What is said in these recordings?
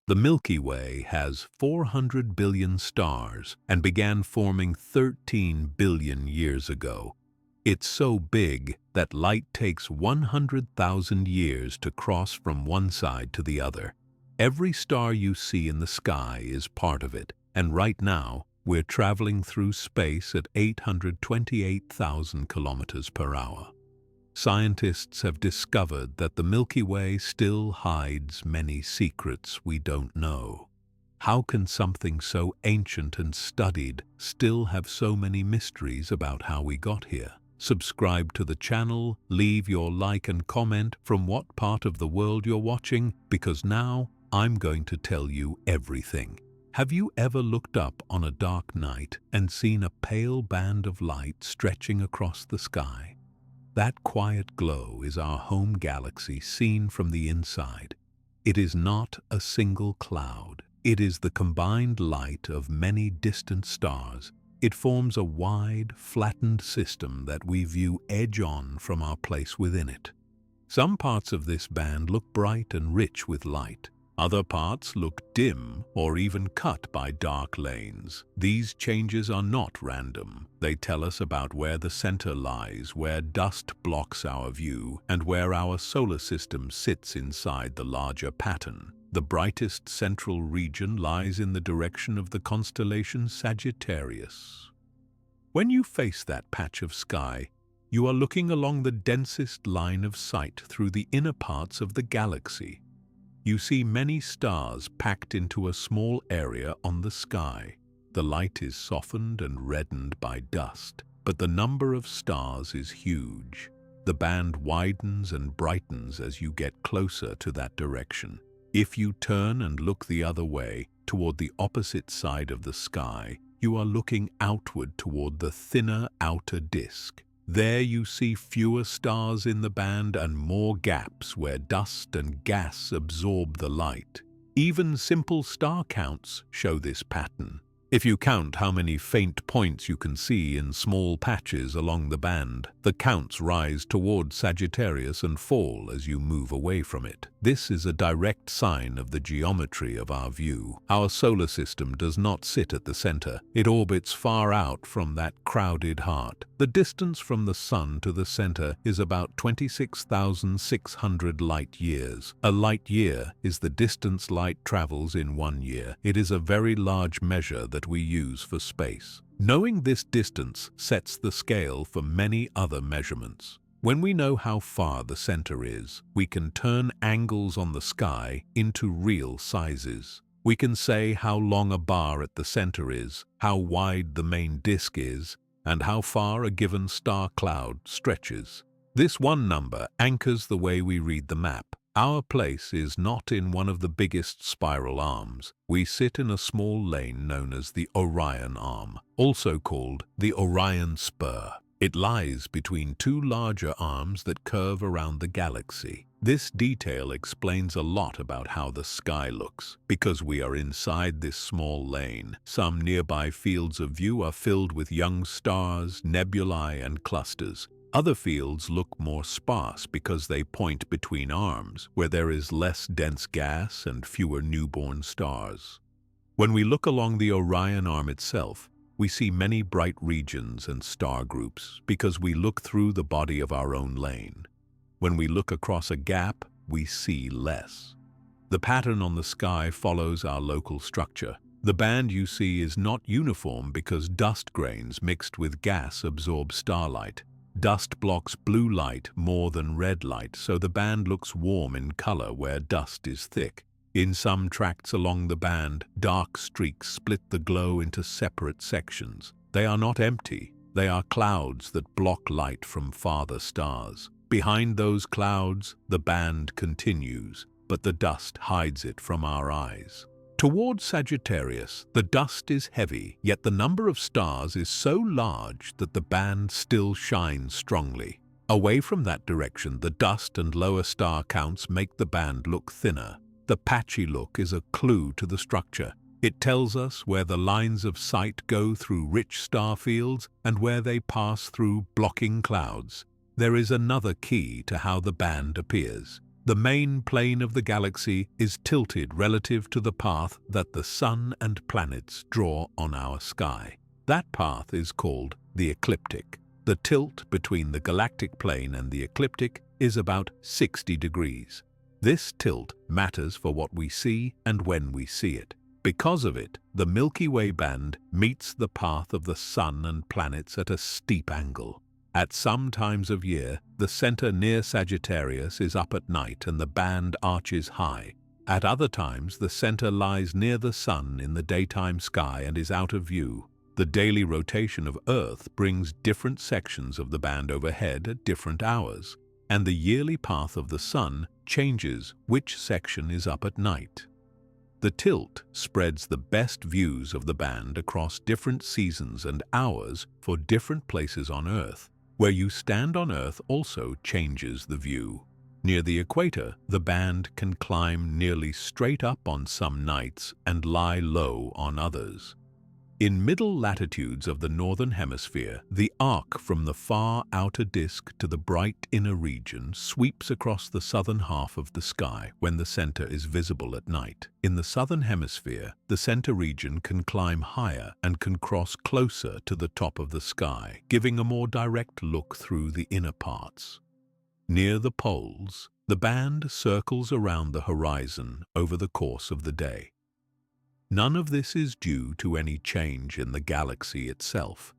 The Milky Way has 400 billion stars and began forming 13 billion years ago. It's so big that light takes 100,000 years to cross from one side to the other. Every star you see in the sky is part of it, and right now, we're traveling through space at 828,000 kilometers per hour. Scientists have discovered that the Milky Way still hides many secrets we don't know. How can something so ancient and studied still have so many mysteries about how we got here? Subscribe to the channel, leave your like and comment from what part of the world you're watching, because now I'm going to tell you everything. Have you ever looked up on a dark night and seen a pale band of light stretching across the sky? That quiet glow is our home galaxy seen from the inside. It is not a single cloud. It is the combined light of many distant stars. It forms a wide, flattened system that we view edge-on from our place within it. Some parts of this band look bright and rich with light. Other parts look dim or even cut by dark lanes. These changes are not random. They tell us about where the center lies, where dust blocks our view, and where our solar system sits inside the larger pattern. The brightest central region lies in the direction of the constellation Sagittarius. When you face that patch of sky, you are looking along the densest line of sight through the inner parts of the galaxy. You see many stars packed into a small area on the sky. The light is softened and reddened by dust, but the number of stars is huge. The band widens and brightens as you get closer to that direction. If you turn and look the other way, toward the opposite side of the sky, you are looking outward toward the thinner outer disk. There you see fewer stars in the band and more gaps where dust and gas absorb the light. Even simple star counts show this pattern. If you count how many faint points you can see in small patches along the band, the counts rise toward Sagittarius and fall as you move away from it. This is a direct sign of the geometry of our view. Our solar system does not sit at the center. It orbits far out from that crowded heart. The distance from the Sun to the center is about 26,600 light years. A light year is the distance light travels in 1 year. It is a very large measure that we use for space. Knowing this distance sets the scale for many other measurements. When we know how far the center is, we can turn angles on the sky into real sizes. We can say how long a bar at the center is, how wide the main disk is, and how far a given star cloud stretches. This one number anchors the way we read the map. Our place is not in one of the biggest spiral arms. We sit in a small lane known as the Orion Arm, also called the Orion Spur. It lies between two larger arms that curve around the galaxy. This detail explains a lot about how the sky looks. Because we are inside this small lane, some nearby fields of view are filled with young stars, nebulae, and clusters. Other fields look more sparse because they point between arms, where there is less dense gas and fewer newborn stars. When we look along the Orion Arm itself, we see many bright regions and star groups because we look through the body of our own lane. When we look across a gap, we see less. The pattern on the sky follows our local structure. The band you see is not uniform because dust grains mixed with gas absorb starlight. Dust blocks blue light more than red light, so the band looks warm in color where dust is thick. In some tracts along the band, dark streaks split the glow into separate sections. They are not empty. They are clouds that block light from farther stars. Behind those clouds, the band continues, but the dust hides it from our eyes. Toward Sagittarius, the dust is heavy, yet the number of stars is so large that the band still shines strongly. Away from that direction, the dust and lower star counts make the band look thinner. The patchy look is a clue to the structure. It tells us where the lines of sight go through rich star fields and where they pass through blocking clouds. There is another key to how the band appears. The main plane of the galaxy is tilted relative to the path that the Sun and planets draw on our sky. That path is called the ecliptic. The tilt between the galactic plane and the ecliptic is about 60 degrees. This tilt matters for what we see and when we see it. Because of it, the Milky Way band meets the path of the Sun and planets at a steep angle. At some times of year, the center near Sagittarius is up at night and the band arches high. At other times, the center lies near the Sun in the daytime sky and is out of view. The daily rotation of Earth brings different sections of the band overhead at different hours, and the yearly path of the Sun changes which section is up at night. The tilt spreads the best views of the band across different seasons and hours for different places on Earth. Where you stand on Earth also changes the view. Near the equator, the band can climb nearly straight up on some nights and lie low on others. In middle latitudes of the northern hemisphere, the arc from the far outer disk to the bright inner region sweeps across the southern half of the sky when the center is visible at night. In the southern hemisphere, the center region can climb higher and can cross closer to the top of the sky, giving a more direct look through the inner parts. Near the poles, the band circles around the horizon over the course of the day. None of this is due to any change in the galaxy itself.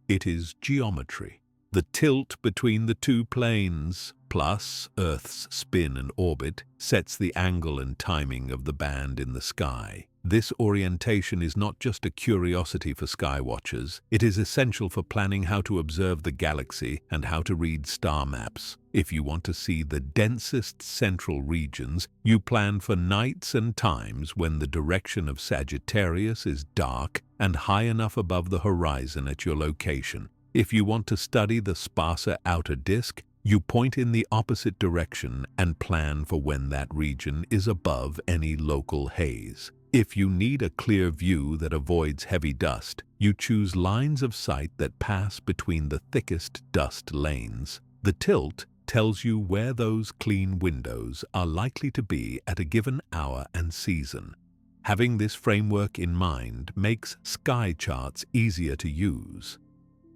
It is geometry. The tilt between the two planes, plus Earth's spin and orbit, sets the angle and timing of the band in the sky. This orientation is not just a curiosity for sky watchers. It is essential for planning how to observe the galaxy and how to read star maps. If you want to see the densest central regions, you plan for nights and times when the direction of Sagittarius is dark and high enough above the horizon at your location. If you want to study the sparser outer disk, you point in the opposite direction and plan for when that region is above any local haze. If you need a clear view that avoids heavy dust, you choose lines of sight that pass between the thickest dust lanes. The tilt tells you where those clean windows are likely to be at a given hour and season. Having this framework in mind makes sky charts easier to use.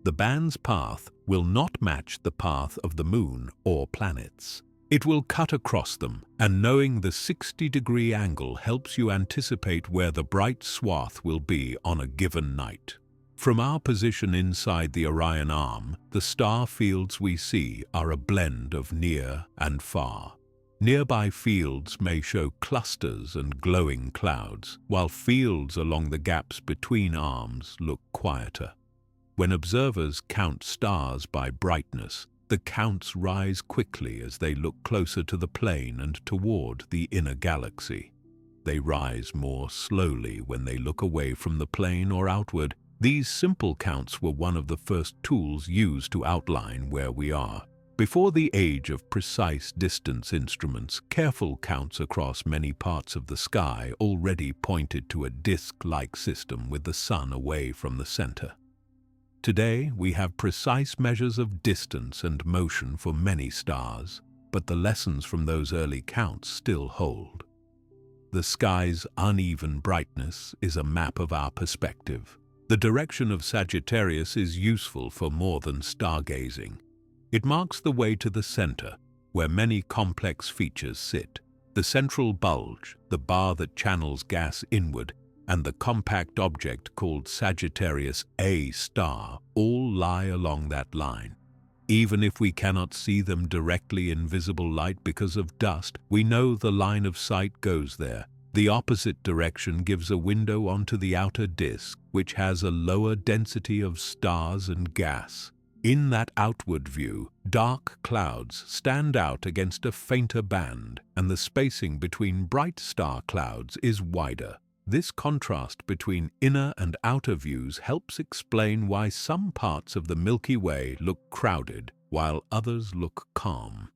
The band's path will not match the path of the moon or planets. It will cut across them, and knowing the 60-degree angle helps you anticipate where the bright swath will be on a given night. From our position inside the Orion Arm, the star fields we see are a blend of near and far. Nearby fields may show clusters and glowing clouds, while fields along the gaps between arms look quieter. When observers count stars by brightness, the counts rise quickly as they look closer to the plane and toward the inner galaxy. They rise more slowly when they look away from the plane or outward. These simple counts were one of the first tools used to outline where we are. Before the age of precise distance instruments, careful counts across many parts of the sky already pointed to a disk-like system with the Sun away from the center. Today, we have precise measures of distance and motion for many stars, but the lessons from those early counts still hold. The sky's uneven brightness is a map of our perspective. The direction of Sagittarius is useful for more than stargazing. It marks the way to the center, where many complex features sit. The central bulge, the bar that channels gas inward, and the compact object called Sagittarius A star all lie along that line. Even if we cannot see them directly in visible light because of dust, we know the line of sight goes there. The opposite direction gives a window onto the outer disk, which has a lower density of stars and gas. In that outward view, dark clouds stand out against a fainter band, and the spacing between bright star clouds is wider. This contrast between inner and outer views helps explain why some parts of the Milky Way look crowded while others look calm.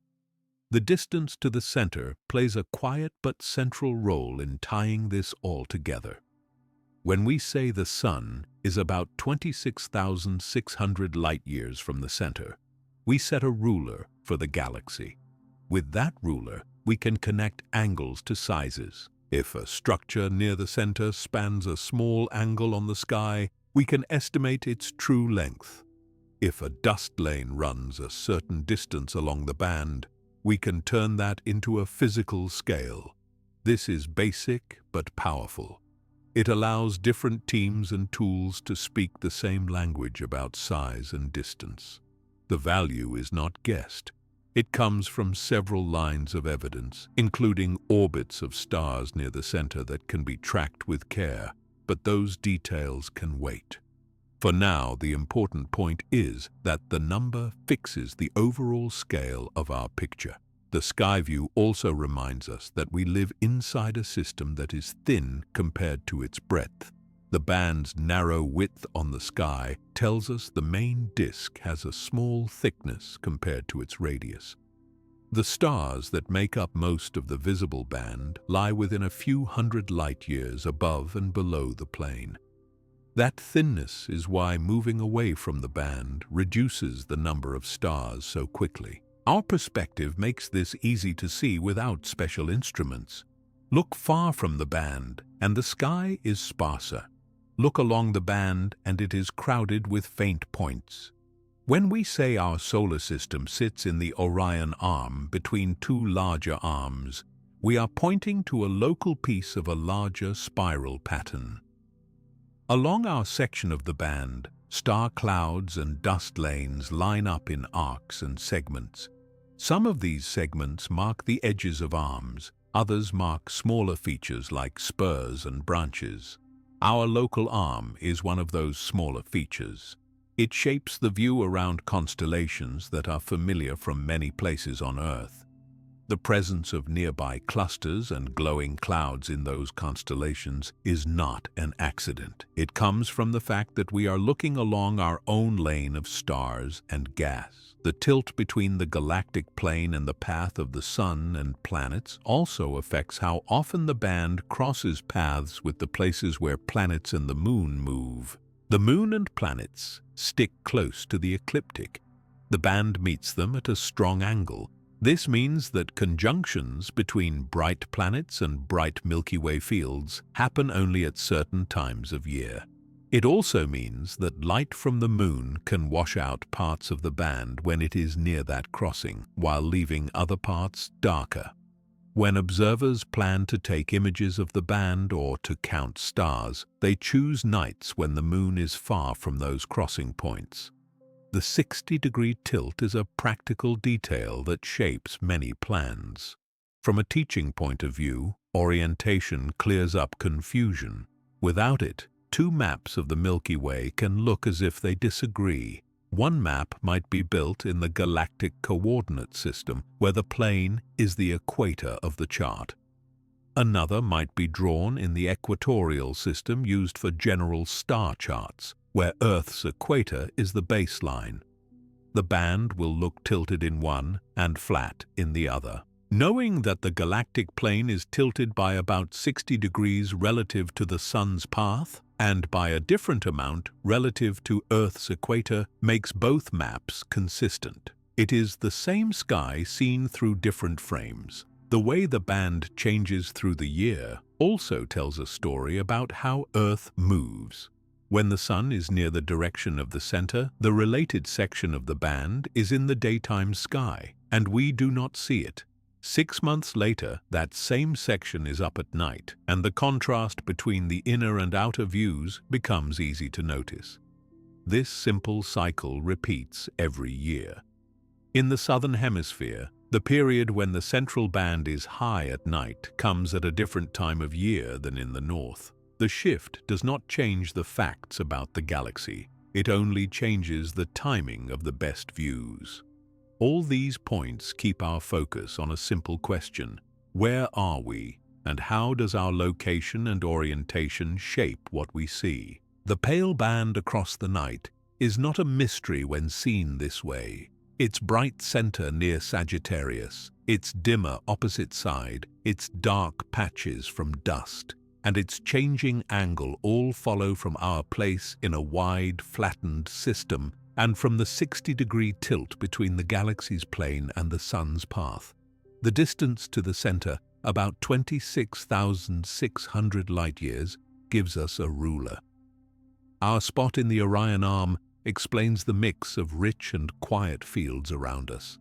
The distance to the center plays a quiet but central role in tying this all together. When we say the Sun is about 26,600 light-years from the center, we set a ruler for the galaxy. With that ruler, we can connect angles to sizes. If a structure near the center spans a small angle on the sky, we can estimate its true length. If a dust lane runs a certain distance along the band, we can turn that into a physical scale. This is basic but powerful. It allows different teams and tools to speak the same language about size and distance. The value is not guessed. It comes from several lines of evidence, including orbits of stars near the center that can be tracked with care, but those details can wait. For now, the important point is that the number fixes the overall scale of our picture. The sky view also reminds us that we live inside a system that is thin compared to its breadth. The band's narrow width on the sky tells us the main disk has a small thickness compared to its radius. The stars that make up most of the visible band lie within a few hundred light-years above and below the plane. That thinness is why moving away from the band reduces the number of stars so quickly. Our perspective makes this easy to see without special instruments. Look far from the band, and the sky is sparser. Look along the band, and it is crowded with faint points. When we say our solar system sits in the Orion arm between two larger arms, we are pointing to a local piece of a larger spiral pattern. Along our section of the band, star clouds and dust lanes line up in arcs and segments. Some of these segments mark the edges of arms, others mark smaller features like spurs and branches. Our local arm is one of those smaller features. It shapes the view around constellations that are familiar from many places on Earth. The presence of nearby clusters and glowing clouds in those constellations is not an accident. It comes from the fact that we are looking along our own lane of stars and gas. The tilt between the galactic plane and the path of the Sun and planets also affects how often the band crosses paths with the places where planets and the Moon move. The Moon and planets stick close to the ecliptic. The band meets them at a strong angle. This means that conjunctions between bright planets and bright Milky Way fields happen only at certain times of year. It also means that light from the Moon can wash out parts of the band when it is near that crossing, while leaving other parts darker. When observers plan to take images of the band or to count stars, they choose nights when the Moon is far from those crossing points. The 60-degree tilt is a practical detail that shapes many plans. From a teaching point of view, orientation clears up confusion. Without it, two maps of the Milky Way can look as if they disagree. One map might be built in the galactic coordinate system, where the plane is the equator of the chart. Another might be drawn in the equatorial system used for general star charts, where Earth's equator is the baseline. The band will look tilted in one and flat in the other. Knowing that the galactic plane is tilted by about 60 degrees relative to the Sun's path and by a different amount relative to Earth's equator makes both maps consistent. It is the same sky seen through different frames. The way the band changes through the year also tells a story about how Earth moves. When the Sun is near the direction of the center, the related section of the band is in the daytime sky, and we do not see it. 6 months later, that same section is up at night, and the contrast between the inner and outer views becomes easy to notice. This simple cycle repeats every year. In the southern hemisphere, the period when the central band is high at night comes at a different time of year than in the north. The shift does not change the facts about the galaxy. It only changes the timing of the best views. All these points keep our focus on a simple question: where are we, and how does our location and orientation shape what we see? The pale band across the night is not a mystery when seen this way. Its bright center near Sagittarius, its dimmer opposite side, its dark patches from dust, and its changing angle all follow from our place in a wide, flattened system and from the 60-degree tilt between the galaxy's plane and the Sun's path. The distance to the center, about 26,600 light-years, gives us a ruler. Our spot in the Orion Arm explains the mix of rich and quiet fields around us.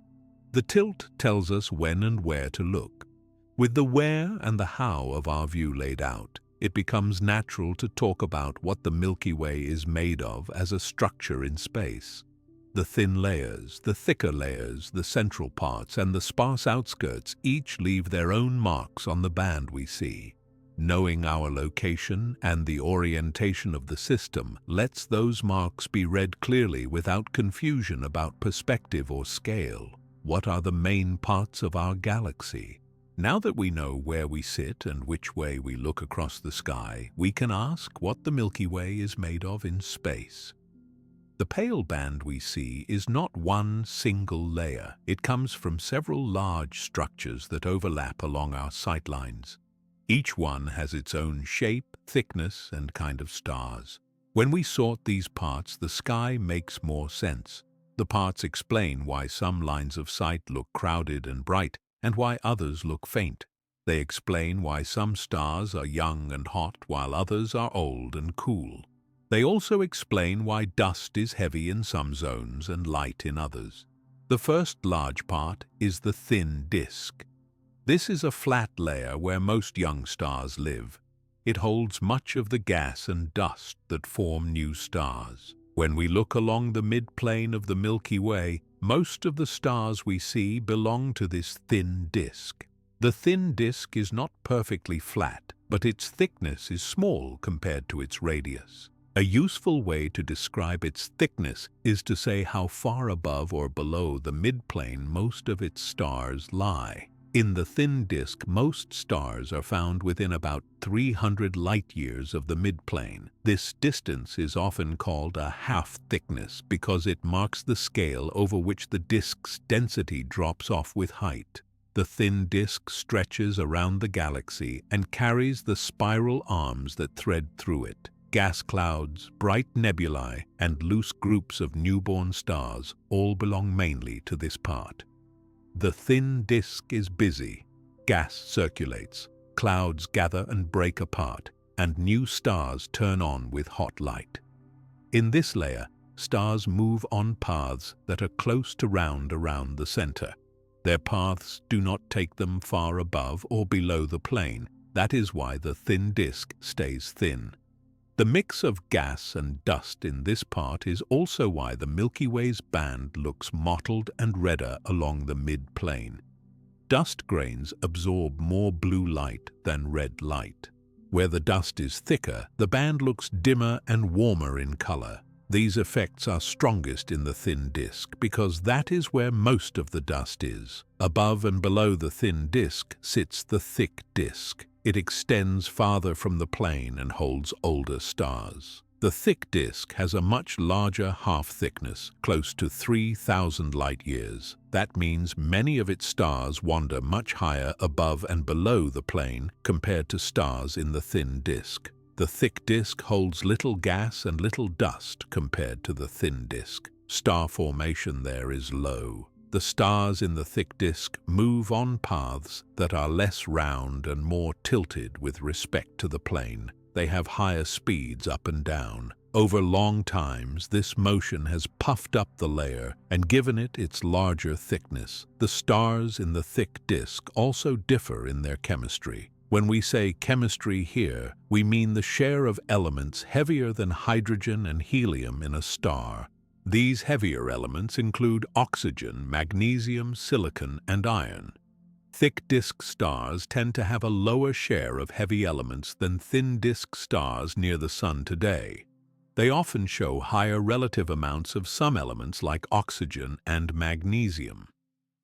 The tilt tells us when and where to look. With the where and the how of our view laid out, it becomes natural to talk about what the Milky Way is made of as a structure in space. The thin layers, the thicker layers, the central parts, and the sparse outskirts each leave their own marks on the band we see. Knowing our location and the orientation of the system lets those marks be read clearly without confusion about perspective or scale. What are the main parts of our galaxy? Now that we know where we sit and which way we look across the sky, we can ask what the Milky Way is made of in space. The pale band we see is not one single layer. It comes from several large structures that overlap along our sightlines. Each one has its own shape, thickness, and kind of stars. When we sort these parts, the sky makes more sense. The parts explain why some lines of sight look crowded and bright, and why others look faint. They explain why some stars are young and hot, while others are old and cool. They also explain why dust is heavy in some zones and light in others. The first large part is the thin disk. This is a flat layer where most young stars live. It holds much of the gas and dust that form new stars. When we look along the midplane of the Milky Way, most of the stars we see belong to this thin disk. The thin disk is not perfectly flat, but its thickness is small compared to its radius. A useful way to describe its thickness is to say how far above or below the midplane most of its stars lie. In the thin disk, most stars are found within about 300 light-years of the midplane. This distance is often called a half-thickness because it marks the scale over which the disk's density drops off with height. The thin disk stretches around the galaxy and carries the spiral arms that thread through it. Gas clouds, bright nebulae, and loose groups of newborn stars all belong mainly to this part. The thin disk is busy. Gas circulates, clouds gather and break apart, and new stars turn on with hot light. In this layer, stars move on paths that are close to round around the center. Their paths do not take them far above or below the plane. That is why the thin disk stays thin. The mix of gas and dust in this part is also why the Milky Way's band looks mottled and redder along the mid-plane. Dust grains absorb more blue light than red light. Where the dust is thicker, the band looks dimmer and warmer in color. These effects are strongest in the thin disk because that is where most of the dust is. Above and below the thin disk sits the thick disk. It extends farther from the plane and holds older stars. The thick disk has a much larger half-thickness, close to 3,000 light-years. That means many of its stars wander much higher above and below the plane compared to stars in the thin disk. The thick disk holds little gas and little dust compared to the thin disk. Star formation there is low. The stars in the thick disk move on paths that are less round and more tilted with respect to the plane. They have higher speeds up and down. Over long times, this motion has puffed up the layer and given it its larger thickness. The stars in the thick disk also differ in their chemistry. When we say chemistry here, we mean the share of elements heavier than hydrogen and helium in a star. These heavier elements include oxygen, magnesium, silicon, and iron. Thick disk stars tend to have a lower share of heavy elements than thin disk stars near the Sun today. They often show higher relative amounts of some elements like oxygen and magnesium.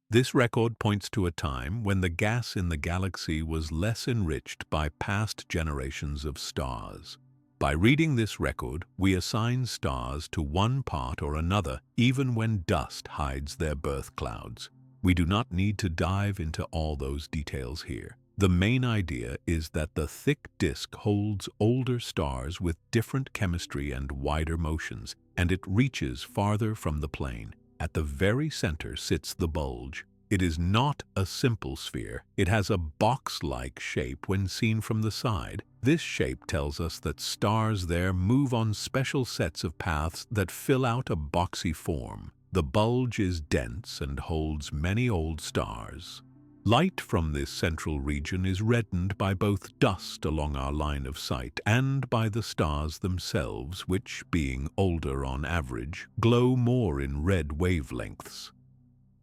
This record points to a time when the gas in the galaxy was less enriched by past generations of stars. By reading this record, we assign stars to one part or another even when dust hides their birth clouds. We do not need to dive into all those details here. The main idea is that the thick disk holds older stars with different chemistry and wider motions, and it reaches farther from the plane. At the very center sits the bulge. It is not a simple sphere. It has a box-like shape when seen from the side. This shape tells us that stars there move on special sets of paths that fill out a boxy form. The bulge is dense and holds many old stars. Light from this central region is reddened by both dust along our line of sight and by the stars themselves, which, being older on average, glow more in red wavelengths.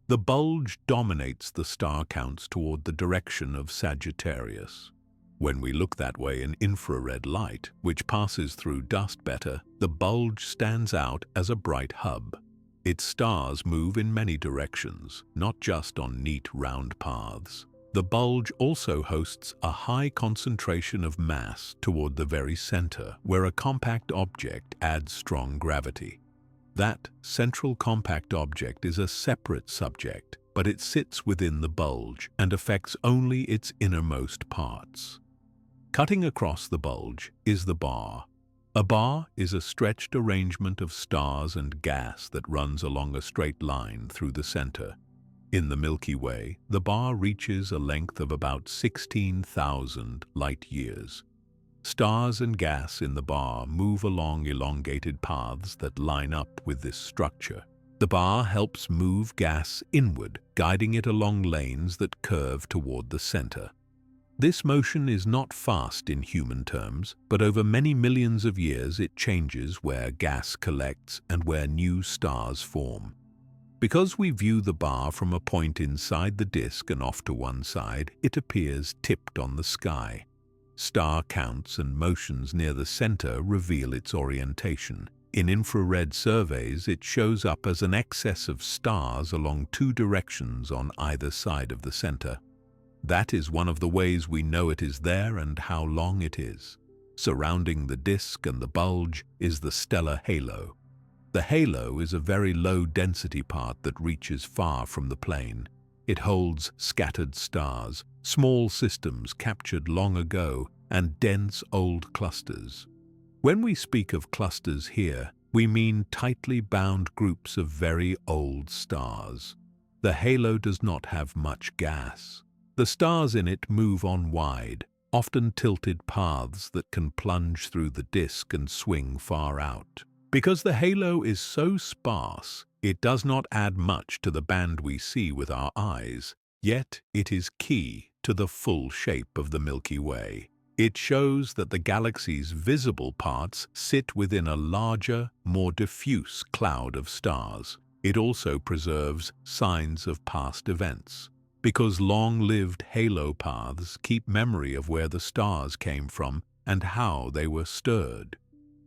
The bulge dominates the star counts toward the direction of Sagittarius. When we look that way in infrared light, which passes through dust better, the bulge stands out as a bright hub. Its stars move in many directions, not just on neat round paths. The bulge also hosts a high concentration of mass toward the very center, where a compact object adds strong gravity. That central compact object is a separate subject, but it sits within the bulge and affects only its innermost parts. Cutting across the bulge is the bar. A bar is a stretched arrangement of stars and gas that runs along a straight line through the center. In the Milky Way, the bar reaches a length of about 16,000 light-years. Stars and gas in the bar move along elongated paths that line up with this structure. The bar helps move gas inward, guiding it along lanes that curve toward the center. This motion is not fast in human terms, but over many millions of years it changes where gas collects and where new stars form. Because we view the bar from a point inside the disk and off to one side, it appears tipped on the sky. Star counts and motions near the center reveal its orientation. In infrared surveys, it shows up as an excess of stars along two directions on either side of the center. That is one of the ways we know it is there and how long it is. Surrounding the disk and the bulge is the stellar halo. The halo is a very low-density part that reaches far from the plane. It holds scattered stars, small systems captured long ago, and dense old clusters. When we speak of clusters here, we mean tightly bound groups of very old stars. The halo does not have much gas. The stars in it move on wide, often tilted paths that can plunge through the disk and swing far out. Because the halo is so sparse, it does not add much to the band we see with our eyes, yet it is key to the full shape of the Milky Way. It shows that the galaxy's visible parts sit within a larger, more diffuse cloud of stars. It also preserves signs of past events, because long-lived halo paths keep memory of where the stars came from and how they were stirred.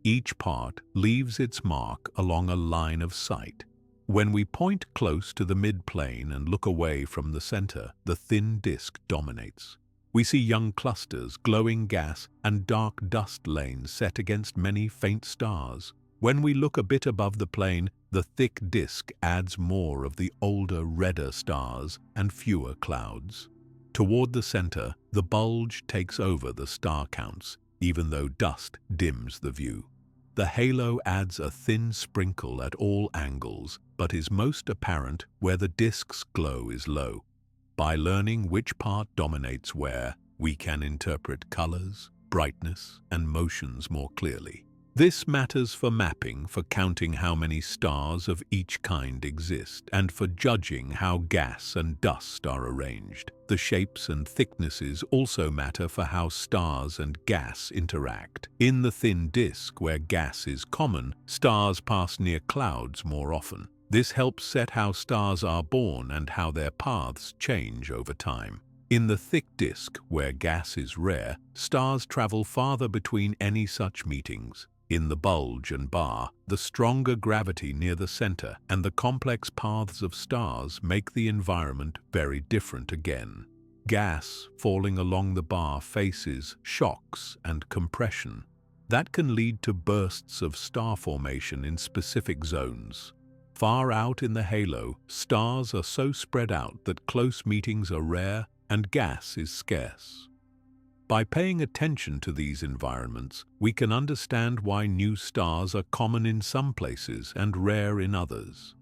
Each part leaves its mark along a line of sight. When we point close to the midplane and look away from the center, the thin disk dominates. We see young clusters, glowing gas, and dark dust lanes set against many faint stars. When we look a bit above the plane, the thick disk adds more of the older, redder stars and fewer clouds. Toward the center, the bulge takes over the star counts, even though dust dims the view. The halo adds a thin sprinkle at all angles, but is most apparent where the disk's glow is low. By learning which part dominates where, we can interpret colors, brightness, and motions more clearly. This matters for mapping, for counting how many stars of each kind exist, and for judging how gas and dust are arranged. The shapes and thicknesses also matter for how stars and gas interact. In the thin disk, where gas is common, stars pass near clouds more often. This helps set how stars are born and how their paths change over time. In the thick disk, where gas is rare, stars travel farther between any such meetings. In the bulge and bar, the stronger gravity near the center and the complex paths of stars make the environment very different again. Gas falling along the bar faces shocks and compression. That can lead to bursts of star formation in specific zones. Far out in the halo, stars are so spread out that close meetings are rare and gas is scarce. By paying attention to these environments, we can understand why new stars are common in some places and rare in others.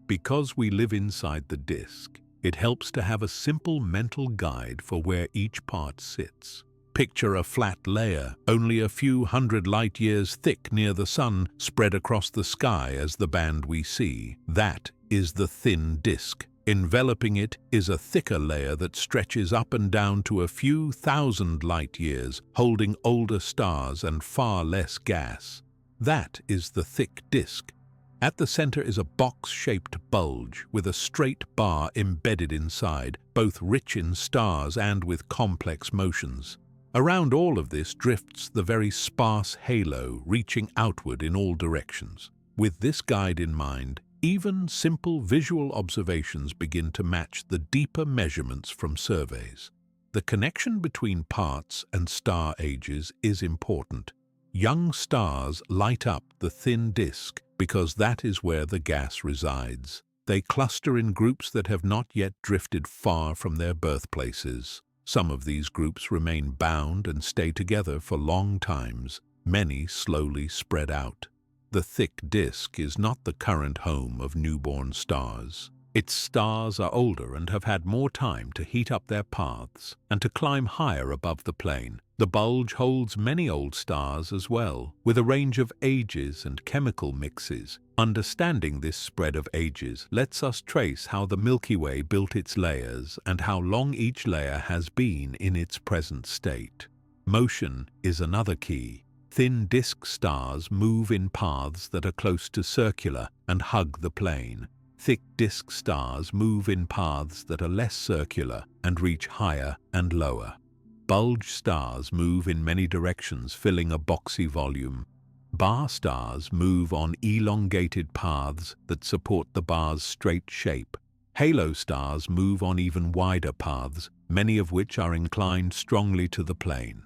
Because we live inside the disk, It helps to have a simple mental guide for where each part sits. Picture a flat layer, only a few hundred light-years thick near the sun, spread across the sky as the band we see. That is the thin disk. Enveloping it is a thicker layer that stretches up and down to a few thousand light-years, holding older stars and far less gas. That is the thick disk. At the center is a box-shaped bulge with a straight bar embedded inside, both rich in stars and with complex motions. Around all of this drifts the very sparse halo, reaching outward in all directions. With this guide in mind, even simple visual observations begin to match the deeper measurements from surveys. The connection between parts and star ages is important. Young stars light up the thin disk because that is where the gas resides. They cluster in groups that have not yet drifted far from their birthplaces. Some of these groups remain bound and stay together for long times. Many slowly spread out. The thick disk is not the current home of newborn stars. Its stars are older and have had more time to heat up their paths and to climb higher above the plane. The bulge holds many old stars as well, with a range of ages and chemical mixes. Understanding this spread of ages lets us trace how the Milky Way built its layers and how long each layer has been in its present state. Motion is another key. Thin disk stars move in paths that are close to circular and hug the plane. Thick disk stars move in paths that are less circular and reach higher and lower. Bulge stars move in many directions, filling a boxy volume. Bar stars move on elongated paths that support the bar's straight shape. Halo stars move on even wider paths, many of which are inclined strongly to the plane.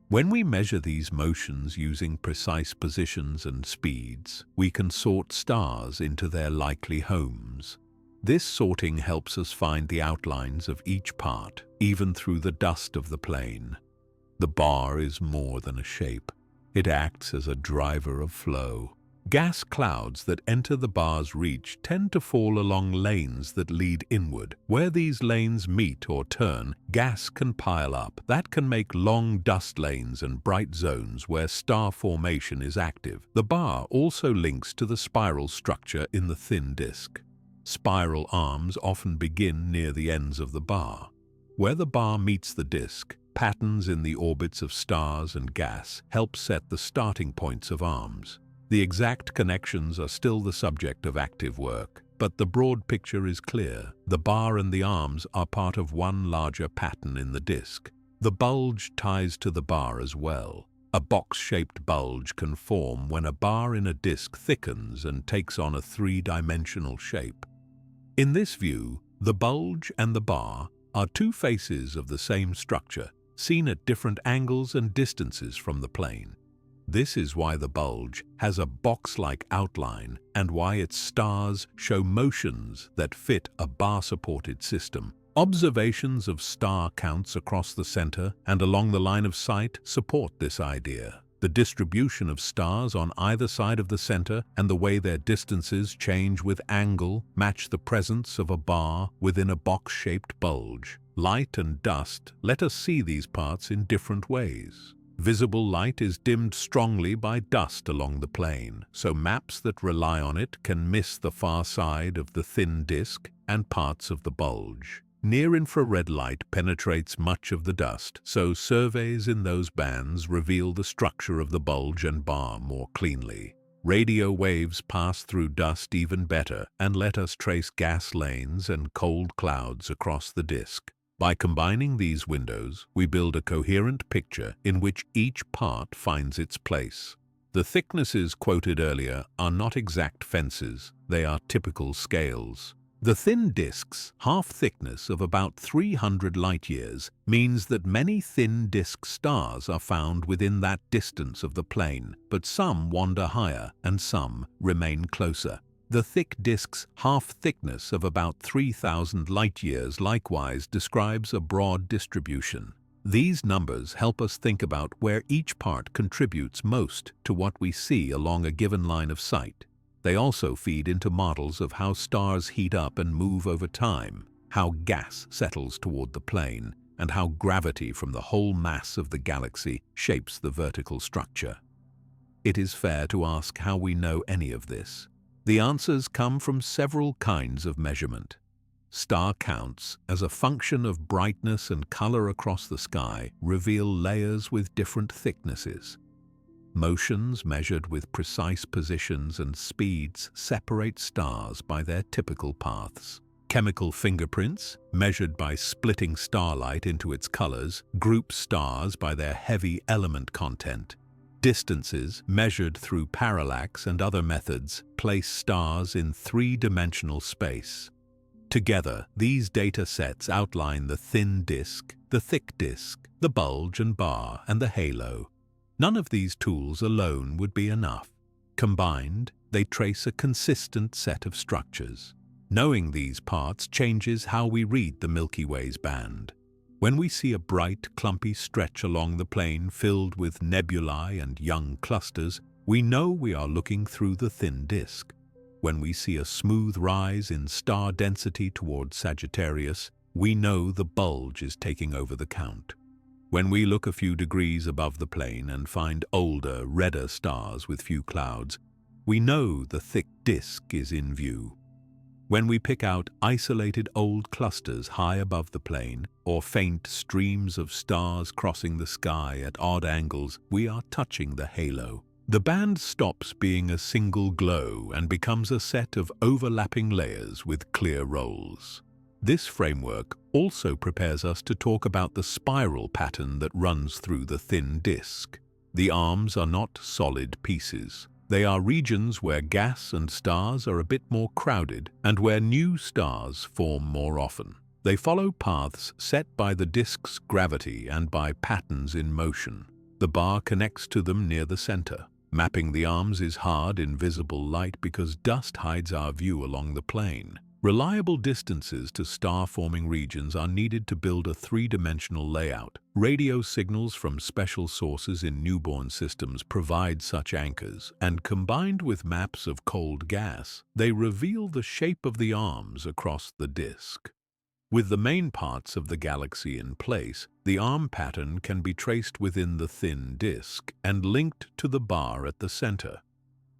When we measure these motions using precise positions and speeds, we can sort stars into their likely homes. This sorting helps us find the outlines of each part, even through the dust of the plane. The bar is more than a shape. It acts as a driver of flow. Gas clouds that enter the bar's reach tend to fall along lanes that lead inward. Where these lanes meet or turn, gas can pile up. That can make long dust lanes and bright zones where star formation is active. The bar also links to the spiral structure in the thin disk. Spiral arms often begin near the ends of the bar. Where the bar meets the disk, patterns in the orbits of stars and gas help set the starting points of arms. The exact connections are still the subject of active work, but the broad picture is clear. The bar and the arms are part of one larger pattern in the disk. The bulge ties to the bar as well. A box-shaped bulge can form when a bar in a disk thickens and takes on a three-dimensional shape. In this view, the bulge and the bar are two faces of the same structure, seen at different angles and distances from the plane. This is why the bulge has a box-like outline and why its stars show motions that fit a bar-supported system. Observations of star counts across the center and along the line of sight support this idea. The distribution of stars on either side of the center and the way their distances change with angle match the presence of a bar within a box-shaped bulge. Light and dust let us see these parts in different ways. Visible light is dimmed strongly by dust along the plane, so maps that rely on it can miss the far side of the thin disk and parts of the bulge. Near-infrared light penetrates much of the dust, so surveys in those bands reveal the structure of the bulge and bar more cleanly. Radio waves pass through dust even better and let us trace gas lanes and cold clouds across the disk. By combining these windows, we build a coherent picture in which each part finds its place. The thicknesses quoted earlier are not exact fences, they are typical scales. The thin disk's half-thickness of about 300 light-years means that many thin disk stars are found within that distance of the plane, but some wander higher and some remain closer. The thick disk's half-thickness of about 3,000 light-years likewise describes a broad distribution. These numbers help us think about where each part contributes most to what we see along a given line of sight. They also feed into models of how stars heat up and move over time, how gas settles toward the plane, and how gravity from the whole mass of the galaxy shapes the vertical structure. It is fair to ask how we know any of this. The answers come from several kinds of measurement. Star counts, as a function of brightness and color across the sky, reveal layers with different thicknesses. Motions measured with precise positions and speeds separate stars by their typical paths. Chemical fingerprints, measured by splitting starlight into its colors, group stars by their heavy element content. Distances, measured through parallax and other methods, place stars in three-dimensional space. Together, these data sets outline the thin disk, the thick disk, the bulge and bar, and the halo. None of these tools alone would be enough. Combined, they trace a consistent set of structures. Knowing these parts changes how we read the Milky Way's band. When we see a bright, clumpy stretch along the plane filled with nebulae and young clusters, we know we are looking through the thin disk. When we see a smooth rise in star density toward Sagittarius, we know the bulge is taking over the count. When we look a few degrees above the plane and find older, redder stars with few clouds, we know the thick disk is in view. When we pick out isolated old clusters high above the plane, or faint streams of stars crossing the sky at odd angles, we are touching the halo. The band stops being a single glow and becomes a set of overlapping layers with clear rolls. This framework also prepares us to talk about the spiral pattern that runs through the thin disk. The arms are not solid pieces. They are regions where gas and stars are a bit more crowded and where new stars form more often. They follow paths set by the disk's gravity and by patterns in motion. The bar connects to them near the center. Mapping the arms is hard in visible light because dust hides our view along the plane. Reliable distances to star-forming regions are needed to build a three-dimensional layout. Radio signals from special sources in newborn systems provide such anchors, and combined with maps of cold gas, they reveal the shape of the arms across the disk. With the main parts of the galaxy in place, the arm pattern can be traced within the thin disk and linked to the bar at the center.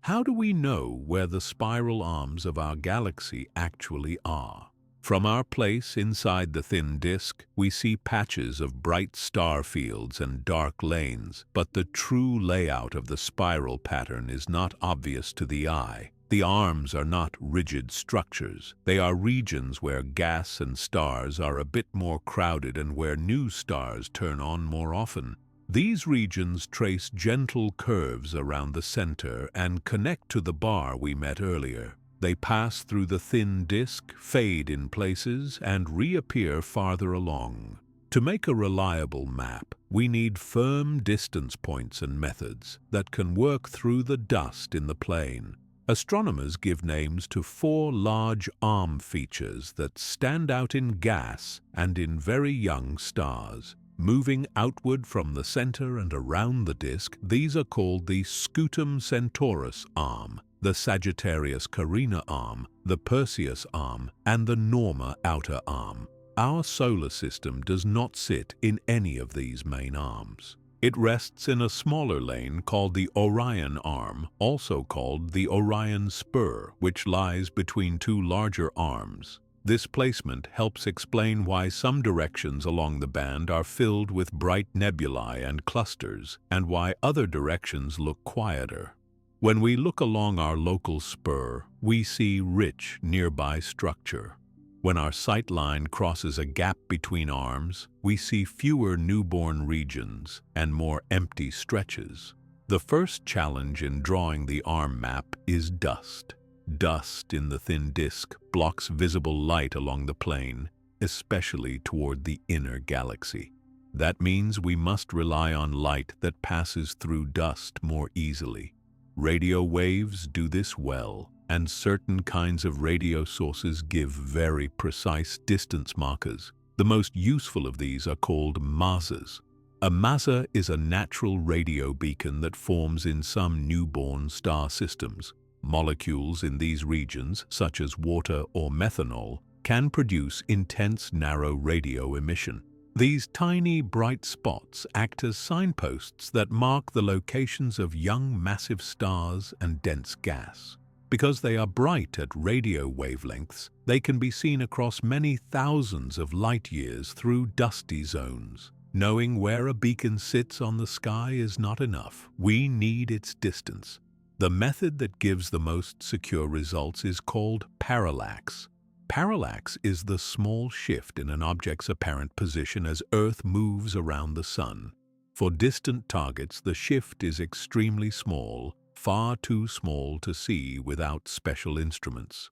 How do we know where the spiral arms of our galaxy actually are? From our place inside the thin disk, we see patches of bright star fields and dark lanes, but the true layout of the spiral pattern is not obvious to the eye. The arms are not rigid structures. They are regions where gas and stars are a bit more crowded and where new stars turn on more often. These regions trace gentle curves around the center and connect to the bar we met earlier. They pass through the thin disk, fade in places, and reappear farther along. To make a reliable map, we need firm distance points and methods that can work through the dust in the plane. Astronomers give names to 4 large arm features that stand out in gas and in very young stars. Moving outward from the center and around the disk, these are called the Scutum Centaurus arm, the Sagittarius Carina arm, the Perseus arm, and the Norma outer arm. Our solar system does not sit in any of these main arms. It rests in a smaller lane called the Orion arm, also called the Orion spur, which lies between 2 larger arms. This placement helps explain why some directions along the band are filled with bright nebulae and clusters, and why other directions look quieter. When we look along our local spur, we see rich nearby structure. When our sight line crosses a gap between arms, we see fewer newborn regions and more empty stretches. The first challenge in drawing the arm map is dust. Dust in the thin disk blocks visible light along the plane, especially toward the inner galaxy. That means we must rely on light that passes through dust more easily. Radio waves do this well, and certain kinds of radio sources give very precise distance markers. The most useful of these are called masers. A maser is a natural radio beacon that forms in some newborn star systems. Molecules in these regions, such as water or methanol, can produce intense narrow radio emission. These tiny, bright spots act as signposts that mark the locations of young massive stars and dense gas. Because they are bright at radio wavelengths, they can be seen across many thousands of light-years through dusty zones. Knowing where a beacon sits on the sky is not enough. We need its distance. The method that gives the most secure results is called parallax. Parallax is the small shift in an object's apparent position as Earth moves around the Sun. For distant targets, the shift is extremely small, far too small to see without special instruments.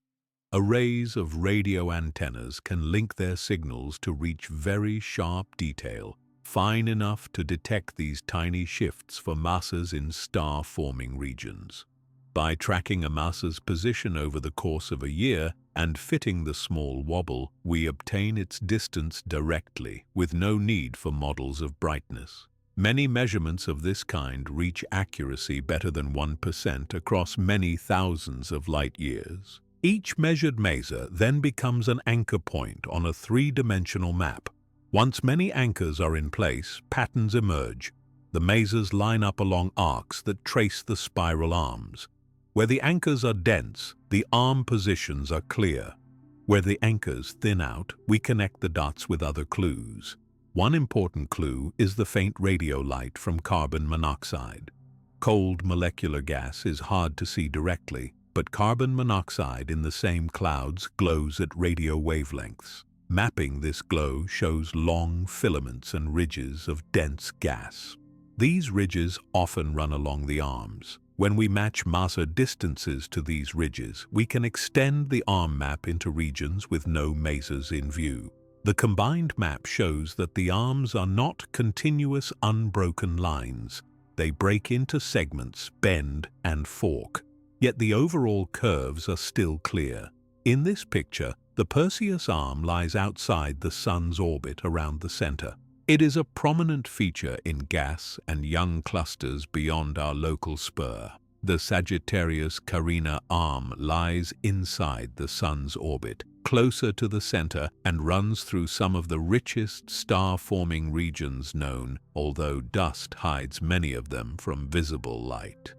Arrays of radio antennas can link their signals to reach very sharp detail, fine enough to detect these tiny shifts for masses in star-forming regions. By tracking a massa's position over the course of a year and fitting the small wobble, we obtain its distance directly, with no need for models of brightness. Many measurements of this kind reach accuracy better than 1% across many thousands of light-years. Each measured maser then becomes an anchor point on a three-dimensional map. Once many anchors are in place, patterns emerge. The masers line up along arcs that trace the spiral arms. Where the anchors are dense, the arm positions are clear. Where the anchors thin out, we connect the dots with other clues. One important clue is the faint radio light from carbon monoxide. Cold molecular gas is hard to see directly, but carbon monoxide in the same clouds glows at radio wavelengths. Mapping this glow shows long filaments and ridges of dense gas. These ridges often run along the arms. When we match massa distances to these ridges, we can extend the arm map into regions with no masers in view. The combined map shows that the arms are not continuous, unbroken lines. They break into segments, bend, and fork. Yet the overall curves are still clear. In this picture, the Perseus arm lies outside the Sun's orbit around the center. It is a prominent feature in gas and young clusters beyond our local spur. The Sagittarius Carina arm lies inside the Sun's orbit, closer to the center, and runs through some of the richest star-forming regions known, although dust hides many of them from visible light.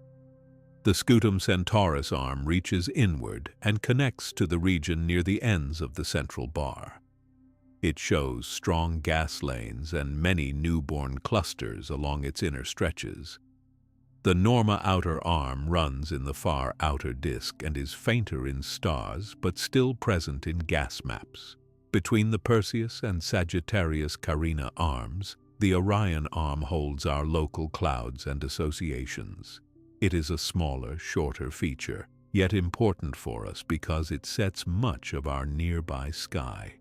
The Scutum Centaurus arm reaches inward and connects to the region near the ends of the central bar. It shows strong gas lanes and many newborn clusters along its inner stretches. The Norma outer arm runs in the far outer disk and is fainter in stars but still present in gas maps. Between the Perseus and Sagittarius Carina arms, the Orion arm holds our local clouds and associations. It is a smaller, shorter feature, yet important for us because it sets much of our nearby sky.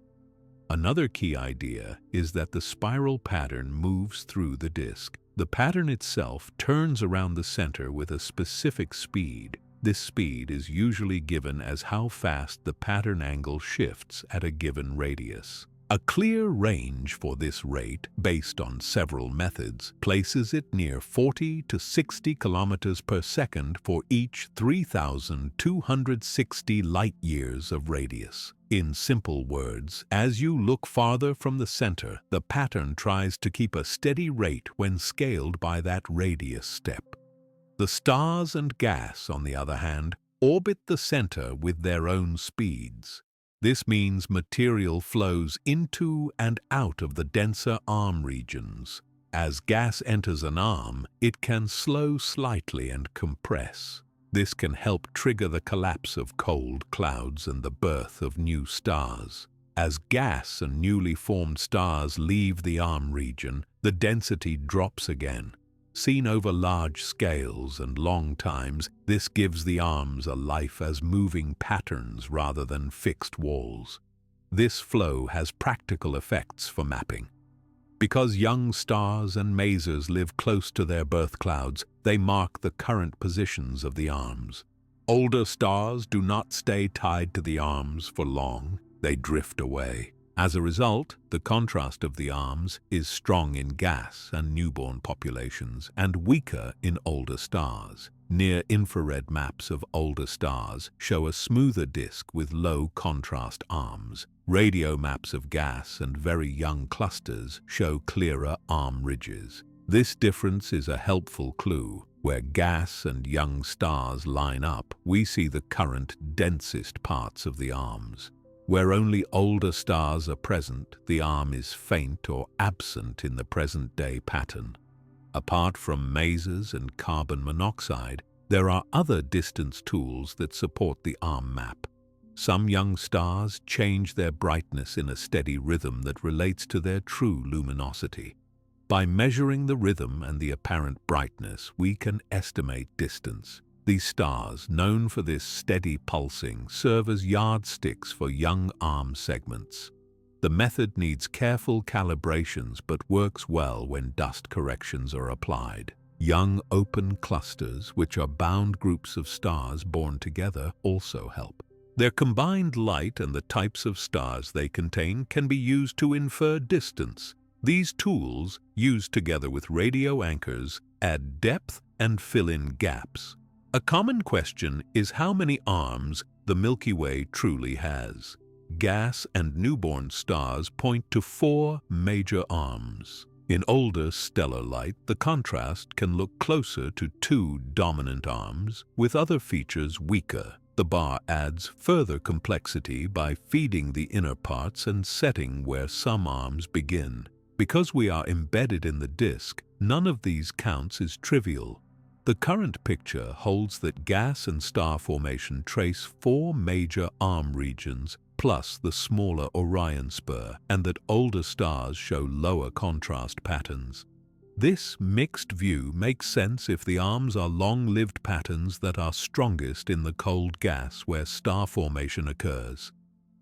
Another key idea is that the spiral pattern moves through the disk. The pattern itself turns around the center with a specific speed. This speed is usually given as how fast the pattern angle shifts at a given radius. A clear range for this rate, based on several methods, places it near 40 to 60 kilometers per second for each 3,260 light-years of radius. In simple words, as you look farther from the center, the pattern tries to keep a steady rate when scaled by that radius step. The stars and gas, on the other hand, orbit the center with their own speeds. This means material flows into and out of the denser arm regions. As gas enters an arm, it can slow slightly and compress. This can help trigger the collapse of cold clouds and the birth of new stars. As gas and newly formed stars leave the arm region, the density drops again. Seen over large scales and long times, this gives the arms a life as moving patterns rather than fixed walls. This flow has practical effects for mapping. Because young stars and masers live close to their birth clouds, they mark the current positions of the arms. Older stars do not stay tied to the arms for long, they drift away. As a result, the contrast of the arms is strong in gas and newborn populations and weaker in older stars. Near-infrared maps of older stars show a smoother disk with low-contrast arms. Radio maps of gas and very young clusters show clearer arm ridges. This difference is a helpful clue. Where gas and young stars line up, we see the current, densest parts of the arms. Where only older stars are present, the arm is faint or absent in the present-day pattern. Apart from masers and carbon monoxide, there are other distance tools that support the arm map. Some young stars change their brightness in a steady rhythm that relates to their true luminosity. By measuring the rhythm and the apparent brightness, we can estimate distance. These stars, known for this steady pulsing, serve as yardsticks for young arm segments. The method needs careful calibrations but works well when dust corrections are applied. Young open clusters, which are bound groups of stars born together, also help. Their combined light and the types of stars they contain can be used to infer distance. These tools, used together with radio anchors, add depth and fill in gaps. A common question is how many arms the Milky Way truly has. Gas and newborn stars point to 4 major arms. In older stellar light, the contrast can look closer to 2 dominant arms, with other features weaker. The bar adds further complexity by feeding the inner parts and setting where some arms begin. Because we are embedded in the disk, none of these counts is trivial. The current picture holds that gas and star formation trace 4 major arm regions plus the smaller Orion spur, and that older stars show lower contrast patterns. This mixed view makes sense if the arms are long-lived patterns that are strongest in the cold gas where star formation occurs.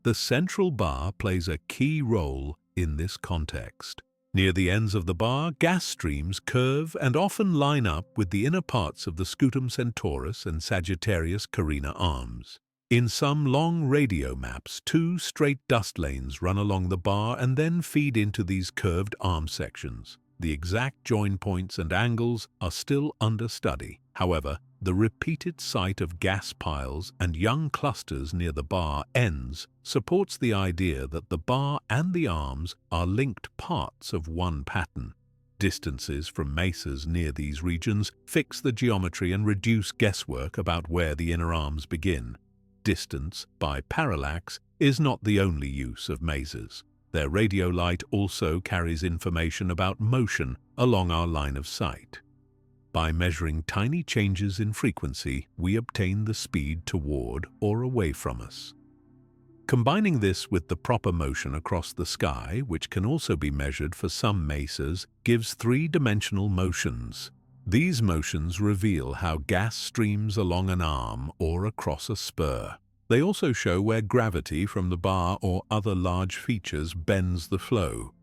The central bar plays a key role in this context. Near the ends of the bar, gas streams curve and often line up with the inner parts of the Scutum Centaurus and Sagittarius Carina arms. In some long radio maps, 2 straight dust lanes run along the bar and then feed into these curved arm sections. The exact join points and angles are still under study. However, the repeated sight of gas piles and young clusters near the bar ends supports the idea that the bar and the arms are linked parts of one pattern. Distances from mesas near these regions fix the geometry and reduce guesswork about where the inner arms begin. Distance, by parallax, is not the only use of mesas. Their radio light also carries information about motion along our line of sight. By measuring tiny changes in frequency, we obtain the speed toward or away from us. Combining this with the proper motion across the sky, which can also be measured for some mesas, gives 3-dimensional motions. These motions reveal how gas streams along an arm or across a spur. They also show where gravity from the bar or other large features bends the flow.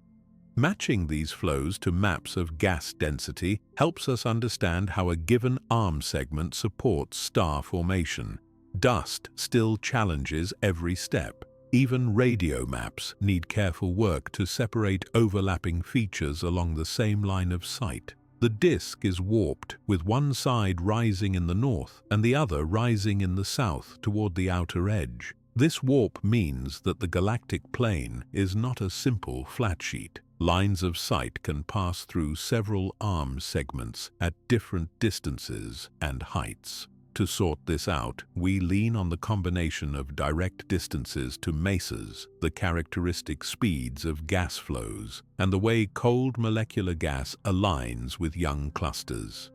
Matching these flows to maps of gas density helps us understand how a given arm segment supports star formation. Dust still challenges every step. Even radio maps need careful work to separate overlapping features along the same line of sight. The disk is warped, with one side rising in the north and the other rising in the south toward the outer edge. This warp means that the galactic plane is not a simple flat sheet. Lines of sight can pass through several arm segments at different distances and heights. To sort this out, we lean on the combination of direct distances to mesas, the characteristic speeds of gas flows, and the way cold molecular gas aligns with young clusters.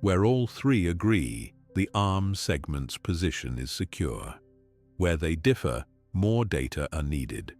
Where all 3 agree, the arm segment's position is secure. Where they differ, more data are needed.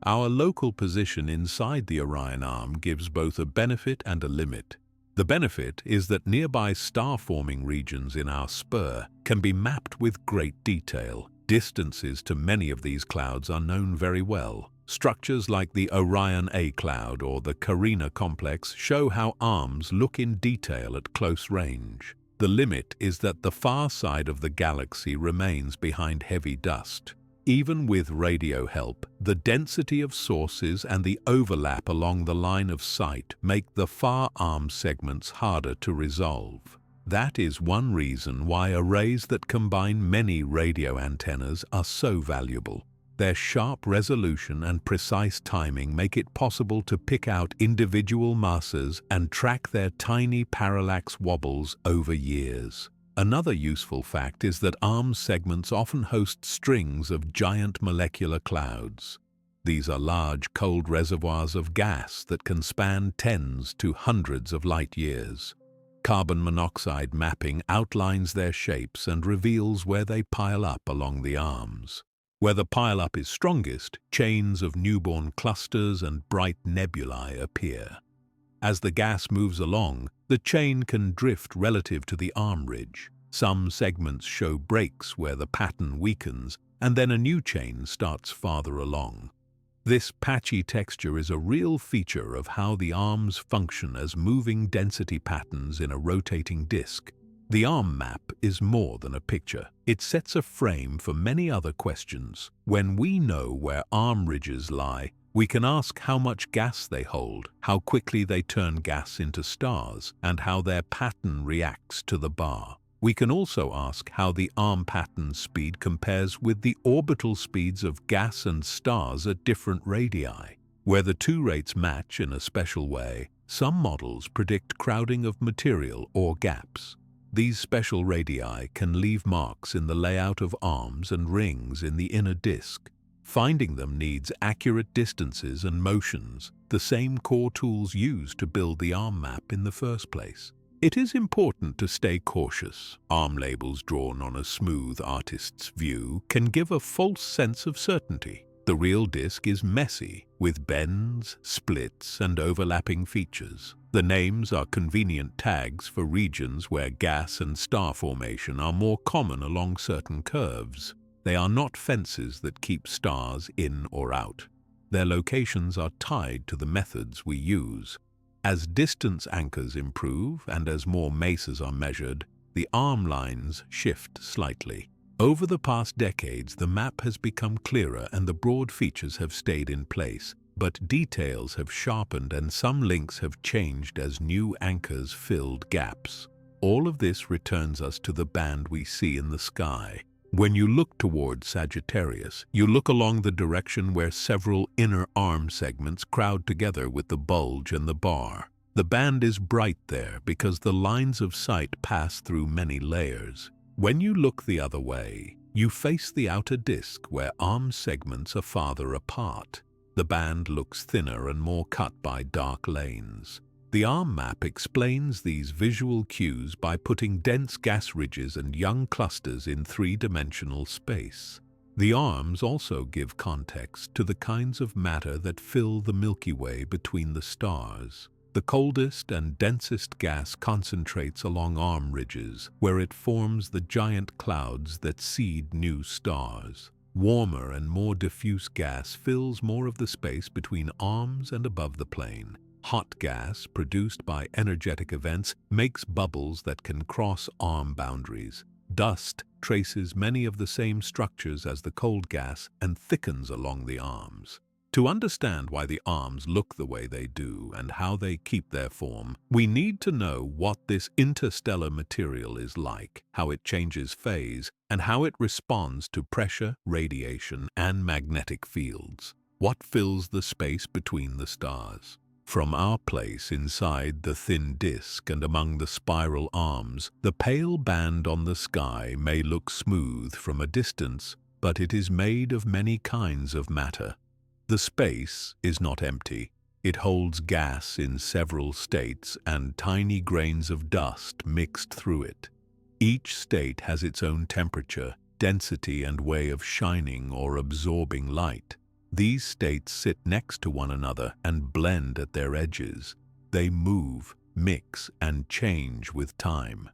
Our local position inside the Orion arm gives both a benefit and a limit. The benefit is that nearby star-forming regions in our spur can be mapped with great detail. Distances to many of these clouds are known very well. Structures like the Orion A cloud or the Carina complex show how arms look in detail at close range. The limit is that the far side of the galaxy remains behind heavy dust. Even with radio help, the density of sources and the overlap along the line of sight make the far arm segments harder to resolve. That is one reason why arrays that combine many radio antennas are so valuable. Their sharp resolution and precise timing make it possible to pick out individual masses and track their tiny parallax wobbles over years. Another useful fact is that arm segments often host strings of giant molecular clouds. These are large, cold reservoirs of gas that can span tens to hundreds of light years. Carbon monoxide mapping outlines their shapes and reveals where they pile up along the arms. Where the pile-up is strongest, chains of newborn clusters and bright nebulae appear. As the gas moves along, the chain can drift relative to the arm ridge. Some segments show breaks where the pattern weakens, and then a new chain starts farther along. This patchy texture is a real feature of how the arms function as moving density patterns in a rotating disk. The arm map is more than a picture. It sets a frame for many other questions. When we know where arm ridges lie, we can ask how much gas they hold, how quickly they turn gas into stars, and how their pattern reacts to the bar. We can also ask how the arm pattern speed compares with the orbital speeds of gas and stars at different radii. Where the two rates match in a special way, some models predict crowding of material or gaps. These special radii can leave marks in the layout of arms and rings in the inner disk. Finding them needs accurate distances and motions, the same core tools used to build the arm map in the first place. It is important to stay cautious. Arm labels drawn on a smooth artist's view can give a false sense of certainty. The real disk is messy, with bends, splits, and overlapping features. The names are convenient tags for regions where gas and star formation are more common along certain curves. They are not fences that keep stars in or out. Their locations are tied to the methods we use. As distance anchors improve and as more mesas are measured, the arm lines shift slightly. Over the past decades, the map has become clearer and the broad features have stayed in place, but details have sharpened and some links have changed as new anchors filled gaps. All of this returns us to the band we see in the sky. When you look toward Sagittarius, you look along the direction where several inner arm segments crowd together with the bulge and the bar. The band is bright there because the lines of sight pass through many layers. When you look the other way, you face the outer disk where arm segments are farther apart. The band looks thinner and more cut by dark lanes. The arm map explains these visual cues by putting dense gas ridges and young clusters in three-dimensional space. The arms also give context to the kinds of matter that fill the Milky Way between the stars. The coldest and densest gas concentrates along arm ridges, where it forms the giant clouds that seed new stars. Warmer and more diffuse gas fills more of the space between arms and above the plane. Hot gas, produced by energetic events, makes bubbles that can cross arm boundaries. Dust traces many of the same structures as the cold gas and thickens along the arms. To understand why the arms look the way they do and how they keep their form, we need to know what this interstellar material is like, how it changes phase, and how it responds to pressure, radiation, and magnetic fields. What fills the space between the stars? From our place inside the thin disk and among the spiral arms, the pale band on the sky may look smooth from a distance, but it is made of many kinds of matter. The space is not empty. It holds gas in several states and tiny grains of dust mixed through it. Each state has its own temperature, density, and way of shining or absorbing light. These states sit next to one another and blend at their edges. They move, mix, and change with time.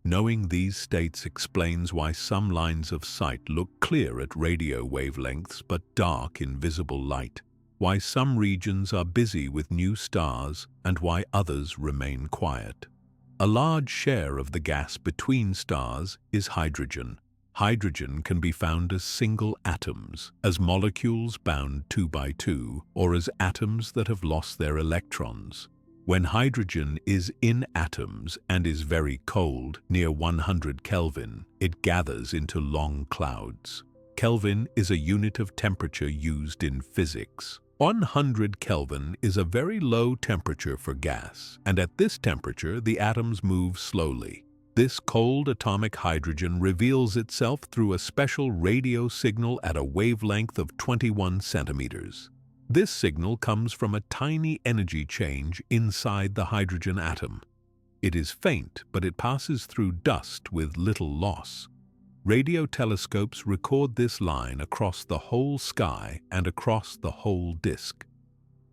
Knowing these states explains why some lines of sight look clear at radio wavelengths but dark in visible light, why some regions are busy with new stars and why others remain quiet. A large share of the gas between stars is hydrogen. Hydrogen can be found as single atoms, as molecules bound 2 by 2, or as atoms that have lost their electrons. When hydrogen is in atoms and is very cold, near 100 Kelvin, it gathers into long clouds. Kelvin is a unit of temperature used in physics. 100 Kelvin is a very low temperature for gas, and at this temperature the atoms move slowly. This cold atomic hydrogen reveals itself through a special radio signal at a wavelength of 21 centimeters. This signal comes from a tiny energy change inside the hydrogen atom. It is faint, but it passes through dust with little loss. Radio telescopes record this line across the whole sky and across the whole disk.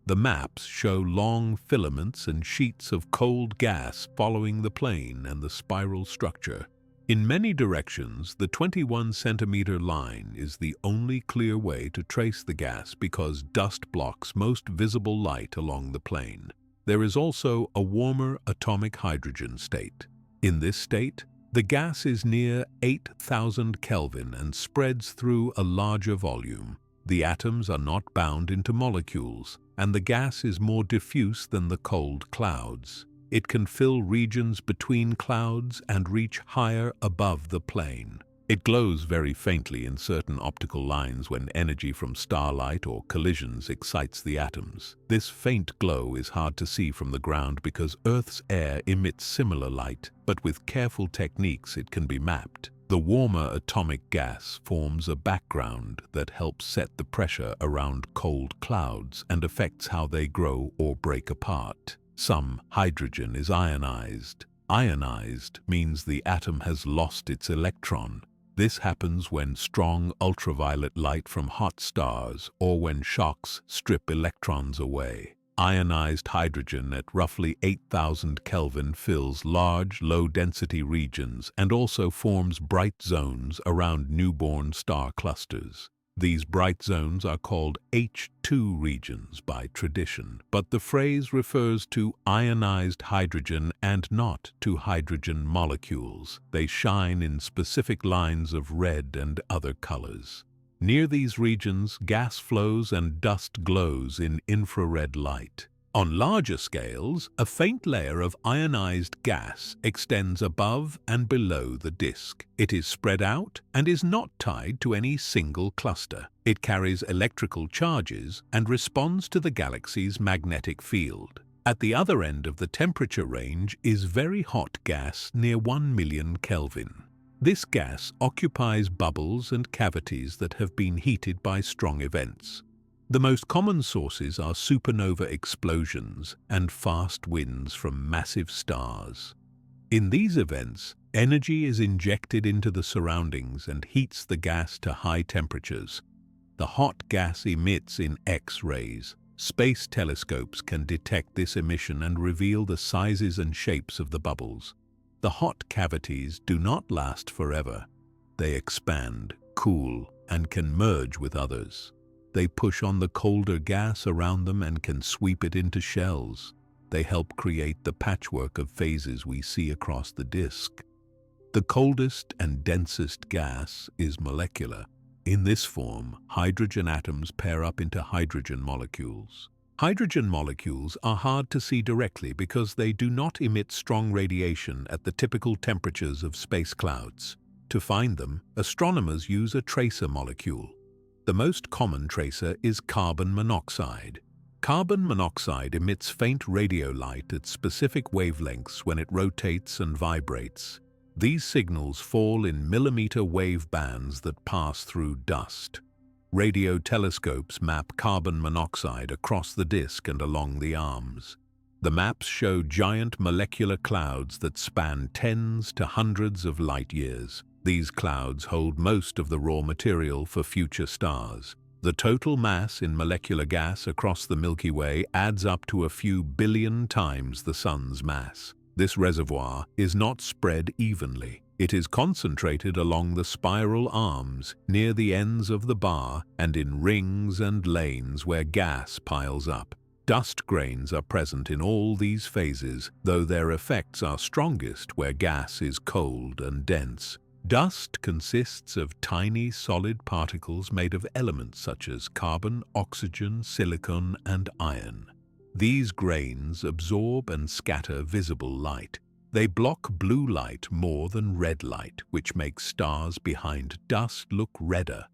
The maps show long filaments and sheets of cold gas following the plane and the spiral structure. In many directions, the 21-centimeter line is the only clear way to trace the gas because dust blocks most visible light along the plane. There is also a warmer atomic hydrogen state. In this state, the gas is near 8,000 Kelvin and spreads through a larger volume. The atoms are not bound into molecules, and the gas is more diffuse than the cold clouds. It can fill regions between clouds and reach higher above the plane. It glows very faintly in certain optical lines when energy from starlight or collisions excites the atoms. This faint glow is hard to see from the ground because Earth's air emits similar light, but with careful techniques it can be mapped. The warmer atomic gas forms a background that helps set the pressure around cold clouds and affects how they grow or break apart. Some hydrogen is ionized. Ionized means the atom has lost its electron. This happens when strong ultraviolet light from hot stars or when shocks strip electrons away. Ionized hydrogen at roughly 8,000 Kelvin fills large, low-density regions and also forms bright zones around newborn star clusters. These bright zones are called H2 regions by tradition, but the phrase refers to ionized hydrogen and not to hydrogen molecules. They shine in specific lines of red and other colors. Near these regions, gas flows and dust glows in infrared light. On larger scales, a faint layer of ionized gas extends above and below the disk. It is spread out and is not tied to any single cluster. It carries electrical charges and responds to the galaxy's magnetic field. At the other end of the temperature range is very hot gas near 1 million Kelvin. This gas occupies bubbles and cavities that have been heated by strong events. The most common sources are supernova explosions and fast winds from massive stars. In these events, energy is injected into the surroundings and heats the gas to high temperatures. The hot gas emits in X-rays. Space telescopes can detect this emission and reveal the sizes and shapes of the bubbles. The hot cavities do not last forever. They expand, cool, and can merge with others. They push on the colder gas around them and can sweep it into shells. They help create the patchwork of phases we see across the disk. The coldest and densest gas is molecular. In this form, hydrogen atoms pair up into hydrogen molecules. Hydrogen molecules are hard to see directly because they do not emit strong radiation at the typical temperatures of space clouds. To find them, astronomers use a tracer molecule. The most common tracer is carbon monoxide. Carbon monoxide emits faint radio light at specific wavelengths when it rotates and vibrates. These signals fall in millimeter wave bands that pass through dust. Radio telescopes map carbon monoxide across the disk and along the arms. The maps show giant molecular clouds that span tens to hundreds of light years. These clouds hold most of the raw material for future stars. The total mass in molecular gas across the Milky Way adds up to a few billion times the Sun's mass. This reservoir is not spread evenly. It is concentrated along the spiral arms, near the ends of the bar, and in rings and lanes where gas piles up. Dust grains are present in all these phases, though their effects are strongest where gas is cold and dense. Dust consists of tiny solid particles made of elements such as carbon, oxygen, silicon, and iron. These grains absorb and scatter visible light. They block blue light more than red light, which makes stars behind dust look redder.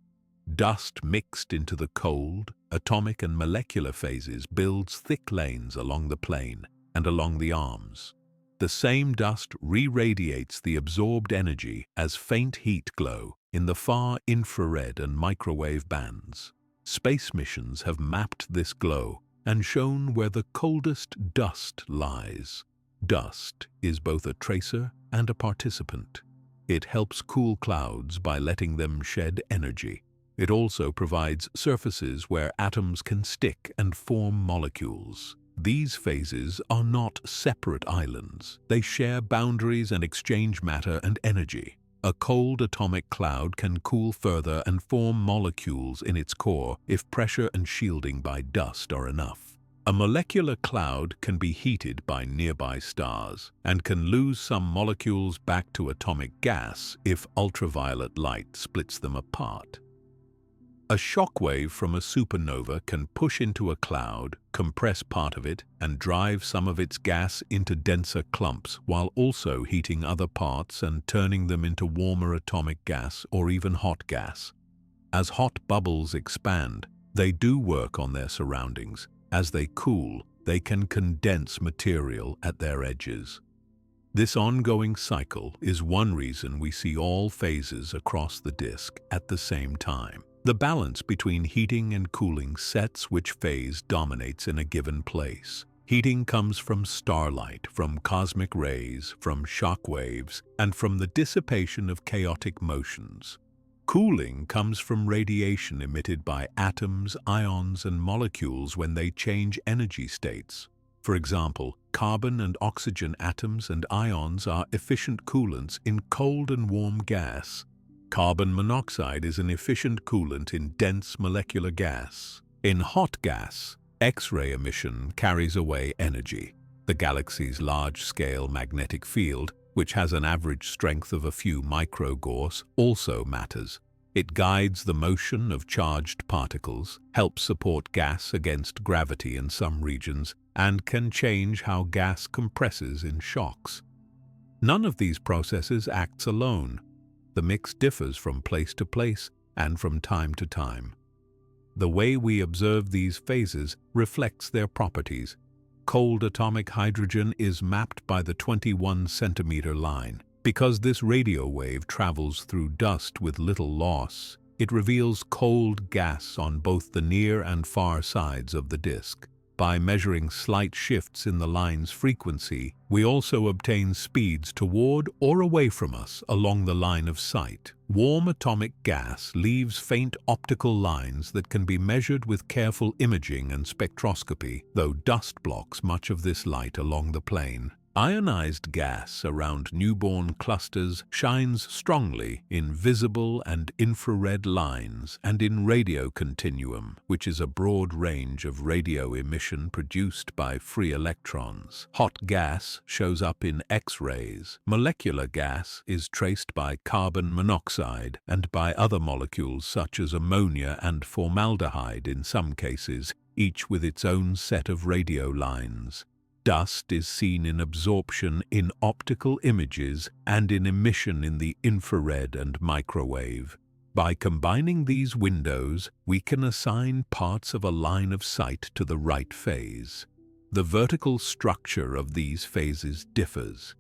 Dust mixed into the cold, atomic and molecular phases builds thick lanes along the plane and along the arms. The same dust re-radiates the absorbed energy as faint heat glow in the far infrared and microwave bands. Space missions have mapped this glow and shown where the coldest dust lies. Dust is both a tracer and a participant. It helps cool clouds by letting them shed energy. It also provides surfaces where atoms can stick and form molecules. These phases are not separate islands. They share boundaries and exchange matter and energy. A cold atomic cloud can cool further and form molecules in its core if pressure and shielding by dust are enough. A molecular cloud can be heated by nearby stars and can lose some molecules back to atomic gas if ultraviolet light splits them apart. A shockwave from a supernova can push into a cloud, compress part of it, and drive some of its gas into denser clumps while also heating other parts and turning them into warmer atomic gas or even hot gas. As hot bubbles expand, they do work on their surroundings. As they cool, they can condense material at their edges. This ongoing cycle is one reason we see all phases across the disk at the same time. The balance between heating and cooling sets which phase dominates in a given place. Heating comes from starlight, from cosmic rays, from shock waves, and from the dissipation of chaotic motions. Cooling comes from radiation emitted by atoms, ions, and molecules when they change energy states. For example, carbon and oxygen atoms and ions are efficient coolants in cold and warm gas. Carbon monoxide is an efficient coolant in dense molecular gas. In hot gas, X-ray emission carries away energy. The galaxy's large-scale magnetic field, which has an average strength of a few microgauss, also matters. It guides the motion of charged particles, helps support gas against gravity in some regions, and can change how gas compresses in shocks. None of these processes acts alone. The mix differs from place to place and from time to time. The way we observe these phases reflects their properties. Cold atomic hydrogen is mapped by the 21-centimeter line. Because this radio wave travels through dust with little loss, it reveals cold gas on both the near and far sides of the disk. By measuring slight shifts in the line's frequency, we also obtain speeds toward or away from us along the line of sight. Warm atomic gas leaves faint optical lines that can be measured with careful imaging and spectroscopy, though dust blocks much of this light along the plane. Ionized gas around newborn clusters shines strongly in visible and infrared lines and in radio continuum, which is a broad range of radio emission produced by free electrons. Hot gas shows up in X-rays. Molecular gas is traced by carbon monoxide and by other molecules such as ammonia and formaldehyde in some cases, each with its own set of radio lines. Dust is seen in absorption in optical images and in emission in the infrared and microwave. By combining these windows, we can assign parts of a line of sight to the right phase. The vertical structure of these phases differs.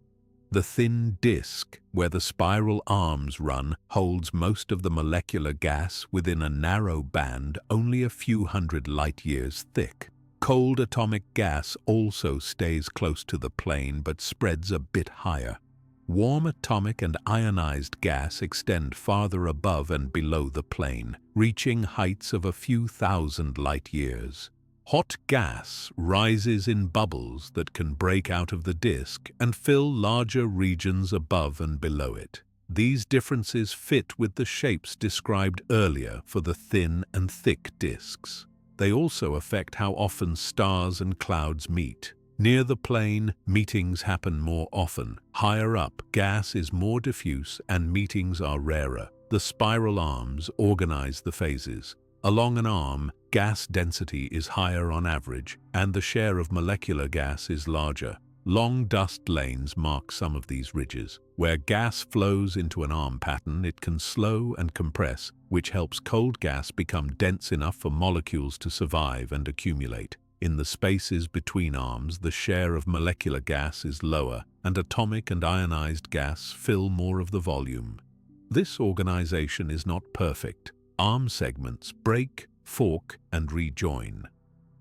The thin disk, where the spiral arms run, holds most of the molecular gas within a narrow band only a few hundred light-years thick. Cold atomic gas also stays close to the plane but spreads a bit higher. Warm atomic and ionized gas extend farther above and below the plane, reaching heights of a few thousand light-years. Hot gas rises in bubbles that can break out of the disk and fill larger regions above and below it. These differences fit with the shapes described earlier for the thin and thick disks. They also affect how often stars and clouds meet. Near the plane, meetings happen more often. Higher up, gas is more diffuse and meetings are rarer. The spiral arms organize the phases. Along an arm, gas density is higher on average, and the share of molecular gas is larger. Long dust lanes mark some of these ridges. Where gas flows into an arm pattern, it can slow and compress, which helps cold gas become dense enough for molecules to survive and accumulate. In the spaces between arms, the share of molecular gas is lower, and atomic and ionized gas fill more of the volume. This organization is not perfect. Arm segments break, fork, and rejoin.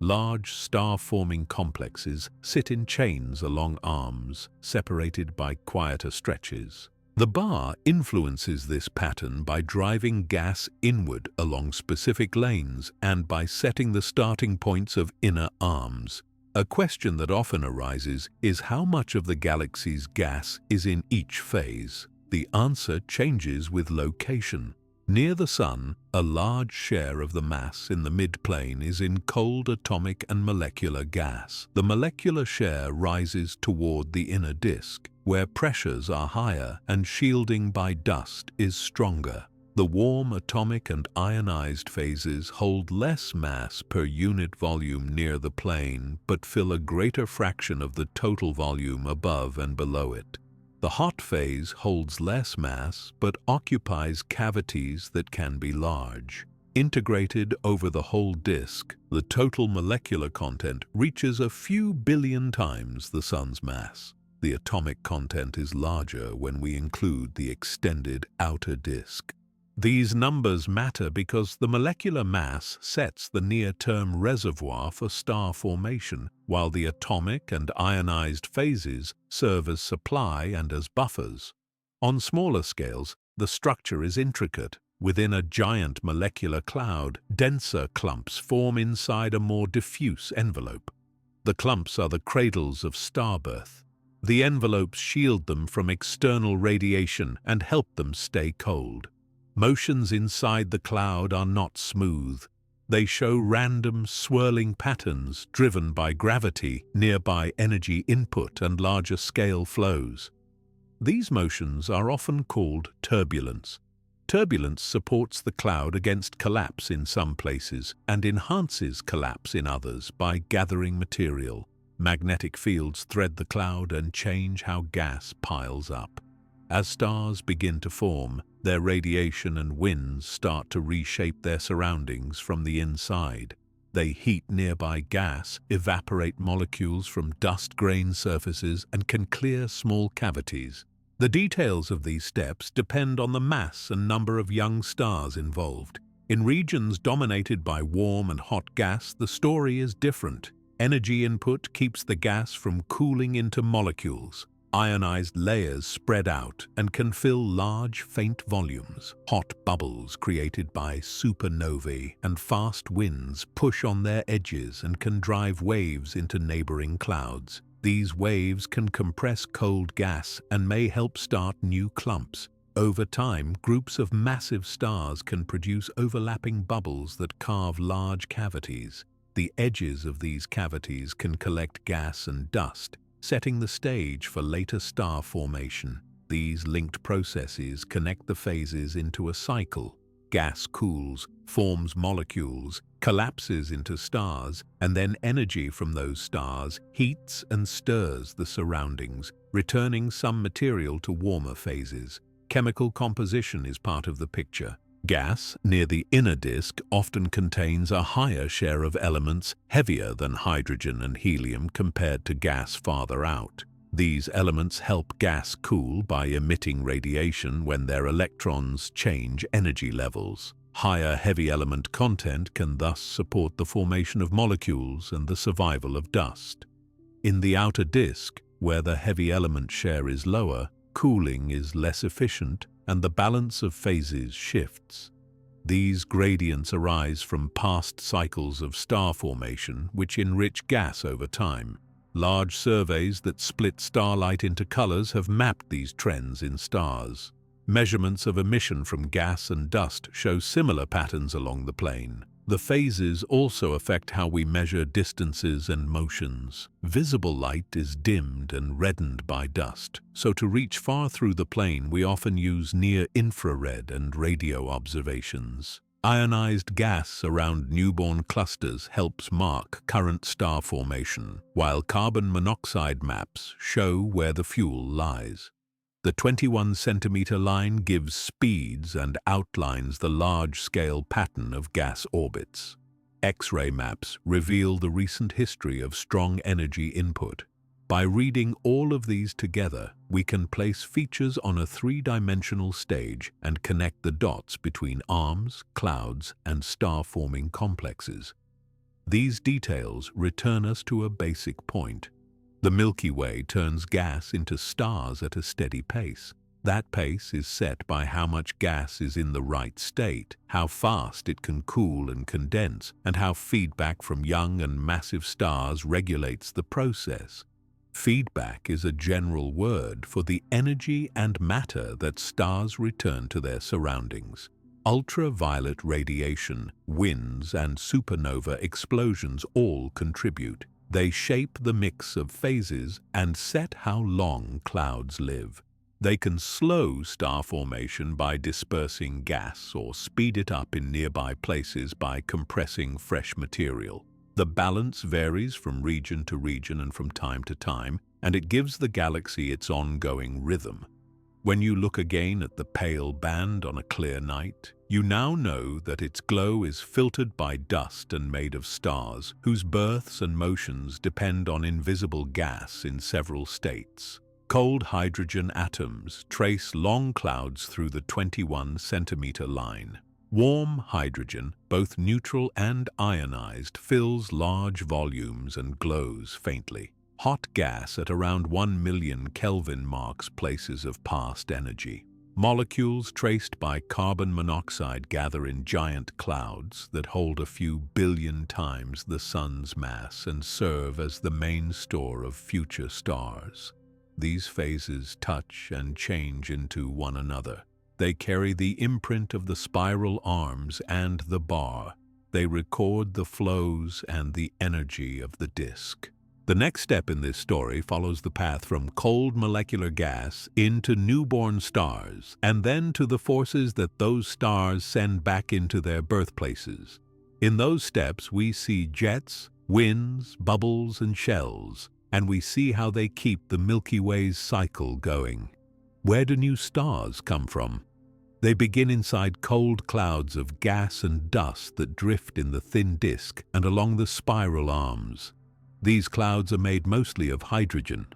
Large star-forming complexes sit in chains along arms, separated by quieter stretches. The bar influences this pattern by driving gas inward along specific lanes and by setting the starting points of inner arms. A question that often arises is how much of the galaxy's gas is in each phase. The answer changes with location. Near the Sun, a large share of the mass in the midplane is in cold atomic and molecular gas. The molecular share rises toward the inner disk, where pressures are higher and shielding by dust is stronger. The warm atomic and ionized phases hold less mass per unit volume near the plane, but fill a greater fraction of the total volume above and below it. The hot phase holds less mass but occupies cavities that can be large. Integrated over the whole disk, the total molecular content reaches a few billion times the Sun's mass. The atomic content is larger when we include the extended outer disk. These numbers matter because the molecular mass sets the near-term reservoir for star formation, while the atomic and ionized phases serve as supply and as buffers. On smaller scales, the structure is intricate. Within a giant molecular cloud, denser clumps form inside a more diffuse envelope. The clumps are the cradles of starbirth. The envelopes shield them from external radiation and help them stay cold. Motions inside the cloud are not smooth. They show random, swirling patterns driven by gravity, nearby energy input, and larger scale flows. These motions are often called turbulence. Turbulence supports the cloud against collapse in some places and enhances collapse in others by gathering material. Magnetic fields thread the cloud and change how gas piles up. As stars begin to form, their radiation and winds start to reshape their surroundings from the inside. They heat nearby gas, evaporate molecules from dust grain surfaces, and can clear small cavities. The details of these steps depend on the mass and number of young stars involved. In regions dominated by warm and hot gas, the story is different. Energy input keeps the gas from cooling into molecules. Ionized layers spread out and can fill large, faint volumes. Hot bubbles created by supernovae and fast winds push on their edges and can drive waves into neighboring clouds. These waves can compress cold gas and may help start new clumps. Over time, groups of massive stars can produce overlapping bubbles that carve large cavities. The edges of these cavities can collect gas and dust, setting the stage for later star formation. These linked processes connect the phases into a cycle. Gas cools, forms molecules, collapses into stars, and then energy from those stars heats and stirs the surroundings, returning some material to warmer phases. Chemical composition is part of the picture. Gas near the inner disk often contains a higher share of elements heavier than hydrogen and helium compared to gas farther out. These elements help gas cool by emitting radiation when their electrons change energy levels. Higher heavy element content can thus support the formation of molecules and the survival of dust. In the outer disk, where the heavy element share is lower, cooling is less efficient and the balance of phases shifts. These gradients arise from past cycles of star formation which enrich gas over time. Large surveys that split starlight into colors have mapped these trends in stars. Measurements of emission from gas and dust show similar patterns along the plane. The phases also affect how we measure distances and motions. Visible light is dimmed and reddened by dust, so to reach far through the plane we often use near-infrared and radio observations. Ionized gas around newborn clusters helps mark current star formation, while carbon monoxide maps show where the fuel lies. The 21-centimeter line gives speeds and outlines the large-scale pattern of gas orbits. X-ray maps reveal the recent history of strong energy input. By reading all of these together, we can place features on a three-dimensional stage and connect the dots between arms, clouds, and star-forming complexes. These details return us to a basic point. The Milky Way turns gas into stars at a steady pace. That pace is set by how much gas is in the right state, how fast it can cool and condense, and how feedback from young and massive stars regulates the process. Feedback is a general word for the energy and matter that stars return to their surroundings. Ultraviolet radiation, winds, and supernova explosions all contribute. They shape the mix of phases and set how long clouds live. They can slow star formation by dispersing gas or speed it up in nearby places by compressing fresh material. The balance varies from region to region and from time to time, and it gives the galaxy its ongoing rhythm. When you look again at the pale band on a clear night, you now know that its glow is filtered by dust and made of stars, whose births and motions depend on invisible gas in several states. Cold hydrogen atoms trace long clouds through the 21-centimeter line. Warm hydrogen, both neutral and ionized, fills large volumes and glows faintly. Hot gas at around 1 million Kelvin marks places of past energy. Molecules traced by carbon monoxide gather in giant clouds that hold a few billion times the sun's mass and serve as the main store of future stars. These phases touch and change into one another. They carry the imprint of the spiral arms and the bar. They record the flows and the energy of the disk. The next step in this story follows the path from cold molecular gas into newborn stars, and then to the forces that those stars send back into their birthplaces. In those steps, we see jets, winds, bubbles, and shells, and we see how they keep the Milky Way's cycle going. Where do new stars come from? They begin inside cold clouds of gas and dust that drift in the thin disk and along the spiral arms. These clouds are made mostly of hydrogen.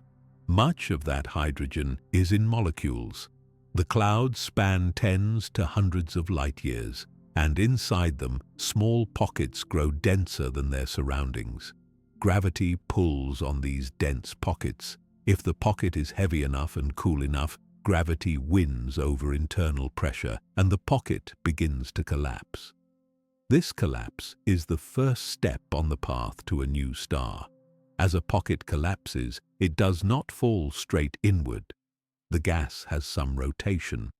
Much of that hydrogen is in molecules. The clouds span tens to hundreds of light years, and inside them, small pockets grow denser than their surroundings. Gravity pulls on these dense pockets. If the pocket is heavy enough and cool enough, gravity wins over internal pressure, and the pocket begins to collapse. This collapse is the first step on the path to a new star. As a pocket collapses, it does not fall straight inward. The gas has some rotation.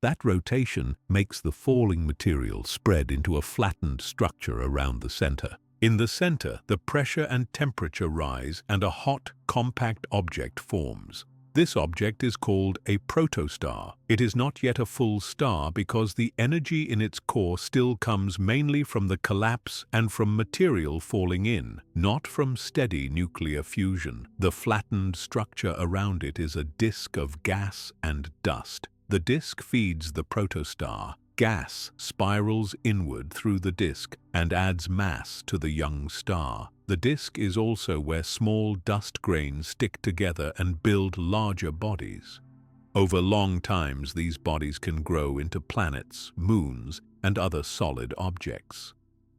That rotation makes the falling material spread into a flattened structure around the center. In the center, the pressure and temperature rise and a hot, compact object forms. This object is called a protostar. It is not yet a full star because the energy in its core still comes mainly from the collapse and from material falling in, not from steady nuclear fusion. The flattened structure around it is a disk of gas and dust. The disk feeds the protostar. Gas spirals inward through the disk and adds mass to the young star. The disk is also where small dust grains stick together and build larger bodies. Over long times, these bodies can grow into planets, moons, and other solid objects.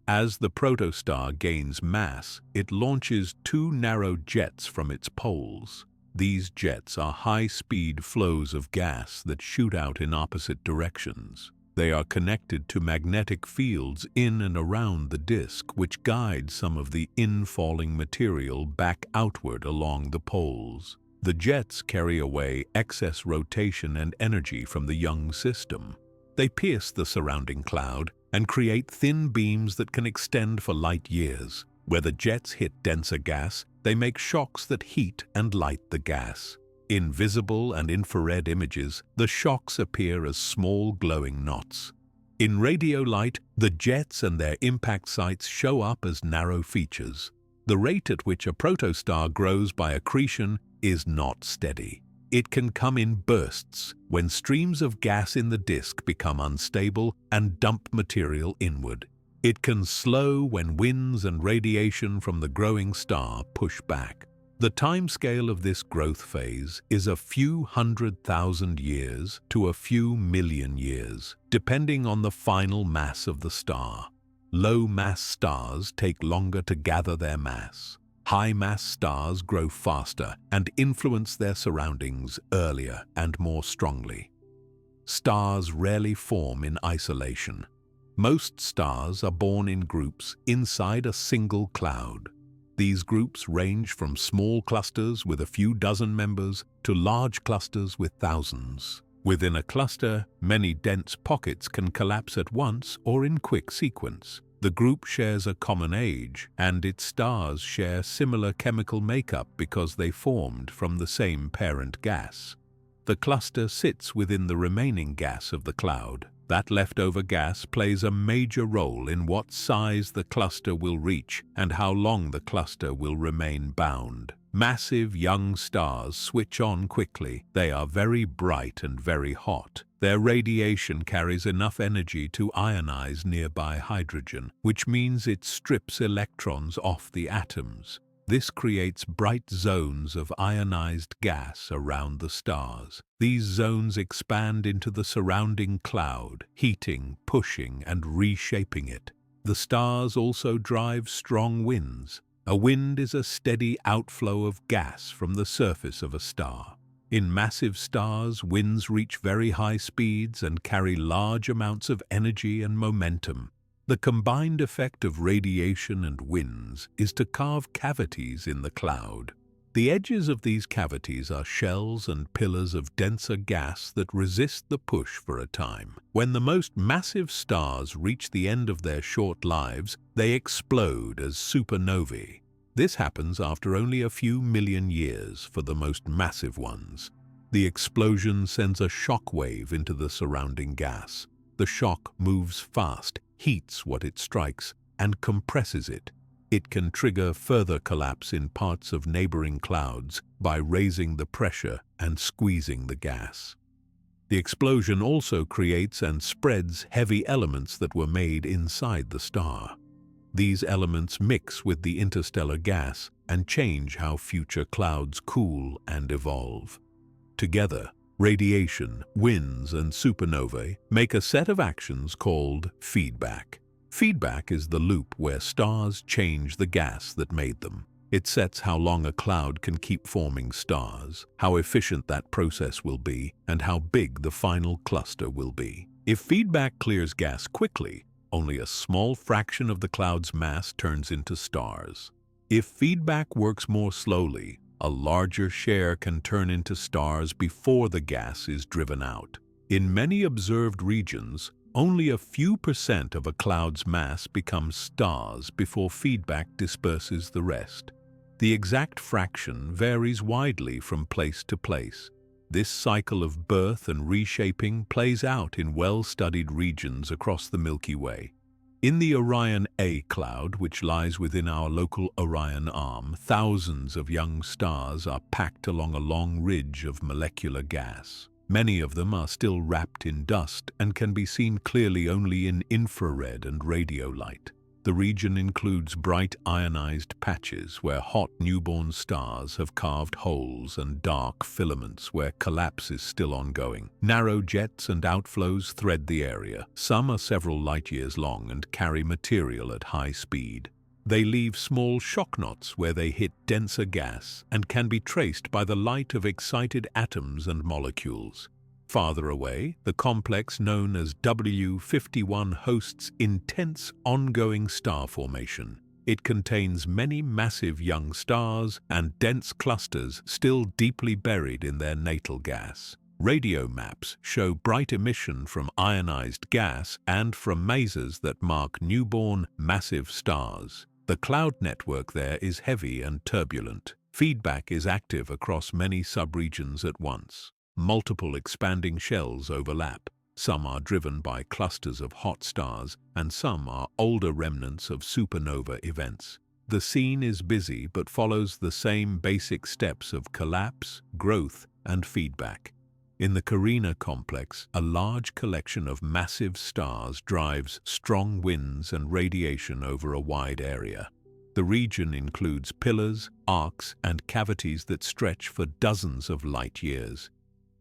As the protostar gains mass, it launches two narrow jets from its poles. These jets are high-speed flows of gas that shoot out in opposite directions. They are connected to magnetic fields in and around the disk, which guide some of the infalling material back outward along the poles. The jets carry away excess rotation and energy from the young system. They pierce the surrounding cloud and create thin beams that can extend for light years. Where the jets hit denser gas, they make shocks that heat and light the gas. In visible and infrared images, the shocks appear as small glowing knots. In radio light, the jets and their impact sites show up as narrow features. The rate at which a protostar grows by accretion is not steady. It can come in bursts when streams of gas in the disk become unstable and dump material inward. It can slow when winds and radiation from the growing star push back. The timescale of this growth phase is a few 100,000 years to a few million years, depending on the final mass of the star. Low-mass stars take longer to gather their mass. High-mass stars grow faster and influence their surroundings earlier and more strongly. Stars rarely form in isolation. Most stars are born in groups inside a single cloud. These groups range from small clusters with a few dozen members to large clusters with thousands. Within a cluster, many dense pockets can collapse at once or in quick sequence. The group shares a common age, and its stars share similar chemical makeup because they formed from the same parent gas. The cluster sits within the remaining gas of the cloud. That leftover gas plays a major role in what size the cluster will reach and how long the cluster will remain bound. Massive young stars switch on quickly. They are very bright and very hot. Their radiation carries enough energy to ionize nearby hydrogen, which means it strips electrons off the atoms. This creates bright zones of ionized gas around the stars. These zones expand into the surrounding cloud, heating, pushing, and reshaping it. The stars also drive strong winds. A wind is a steady outflow of gas from the surface of a star. In massive stars, winds reach very high speeds and carry large amounts of energy and momentum. The combined effect of radiation and winds is to carve cavities in the cloud. The edges of these cavities are shells and pillars of denser gas that resist the push for a time. When the most massive stars reach the end of their short lives, they explode as supernovae. This happens after only a few million years for the most massive ones. The explosion sends a shock wave into the surrounding gas. The shock moves fast, heats what it strikes, and compresses it. It can trigger further collapse in parts of neighboring clouds by raising the pressure and squeezing the gas. The explosion also creates and spreads heavy elements that were made inside the star. These elements mix with the interstellar gas and change how future clouds cool and evolve. Together, radiation, winds, and supernovae make a set of actions called feedback. Feedback is the loop where stars change the gas that made them. It sets how long a cloud can keep forming stars, how efficient that process will be, and how big the final cluster will be. If feedback clears gas quickly, only a small fraction of the cloud's mass turns into stars. If feedback works more slowly, a larger share can turn into stars before the gas is driven out. In many observed regions, only a few % of a cloud's mass becomes stars before feedback disperses the rest. The exact fraction varies widely from place to place. This cycle of birth and reshaping plays out in well-studied regions across the Milky Way. In the Orion A cloud, which lies within our local Orion arm, thousands of young stars are packed along a long ridge of molecular gas. Many of them are still wrapped in dust and can be seen clearly only in infrared and radio light. The region includes bright ionized patches where hot newborn stars have carved holes and dark filaments where collapse is still ongoing. Narrow jets and outflows thread the area. Some are several light years long and carry material at high speed. They leave small shock knots where they hit denser gas and can be traced by the light of excited atoms and molecules. Farther away, the complex known as W51 hosts intense ongoing star formation. It contains many massive young stars and dense clusters still deeply buried in their natal gas. Radio maps show bright emission from ionized gas and from masers that mark newborn massive stars. The cloud network there is heavy and turbulent. Feedback is active across many subregions at once. Multiple expanding shells overlap. Some are driven by clusters of hot stars, and some are older remnants of supernova events. The scene is busy but follows the same basic steps of collapse, growth, and feedback. In the Carina complex, a large collection of massive stars drives strong winds and radiation over a wide area. The region includes pillars, arcs, and cavities that stretch for dozens of light years.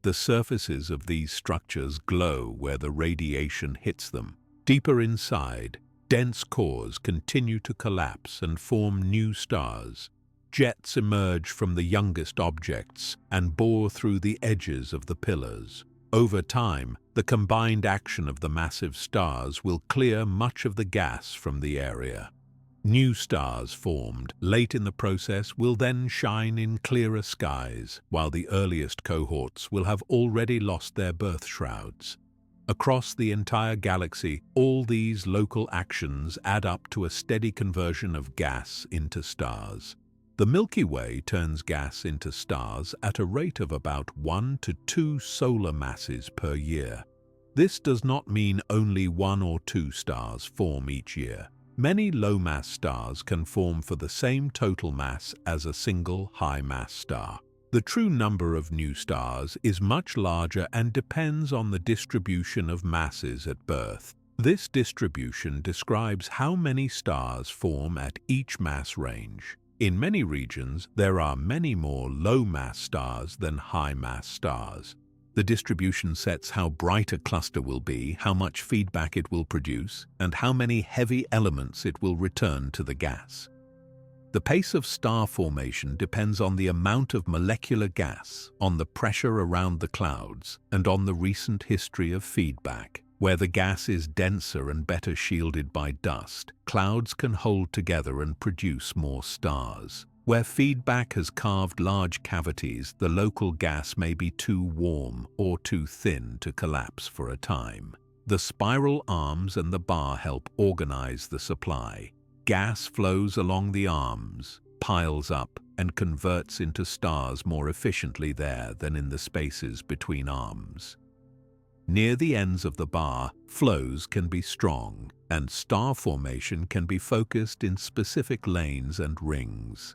The surfaces of these structures glow where the radiation hits them. Deeper inside, dense cores continue to collapse and form new stars. Jets emerge from the youngest objects and bore through the edges of the pillars. Over time, the combined action of the massive stars will clear much of the gas from the area. New stars formed late in the process will then shine in clearer skies, while the earliest cohorts will have already lost their birth shrouds. Across the entire galaxy, all these local actions add up to a steady conversion of gas into stars. The Milky Way turns gas into stars at a rate of about 1 to 2 solar masses per year. This does not mean only 1 or 2 stars form each year. Many low-mass stars can form for the same total mass as a single high-mass star. The true number of new stars is much larger and depends on the distribution of masses at birth. This distribution describes how many stars form at each mass range. In many regions, there are many more low-mass stars than high-mass stars. The distribution sets how bright a cluster will be, how much feedback it will produce, and how many heavy elements it will return to the gas. The pace of star formation depends on the amount of molecular gas, on the pressure around the clouds, and on the recent history of feedback. Where the gas is denser and better shielded by dust, clouds can hold together and produce more stars. Where feedback has carved large cavities, the local gas may be too warm or too thin to collapse for a time. The spiral arms and the bar help organize the supply. Gas flows along the arms, piles up, and converts into stars more efficiently there than in the spaces between arms. Near the ends of the bar, flows can be strong, and star formation can be focused in specific lanes and rings.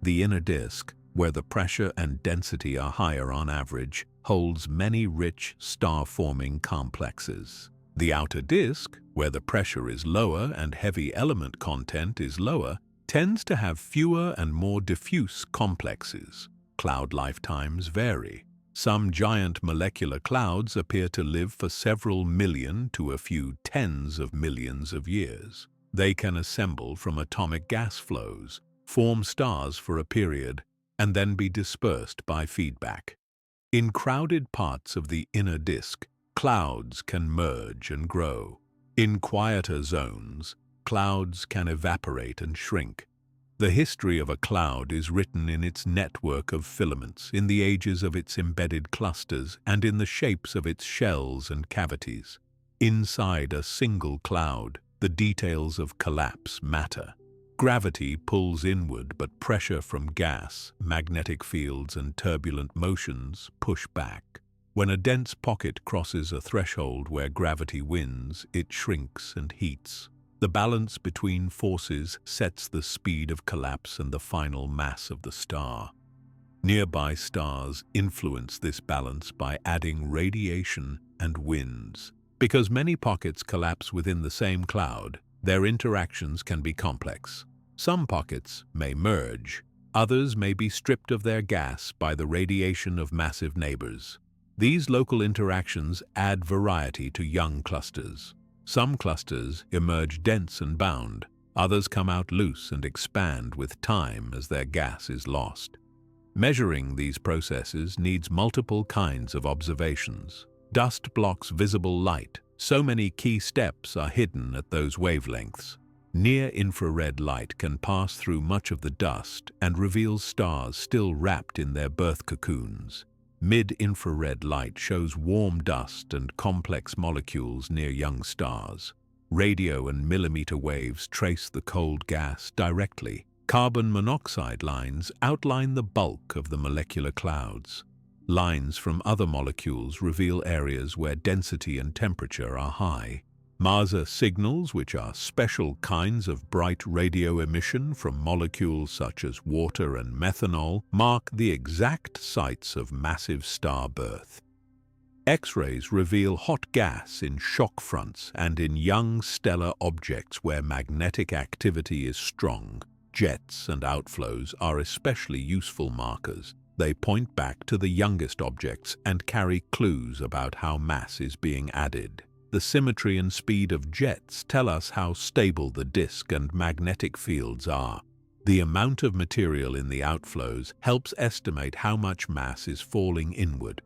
The inner disk, where the pressure and density are higher on average, holds many rich star-forming complexes. The outer disk, where the pressure is lower and heavy element content is lower, tends to have fewer and more diffuse complexes. Cloud lifetimes vary. Some giant molecular clouds appear to live for several million to a few tens of millions of years. They can assemble from atomic gas flows, form stars for a period, and then be dispersed by feedback. In crowded parts of the inner disk, clouds can merge and grow. In quieter zones, clouds can evaporate and shrink. The history of a cloud is written in its network of filaments, in the ages of its embedded clusters, and in the shapes of its shells and cavities. Inside a single cloud, the details of collapse matter. Gravity pulls inward, but pressure from gas, magnetic fields, and turbulent motions push back. When a dense pocket crosses a threshold where gravity wins, it shrinks and heats. The balance between forces sets the speed of collapse and the final mass of the star. Nearby stars influence this balance by adding radiation and winds. Because many pockets collapse within the same cloud, their interactions can be complex. Some pockets may merge, others may be stripped of their gas by the radiation of massive neighbors. These local interactions add variety to young clusters. Some clusters emerge dense and bound, others come out loose and expand with time as their gas is lost. Measuring these processes needs multiple kinds of observations. Dust blocks visible light. So many key steps are hidden at those wavelengths. Near-infrared light can pass through much of the dust and reveals stars still wrapped in their birth cocoons. Mid-infrared light shows warm dust and complex molecules near young stars. Radio and millimeter waves trace the cold gas directly. Carbon monoxide lines outline the bulk of the molecular clouds. Lines from other molecules reveal areas where density and temperature are high. Maser signals, which are special kinds of bright radio emission from molecules such as water and methanol, mark the exact sites of massive star birth. X-rays reveal hot gas in shock fronts and in young stellar objects where magnetic activity is strong. Jets and outflows are especially useful markers. They point back to the youngest objects and carry clues about how mass is being added. The symmetry and speed of jets tell us how stable the disk and magnetic fields are. The amount of material in the outflows helps estimate how much mass is falling inward.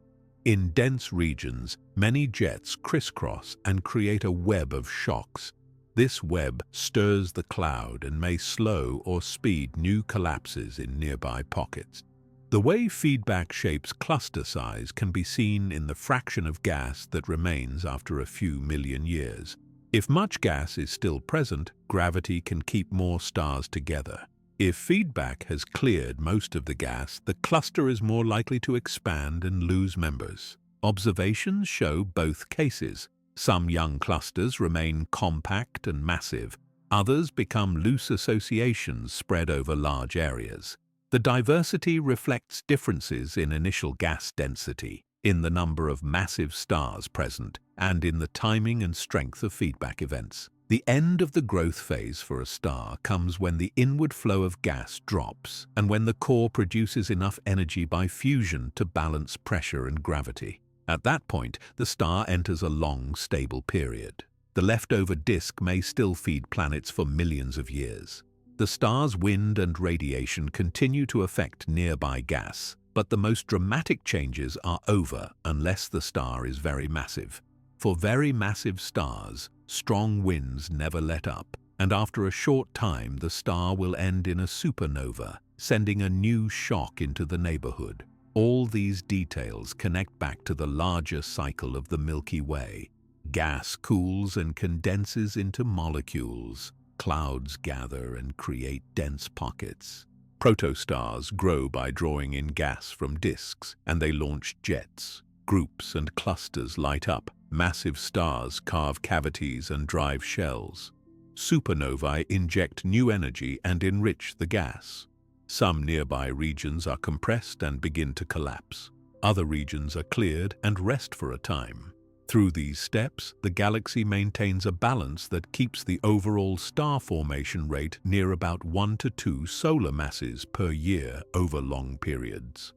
In dense regions, many jets crisscross and create a web of shocks. This web stirs the cloud and may slow or speed new collapses in nearby pockets. The way feedback shapes cluster size can be seen in the fraction of gas that remains after a few million years. If much gas is still present, gravity can keep more stars together. If feedback has cleared most of the gas, the cluster is more likely to expand and lose members. Observations show both cases. Some young clusters remain compact and massive. Others become loose associations spread over large areas. The diversity reflects differences in initial gas density, in the number of massive stars present, and in the timing and strength of feedback events. The end of the growth phase for a star comes when the inward flow of gas drops and when the core produces enough energy by fusion to balance pressure and gravity. At that point, the star enters a long, stable period. The leftover disk may still feed planets for millions of years. The star's wind and radiation continue to affect nearby gas, but the most dramatic changes are over unless the star is very massive. For very massive stars, strong winds never let up, and after a short time the star will end in a supernova, sending a new shock into the neighborhood. All these details connect back to the larger cycle of the Milky Way. Gas cools and condenses into molecules. Clouds gather and create dense pockets. Protostars grow by drawing in gas from disks, and they launch jets. Groups and clusters light up. Massive stars carve cavities and drive shells. Supernovae inject new energy and enrich the gas. Some nearby regions are compressed and begin to collapse. Other regions are cleared and rest for a time. Through these steps, the galaxy maintains a balance that keeps the overall star formation rate near about 1 to 2 solar masses per year over long periods.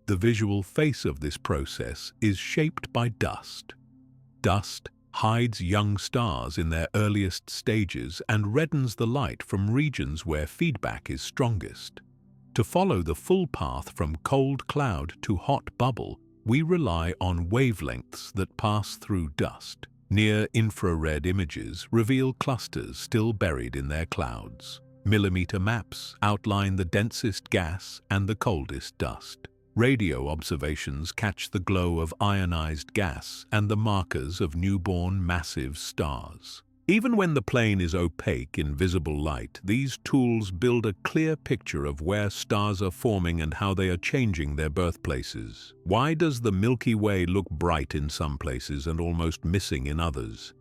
The visual face of this process is shaped by dust. Dust hides young stars in their earliest stages and reddens the light from regions where feedback is strongest. To follow the full path from cold cloud to hot bubble, we rely on wavelengths that pass through dust. Near-infrared images reveal clusters still buried in their clouds. Millimeter maps outline the densest gas and the coldest dust. Radio observations catch the glow of ionized gas and the markers of newborn massive stars. Even when the plane is opaque in visible light, these tools build a clear picture of where stars are forming and how they are changing their birthplaces. Why does the Milky Way look bright in some places and almost missing in others?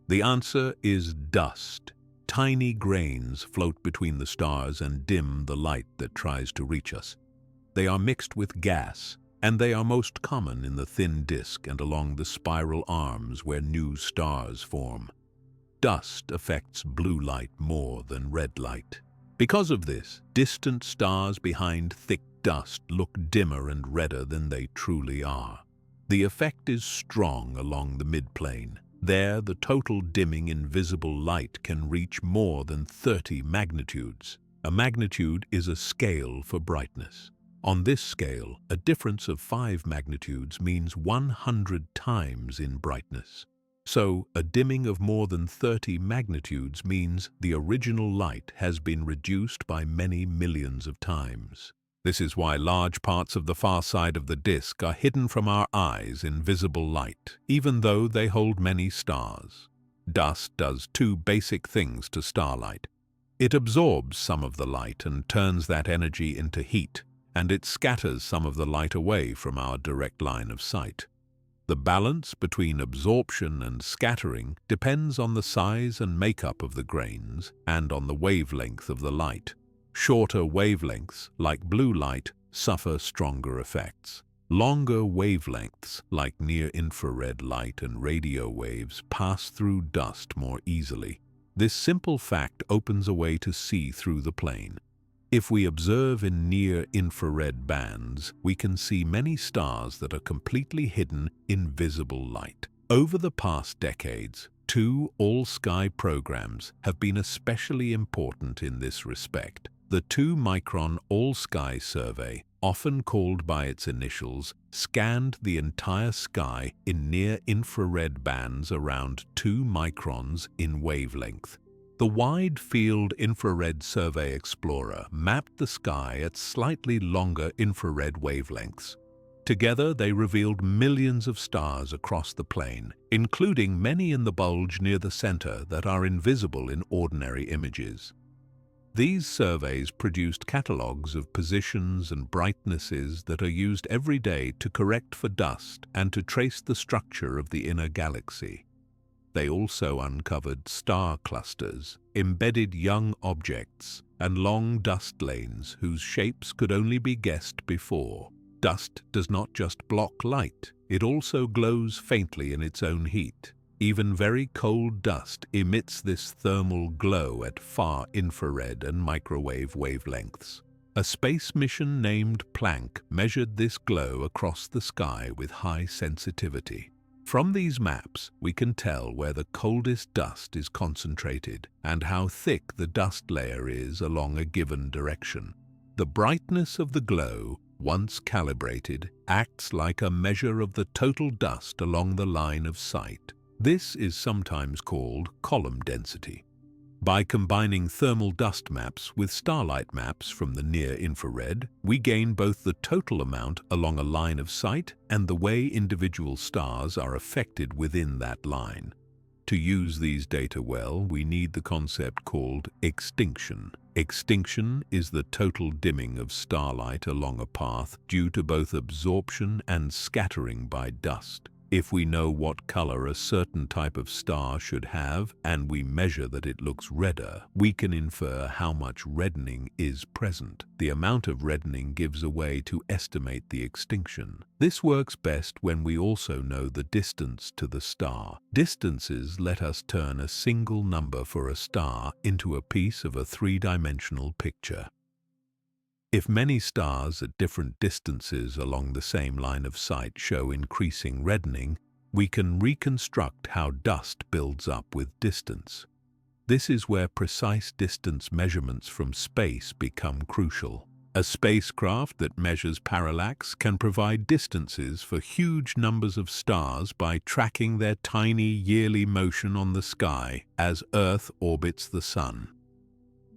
The answer is dust. Tiny grains float between the stars and dim the light that tries to reach us. They are mixed with gas, and they are most common in the thin disk and along the spiral arms where new stars form. Dust affects blue light more than red light. Because of this, distant stars behind thick dust look dimmer and redder than they truly are. The effect is strong along the midplane. There, the total dimming in visible light can reach more than 30 magnitudes. A magnitude is a scale for brightness. On this scale, a difference of 5 magnitudes means 100 times in brightness. So, a dimming of more than 30 magnitudes means the original light has been reduced by many millions of times. This is why large parts of the far side of the disk are hidden from our eyes in visible light, even though they hold many stars. Dust does 2 basic things to starlight. It absorbs some of the light and turns that energy into heat, and it scatters some of the light away from our direct line of sight. The balance between absorption and scattering depends on the size and makeup of the grains and on the wavelength of the light. Shorter wavelengths, like blue light, suffer stronger effects. Longer wavelengths, like near-infrared light and radio waves, pass through dust more easily. This simple fact opens a way to see through the plane. If we observe in near-infrared bands, we can see many stars that are completely hidden in visible light. Over the past decades, 2 all-sky programs have been especially important in this respect. The 2-micron all-sky survey, often called by its initials, scanned the entire sky in near-infrared bands around 2 microns in wavelength. The Wide-Field Infrared Survey Explorer mapped the sky at slightly longer infrared wavelengths. Together, they revealed millions of stars across the plane, including many in the bulge near the center that are invisible in ordinary images. These surveys produced catalogs of positions and brightnesses that are used every day to correct for dust and to trace the structure of the inner galaxy. They also uncovered star clusters, embedded young objects, and long dust lanes whose shapes could only be guessed before. Dust does not just block light, it also glows faintly in its own heat. Even very cold dust emits this thermal glow at far infrared and microwave wavelengths. A space mission named Planck measured this glow across the sky with high sensitivity. From these maps, we can tell where the coldest dust is concentrated and how thick the dust layer is along a given direction. The brightness of the glow, once calibrated, acts like a measure of the total dust along the line of sight. This is sometimes called column density. By combining thermal dust maps with starlight maps from the near-infrared, we gain both the total amount along a line of sight and the way individual stars are affected within that line. To use these data well, we need the concept called extinction. Extinction is the total dimming of starlight along a path due to both absorption and scattering by dust. If we know what color a certain type of star should have, and we measure that it looks redder, we can infer how much reddening is present. The amount of reddening gives a way to estimate the extinction. This works best when we also know the distance to the star. Distances let us turn a single number for a star into a piece of a 3-dimensional picture. If many stars at different distances along the same line of sight show increasing reddening, we can reconstruct how dust builds up with distance. This is where precise distance measurements from space become crucial. A spacecraft that measures parallax can provide distances for huge numbers of stars by tracking their tiny yearly motion on the sky as Earth orbits the Sun.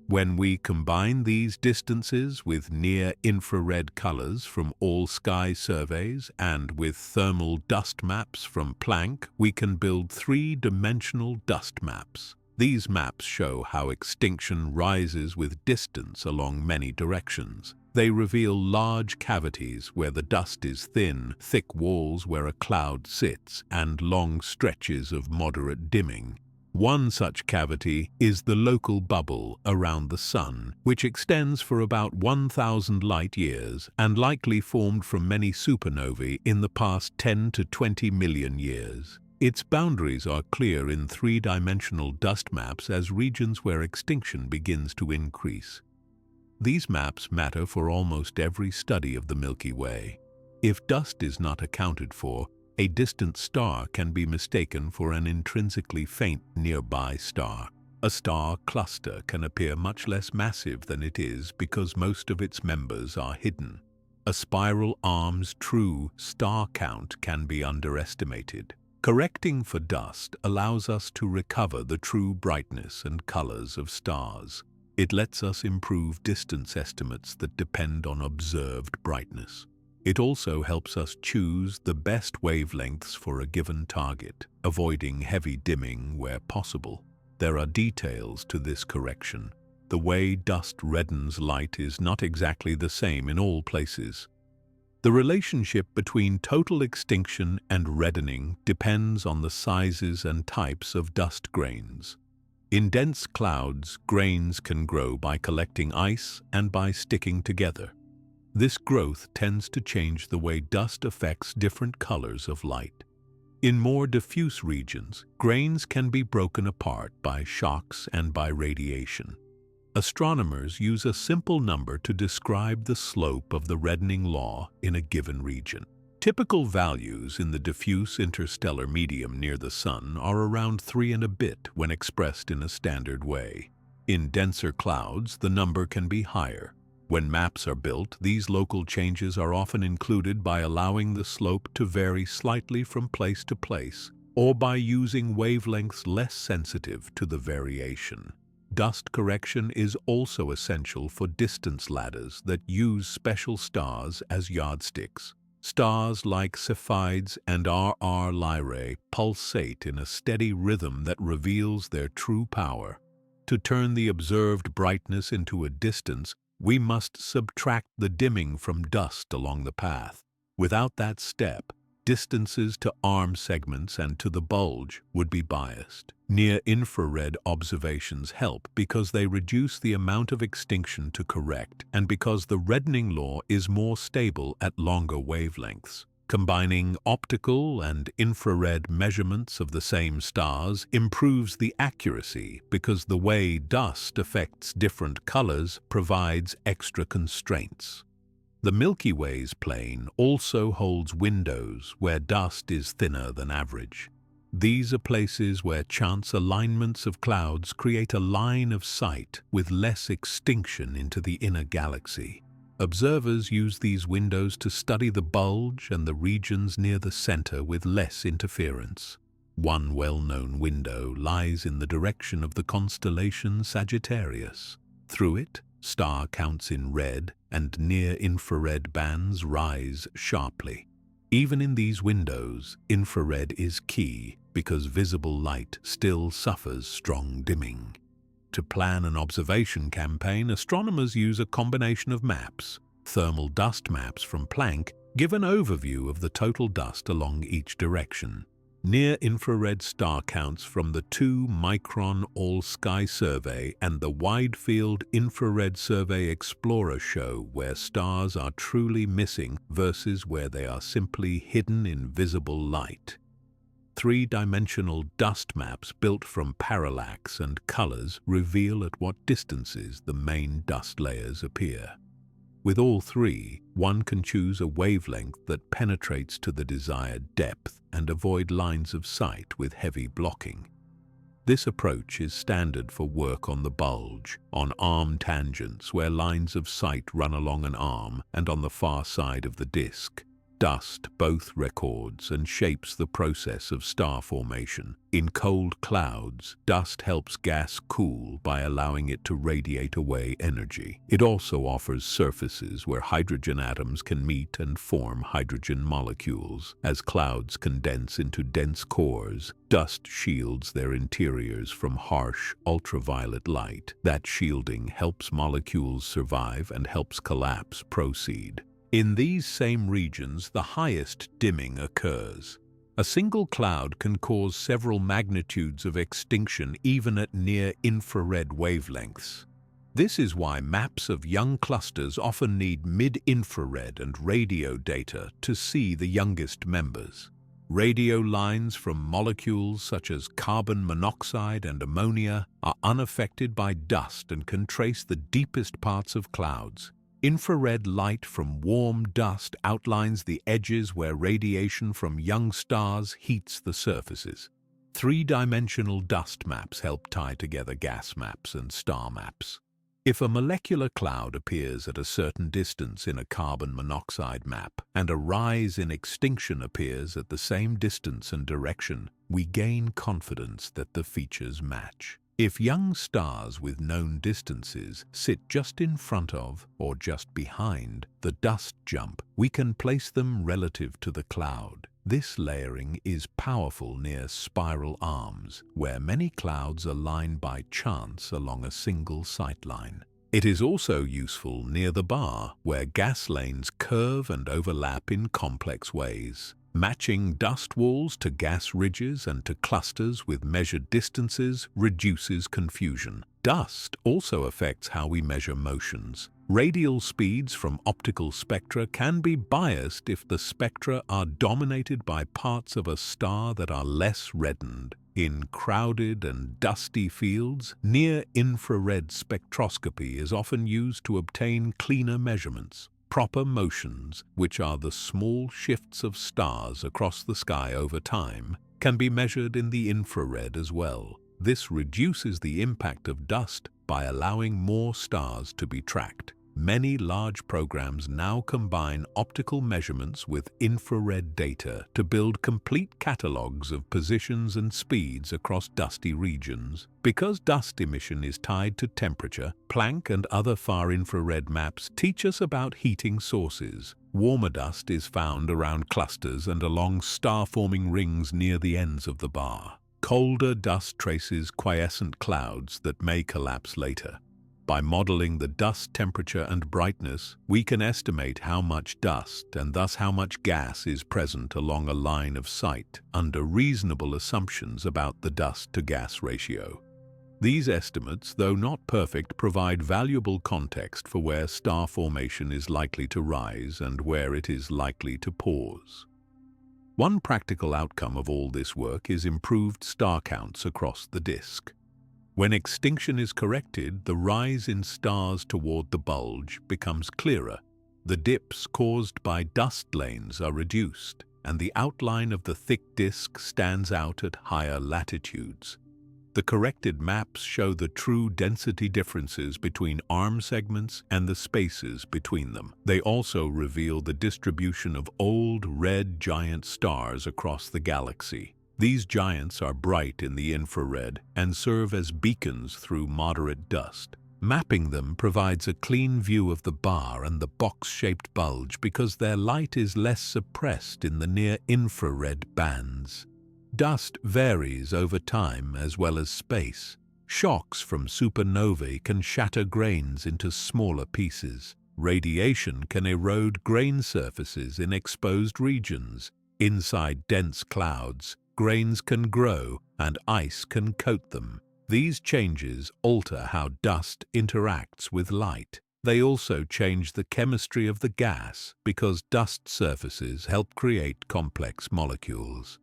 When we combine these distances with near-infrared colors from all-sky surveys and with thermal dust maps from Planck, we can build 3-dimensional dust maps. These maps show how extinction rises with distance along many directions. They reveal large cavities where the dust is thin, thick walls where a cloud sits, and long stretches of moderate dimming. One such cavity is the local bubble around the Sun, which extends for about 1,000 light-years and likely formed from many supernovae in the past 10 to 20 million years. Its boundaries are clear in 3-dimensional dust maps as regions where extinction begins to increase. These maps matter for almost every study of the Milky Way. If dust is not accounted for, a distant star can be mistaken for an intrinsically faint nearby star. A star cluster can appear much less massive than it is because most of its members are hidden. A spiral arm's true star count can be underestimated. Correcting for dust allows us to recover the true brightness and colors of stars. It lets us improve distance estimates that depend on observed brightness. It also helps us choose the best wavelengths for a given target, avoiding heavy dimming where possible. There are details to this correction. The way dust reddens light is not exactly the same in all places. The relationship between total extinction and reddening depends on the sizes and types of dust grains. In dense clouds, grains can grow by collecting ice and by sticking together. This growth tends to change the way dust affects different colors of light. In more diffuse regions, grains can be broken apart by shocks and by radiation. Astronomers use a simple number to describe the slope of the reddening law in a given region. Typical values in the diffuse interstellar medium near the Sun are around 3 and a bit when expressed in a standard way. In denser clouds, the number can be higher. When maps are built, these local changes are often included by allowing the slope to vary slightly from place to place, or by using wavelengths less sensitive to the variation. Dust correction is also essential for distance ladders that use special stars as yardsticks. Stars like Cepheids and RR Lyrae pulsate in a steady rhythm that reveals their true power. To turn the observed brightness into a distance, we must subtract the dimming from dust along the path. Without that step, distances to arm segments and to the bulge would be biased. Near-infrared observations help because they reduce the amount of extinction to correct and because the reddening law is more stable at longer wavelengths. Combining optical and infrared measurements of the same stars improves the accuracy because the way dust affects different colors provides extra constraints. The Milky Way's plane also holds windows where dust is thinner than average. These are places where chance alignments of clouds create a line of sight with less extinction into the inner galaxy. Observers use these windows to study the bulge and the regions near the center with less interference. One well-known window lies in the direction of the constellation Sagittarius. Through it, star counts in red and near-infrared bands rise sharply. Even in these windows, infrared is key because visible light still suffers strong dimming. To plan an observation campaign, astronomers use a combination of maps. Thermal dust maps from Planck give an overview of the total dust along each direction. Near-infrared star counts from the 2-micron All-Sky Survey and the Wide-Field Infrared Survey Explorer show where stars are truly missing versus where they are simply hidden in visible light. 3-dimensional dust maps built from parallax and colors reveal at what distances the main dust layers appear. With all three, one can choose a wavelength that penetrates to the desired depth and avoid lines of sight with heavy blocking. This approach is standard for work on the bulge, on arm tangents where lines of sight run along an arm and on the far side of the disk. Dust both records and shapes the process of star formation. In cold clouds, dust helps gas cool by allowing it to radiate away energy. It also offers surfaces where hydrogen atoms can meet and form hydrogen molecules. As clouds condense into dense cores, dust shields their interiors from harsh, ultraviolet light. That shielding helps molecules survive and helps collapse proceed. In these same regions, the highest dimming occurs. A single cloud can cause several magnitudes of extinction even at near-infrared wavelengths. This is why maps of young clusters often need mid-infrared and radio data to see the youngest members. Radio lines from molecules such as carbon monoxide and ammonia are unaffected by dust and can trace the deepest parts of clouds. Infrared light from warm dust outlines the edges where radiation from young stars heats the surfaces. 3-dimensional dust maps help tie together gas maps and star maps. If a molecular cloud appears at a certain distance in a carbon monoxide map, and a rise in extinction appears at the same distance and direction, we gain confidence that the features match. If young stars with known distances sit just in front of or just behind the dust jump, we can place them relative to the cloud. This layering is powerful near spiral arms, where many clouds are lined by chance along a single sightline. It is also useful near the bar, where gas lanes curve and overlap in complex ways. Matching dust walls to gas ridges and to clusters with measured distances reduces confusion. Dust also affects how we measure motions. Radial speeds from optical spectra can be biased if the spectra are dominated by parts of a star that are less reddened. In crowded and dusty fields, near-infrared spectroscopy is often used to obtain cleaner measurements. Proper motions, which are the small shifts of stars across the sky over time, can be measured in the infrared as well. This reduces the impact of dust by allowing more stars to be tracked. Many large programs now combine optical measurements with infrared data to build complete catalogs of positions and speeds across dusty regions. Because dust emission is tied to temperature, Planck and other far-infrared maps teach us about heating sources. Warmer dust is found around clusters and along star-forming rings near the ends of the bar. Colder dust traces quiescent clouds that may collapse later. By modeling the dust temperature and brightness, we can estimate how much dust and thus how much gas is present along a line of sight under reasonable assumptions about the dust-to-gas ratio. These estimates, though not perfect, provide valuable context for where star formation is likely to rise and where it is likely to pause. One practical outcome of all this work is improved star counts across the disk. When extinction is corrected, the rise in stars toward the bulge becomes clearer. The dips caused by dust lanes are reduced, and the outline of the thick disk stands out at higher latitudes. The corrected maps show the true density differences between arm segments and the spaces between them. They also reveal the distribution of old red giant stars across the galaxy. These giants are bright in the infrared and serve as beacons through moderate dust. Mapping them provides a clean view of the bar and the box-shaped bulge because their light is less suppressed in the near-infrared bands. Dust varies over time as well as space. Shocks from supernovae can shatter grains into smaller pieces. Radiation can erode grain surfaces in exposed regions. Inside dense clouds, grains can grow and ice can coat them. These changes alter how dust interacts with light. They also change the chemistry of the gas because dust surfaces help create complex molecules.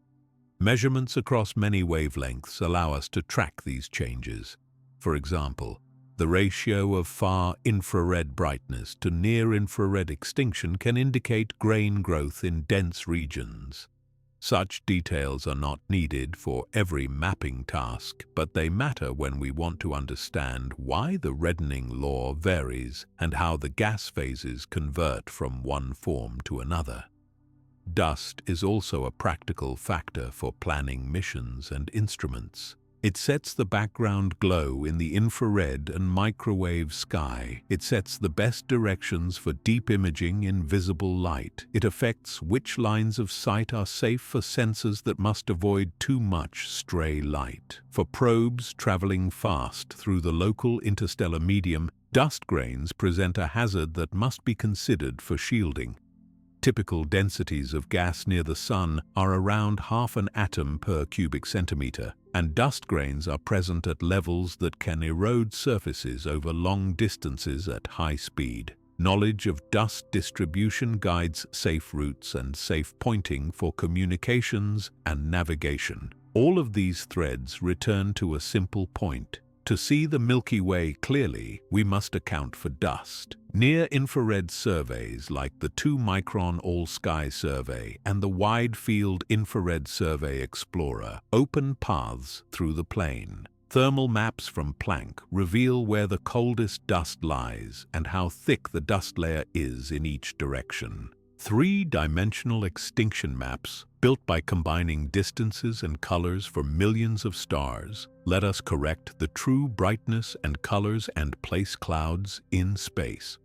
Measurements across many wavelengths allow us to track these changes. For example, the ratio of far infrared brightness to near-infrared extinction can indicate grain growth in dense regions. Such details are not needed for every mapping task, but they matter when we want to understand why the reddening law varies and how the gas phases convert from one form to another. Dust is also a practical factor for planning missions and instruments. It sets the background glow in the infrared and microwave sky. It sets the best directions for deep imaging in visible light. It affects which lines of sight are safe for sensors that must avoid too much stray light. For probes traveling fast through the local interstellar medium, dust grains present a hazard that must be considered for shielding. Typical densities of gas near the Sun are around half an atom per cubic centimeter, and dust grains are present at levels that can erode surfaces over long distances at high speed. Knowledge of dust distribution guides safe routes and safe pointing for communications and navigation. All of these threads return to a simple point. To see the Milky Way clearly, we must account for dust. Near-infrared surveys like the 2-micron All-Sky Survey and the Wide-Field Infrared Survey Explorer open paths through the plane. Thermal maps from Planck reveal where the coldest dust lies and how thick the dust layer is in each direction. Three-dimensional extinction maps, built by combining distances and colors for millions of stars, let us correct the true brightness and colors and place clouds in space.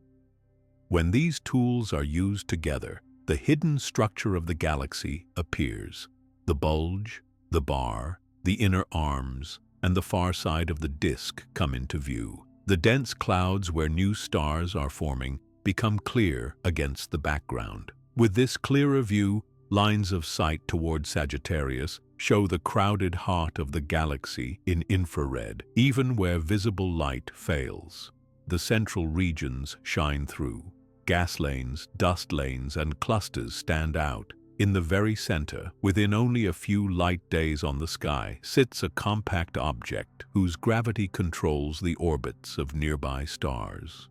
When these tools are used together, the hidden structure of the galaxy appears. The bulge, the bar, the inner arms, and the far side of the disk come into view. The dense clouds where new stars are forming become clear against the background. With this clearer view, lines of sight toward Sagittarius show the crowded heart of the galaxy in infrared, even where visible light fails. The central regions shine through. Gas lanes, dust lanes, and clusters stand out. In the very center, within only a few light days on the sky, sits a compact object whose gravity controls the orbits of nearby stars.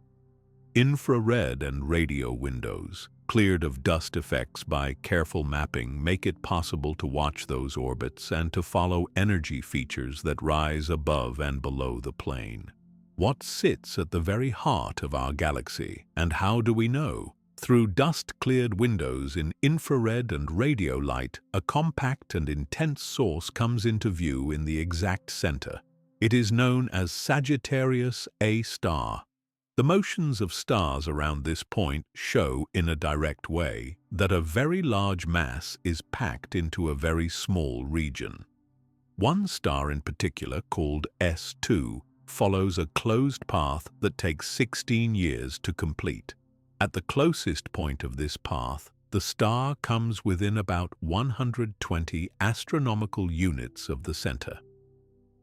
Infrared and radio windows, cleared of dust effects by careful mapping, make it possible to watch those orbits and to follow energy features that rise above and below the plane. What sits at the very heart of our galaxy, and how do we know? Through dust-cleared windows in infrared and radio light, a compact and intense source comes into view in the exact center. It is known as Sagittarius A star. The motions of stars around this point show, in a direct way, that a very large mass is packed into a very small region. One star in particular, called S2, follows a closed path that takes 16 years to complete. At the closest point of this path, the star comes within about 120 astronomical units of the center.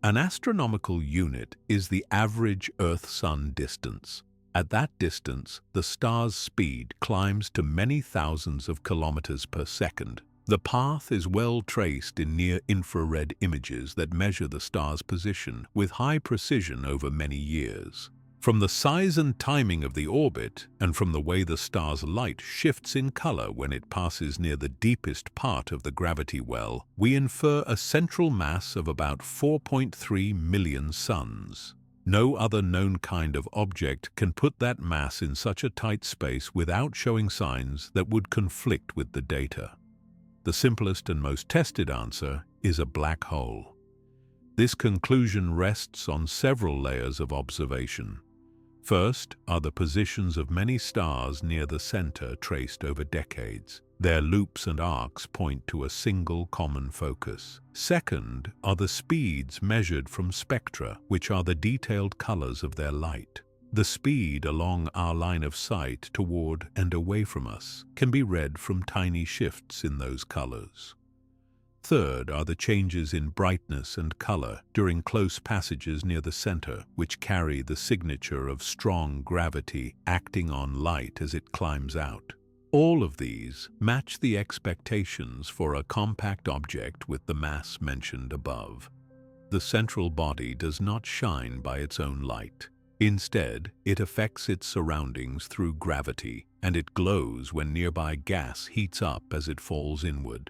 An astronomical unit is the average Earth-Sun distance. At that distance, the star's speed climbs to many thousands of kilometers per second. The path is well traced in near-infrared images that measure the star's position with high precision over many years. From the size and timing of the orbit, and from the way the star's light shifts in color when it passes near the deepest part of the gravity well, we infer a central mass of about 4.3 million suns. No other known kind of object can put that mass in such a tight space without showing signs that would conflict with the data. The simplest and most tested answer is a black hole. This conclusion rests on several layers of observation. First are the positions of many stars near the center traced over decades. Their loops and arcs point to a single common focus. Second are the speeds measured from spectra, which are the detailed colors of their light. The speed along our line of sight toward and away from us can be read from tiny shifts in those colors. Third are the changes in brightness and color during close passages near the center, which carry the signature of strong gravity acting on light as it climbs out. All of these match the expectations for a compact object with the mass mentioned above. The central body does not shine by its own light. Instead, it affects its surroundings through gravity, and it glows when nearby gas heats up as it falls inward.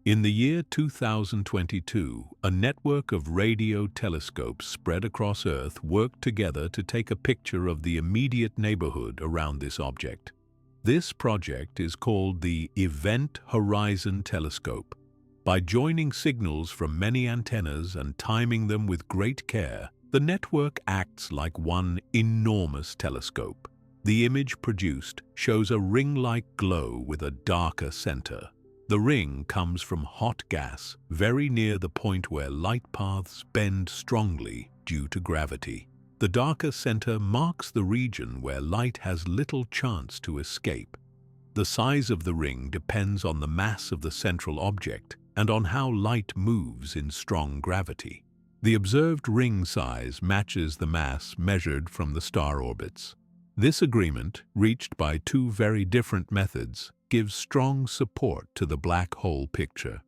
In the year 2022, a network of radio telescopes spread across Earth worked together to take a picture of the immediate neighborhood around this object. This project is called the Event Horizon Telescope. By joining signals from many antennas and timing them with great care, the network acts like one enormous telescope. The image produced shows a ring-like glow with a darker center. The ring comes from hot gas very near the point where light paths bend strongly due to gravity. The darker center marks the region where light has little chance to escape. The size of the ring depends on the mass of the central object and on how light moves in strong gravity. The observed ring size matches the mass measured from the star orbits. This agreement, reached by two very different methods, gives strong support to the black hole picture.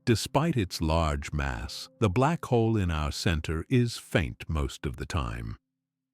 Despite its large mass, the black hole in our center is faint most of the time.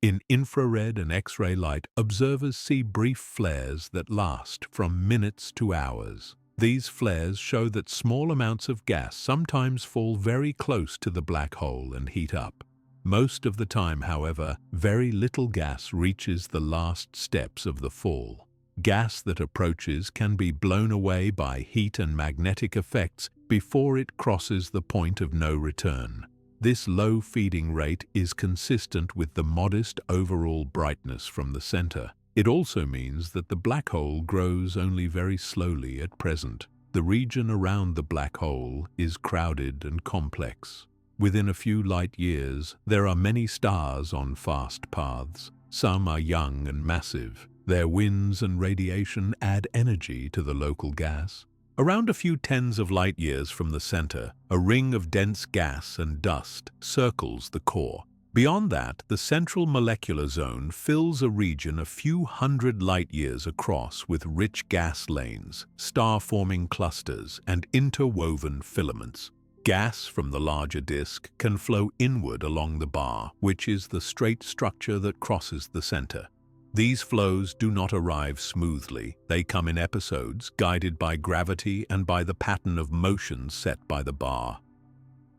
In infrared and X-ray light, observers see brief flares that last from minutes to hours. These flares show that small amounts of gas sometimes fall very close to the black hole and heat up. Most of the time, however, very little gas reaches the last steps of the fall. Gas that approaches can be blown away by heat and magnetic effects before it crosses the point of no return. This low feeding rate is consistent with the modest overall brightness from the center. It also means that the black hole grows only very slowly at present. The region around the black hole is crowded and complex. Within a few light years, there are many stars on fast paths. Some are young and massive. Their winds and radiation add energy to the local gas. Around a few tens of light years from the center, a ring of dense gas and dust circles the core. Beyond that, the central molecular zone fills a region a few hundred light years across with rich gas lanes, star-forming clusters, and interwoven filaments. Gas from the larger disk can flow inward along the bar, which is the straight structure that crosses the center. These flows do not arrive smoothly. They come in episodes, guided by gravity and by the pattern of motion set by the bar.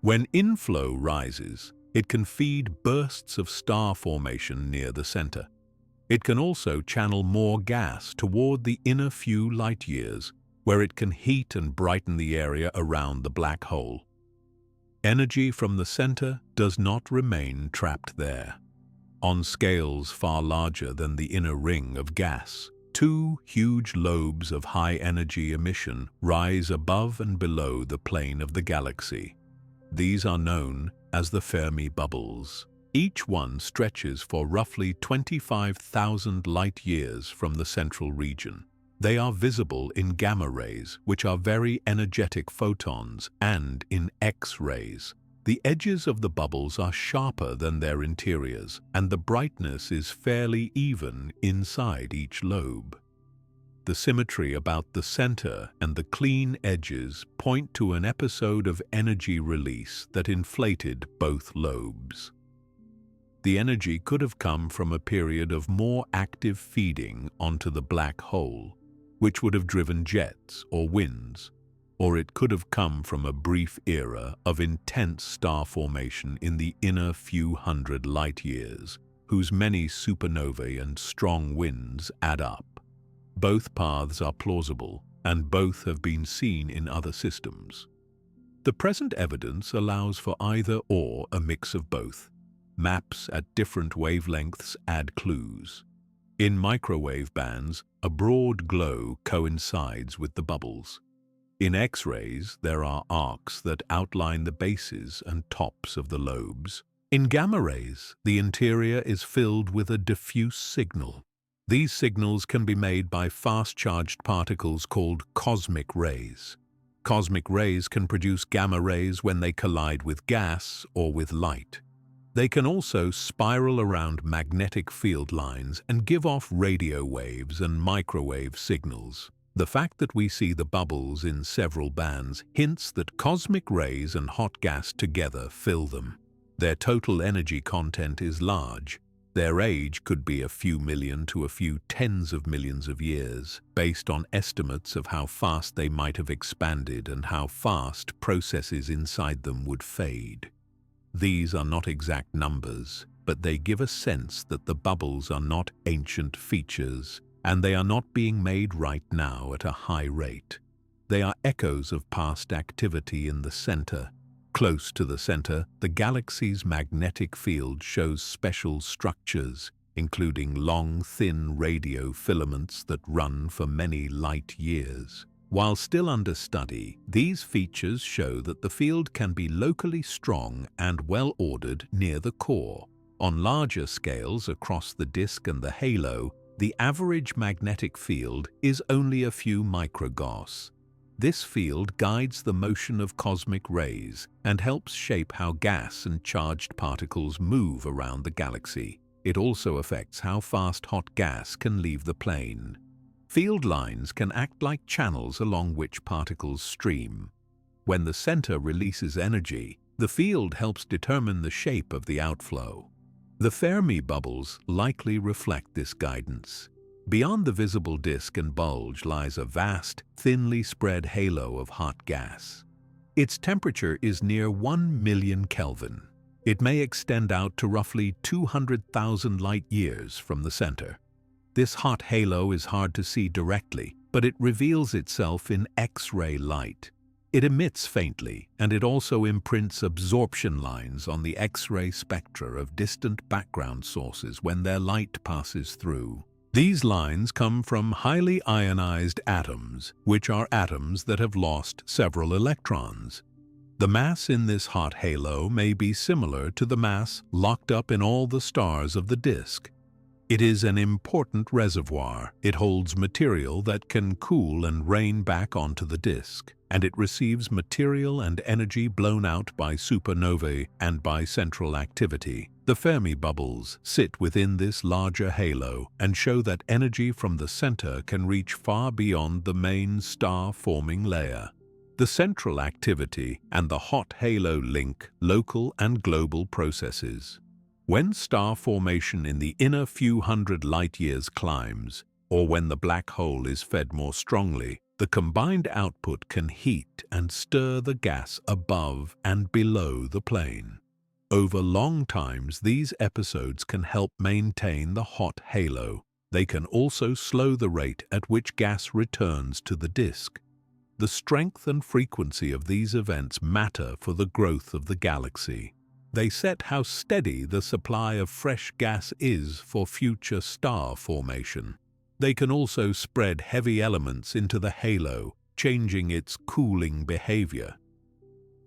When inflow rises, it can feed bursts of star formation near the center. It can also channel more gas toward the inner few light years, where it can heat and brighten the area around the black hole. Energy from the center does not remain trapped there. On scales far larger than the inner ring of gas, two huge lobes of high-energy emission rise above and below the plane of the galaxy. These are known as the Fermi bubbles. Each one stretches for roughly 25,000 light-years from the central region. They are visible in gamma rays, which are very energetic photons, and in X-rays. The edges of the bubbles are sharper than their interiors, and the brightness is fairly even inside each lobe. The symmetry about the center and the clean edges point to an episode of energy release that inflated both lobes. The energy could have come from a period of more active feeding onto the black hole, which would have driven jets or winds, or it could have come from a brief era of intense star formation in the inner few hundred light years, whose many supernovae and strong winds add up. Both paths are plausible, and both have been seen in other systems. The present evidence allows for either or a mix of both. Maps at different wavelengths add clues. In microwave bands, a broad glow coincides with the bubbles. In X-rays, there are arcs that outline the bases and tops of the lobes. In gamma rays, the interior is filled with a diffuse signal. These signals can be made by fast-charged particles called cosmic rays. Cosmic rays can produce gamma rays when they collide with gas or with light. They can also spiral around magnetic field lines and give off radio waves and microwave signals. The fact that we see the bubbles in several bands hints that cosmic rays and hot gas together fill them. Their total energy content is large. Their age could be a few million to a few tens of millions of years, based on estimates of how fast they might have expanded and how fast processes inside them would fade. These are not exact numbers, but they give a sense that the bubbles are not ancient features, and they are not being made right now at a high rate. They are echoes of past activity in the center. Close to the center, the galaxy's magnetic field shows special structures, including long, thin radio filaments that run for many light years. While still under study, these features show that the field can be locally strong and well-ordered near the core. On larger scales across the disk and the halo, the average magnetic field is only a few microgauss. This field guides the motion of cosmic rays and helps shape how gas and charged particles move around the galaxy. It also affects how fast hot gas can leave the plane. Field lines can act like channels along which particles stream. When the center releases energy, the field helps determine the shape of the outflow. The Fermi bubbles likely reflect this guidance. Beyond the visible disk and bulge lies a vast, thinly spread halo of hot gas. Its temperature is near 1 million Kelvin. It may extend out to roughly 200,000 light-years from the center. This hot halo is hard to see directly, but it reveals itself in X-ray light. It emits faintly, and it also imprints absorption lines on the X-ray spectra of distant background sources when their light passes through. These lines come from highly ionized atoms, which are atoms that have lost several electrons. The mass in this hot halo may be similar to the mass locked up in all the stars of the disk. It is an important reservoir. It holds material that can cool and rain back onto the disk, and it receives material and energy blown out by supernovae and by central activity. The Fermi bubbles sit within this larger halo and show that energy from the center can reach far beyond the main star-forming layer. The central activity and the hot halo link local and global processes. When star formation in the inner few hundred light-years climbs, or when the black hole is fed more strongly, the combined output can heat and stir the gas above and below the plane. Over long times, these episodes can help maintain the hot halo. They can also slow the rate at which gas returns to the disk. The strength and frequency of these events matter for the growth of the galaxy. They set how steady the supply of fresh gas is for future star formation. They can also spread heavy elements into the halo, changing its cooling behavior.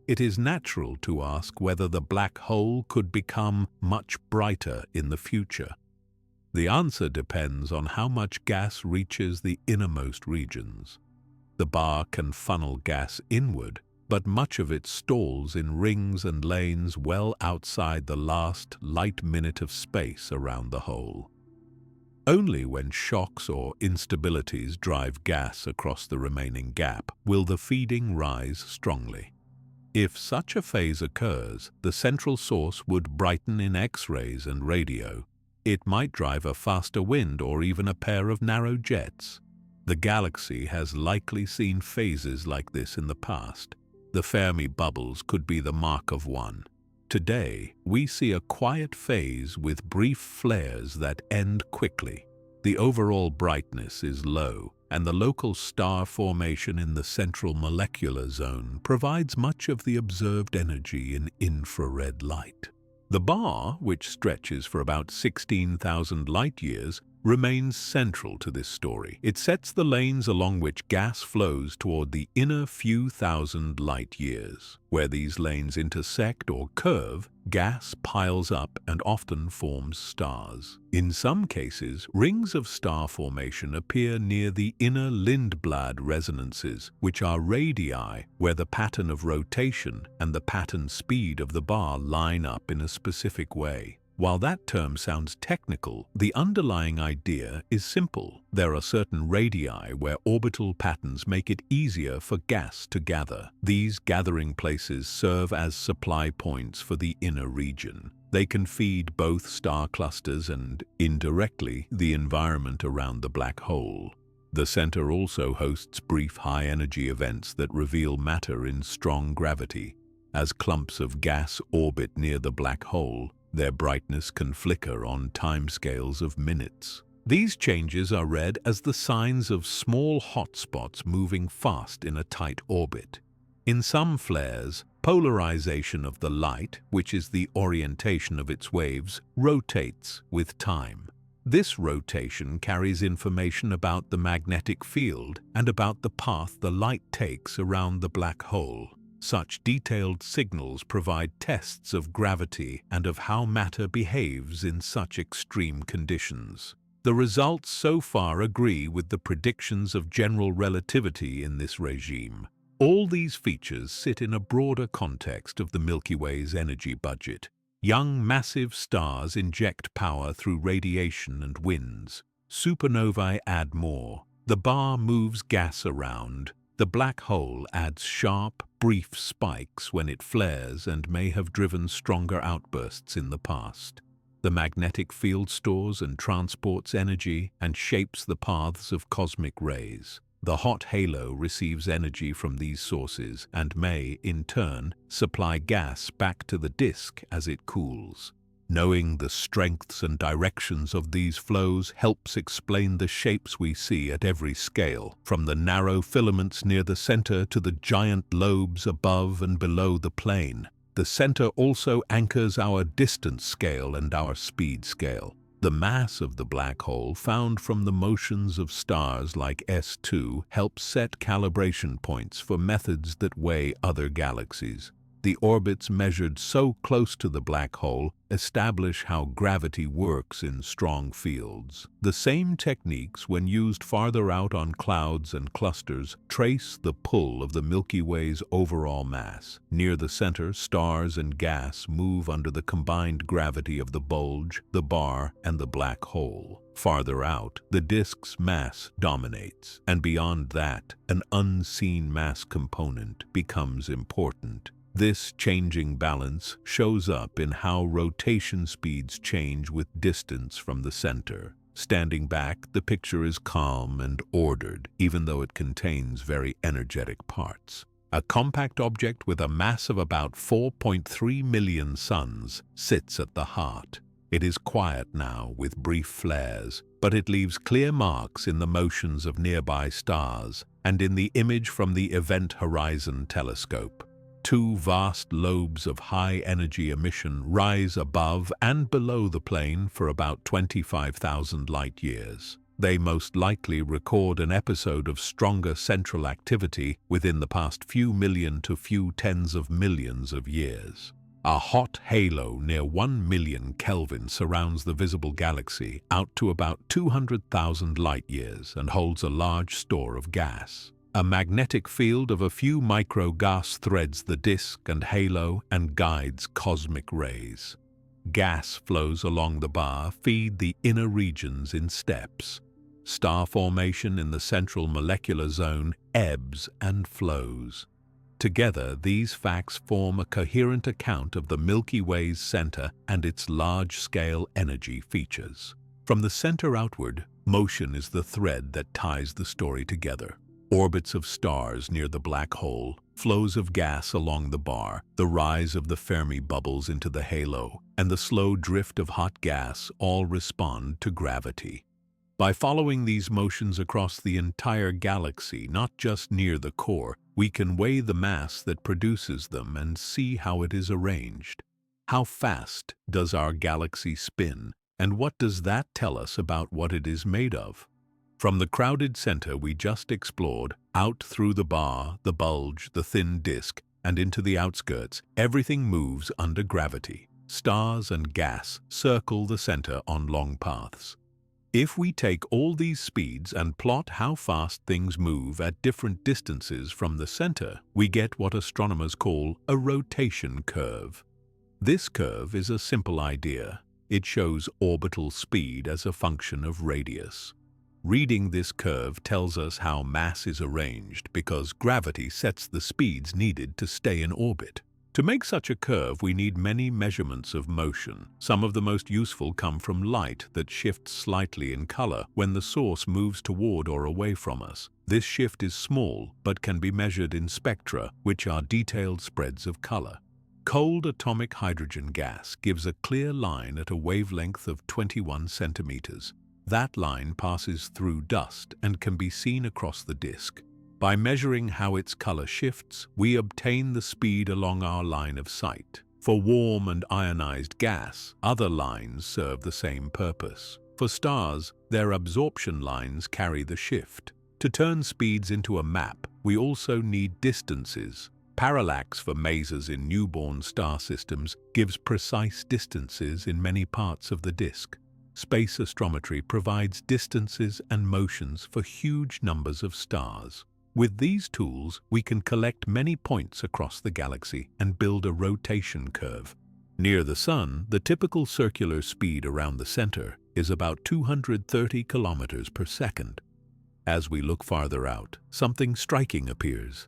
It is natural to ask whether the black hole could become much brighter in the future. The answer depends on how much gas reaches the innermost regions. The bar can funnel gas inward, but much of it stalls in rings and lanes well outside the last light minute of space around the hole. Only when shocks or instabilities drive gas across the remaining gap will the feeding rise strongly. If such a phase occurs, the central source would brighten in X-rays and radio. It might drive a faster wind or even a pair of narrow jets. The galaxy has likely seen phases like this in the past. The Fermi bubbles could be the mark of one. Today, we see a quiet phase with brief flares that end quickly. The overall brightness is low, and the local star formation in the central molecular zone provides much of the observed energy in infrared light. The bar, which stretches for about 16,000 light-years, remains central to this story. It sets the lanes along which gas flows toward the inner few thousand light-years. Where these lanes intersect or curve, gas piles up and often forms stars. In some cases, rings of star formation appear near the inner Lindblad resonances, which are radii where the pattern of rotation and the pattern speed of the bar line up in a specific way. While that term sounds technical, the underlying idea is simple. There are certain radii where orbital patterns make it easier for gas to gather. These gathering places serve as supply points for the inner region. They can feed both star clusters and, indirectly, the environment around the black hole. The center also hosts brief high-energy events that reveal matter in strong gravity. As clumps of gas orbit near the black hole, their brightness can flicker on timescales of minutes. These changes are read as the signs of small hotspots moving fast in a tight orbit. In some flares, polarization of the light, which is the orientation of its waves, rotates with time. This rotation carries information about the magnetic field and about the path the light takes around the black hole. Such detailed signals provide tests of gravity and of how matter behaves in such extreme conditions. The results so far agree with the predictions of general relativity in this regime. All these features sit in a broader context of the Milky Way's energy budget. Young, massive stars inject power through radiation and winds. Supernovae add more. The bar moves gas around. The black hole adds sharp, brief spikes when it flares and may have driven stronger outbursts in the past. The magnetic field stores and transports energy and shapes the paths of cosmic rays. The hot halo receives energy from these sources and may, in turn, supply gas back to the disk as it cools. Knowing the strengths and directions of these flows helps explain the shapes we see at every scale, from the narrow filaments near the center to the giant lobes above and below the plane. The center also anchors our distance scale and our speed scale. The mass of the black hole found from the motions of stars like S2 helps set calibration points for methods that weigh other galaxies. The orbits measured so close to the black hole establish how gravity works in strong fields. The same techniques, when used farther out on clouds and clusters, trace the pull of the Milky Way's overall mass. Near the center, stars and gas move under the combined gravity of the bulge, the bar, and the black hole. Farther out, the disk's mass dominates, and beyond that, an unseen mass component becomes important. This changing balance shows up in how rotation speeds change with distance from the center. Standing back, the picture is calm and ordered, even though it contains very energetic parts. A compact object with a mass of about 4.3 million suns sits at the heart. It is quiet now, with brief flares, but it leaves clear marks in the motions of nearby stars and in the image from the Event Horizon telescope. Two vast lobes of high-energy emission rise above and below the plane for about 25,000 light-years. They most likely record an episode of stronger central activity within the past few million to few tens of millions of years. A hot halo near 1 million Kelvin surrounds the visible galaxy out to about 200,000 light-years and holds a large store of gas. A magnetic field of a few micro-gas threads the disk and halo and guides cosmic rays. Gas flows along the bar feed the inner regions in steps. Star formation in the central molecular zone ebbs and flows. Together, these facts form a coherent account of the Milky Way's center and its large-scale energy features. From the center outward, motion is the thread that ties the story together. Orbits of stars near the black hole, flows of gas along the bar, the rise of the Fermi bubbles into the halo, and the slow drift of hot gas all respond to gravity. By following these motions across the entire galaxy, not just near the core, we can weigh the mass that produces them and see how it is arranged. How fast does our galaxy spin, and what does that tell us about what it is made of? From the crowded center we just explored, out through the bar, the bulge, the thin disk, and into the outskirts, everything moves under gravity. Stars and gas circle the center on long paths. If we take all these speeds and plot how fast things move at different distances from the center, we get what astronomers call a rotation curve. This curve is a simple idea. It shows orbital speed as a function of radius. Reading this curve tells us how mass is arranged because gravity sets the speeds needed to stay in orbit. To make such a curve, we need many measurements of motion. Some of the most useful come from light that shifts slightly in color when the source moves toward or away from us. This shift is small but can be measured in spectra, which are detailed spreads of color. Cold atomic hydrogen gas gives a clear line at a wavelength of 21 centimeters. That line passes through dust and can be seen across the disk. By measuring how its color shifts, we obtain the speed along our line of sight. For warm and ionized gas, other lines serve the same purpose. For stars, their absorption lines carry the shift. To turn speeds into a map, we also need distances. Parallax for masers in newborn star systems gives precise distances in many parts of the disk. Space astrometry provides distances and motions for huge numbers of stars. With these tools, we can collect many points across the galaxy and build a rotation curve. Near the Sun, the typical circular speed around the center is about 230 kilometers per second. As we look farther out, something striking appears.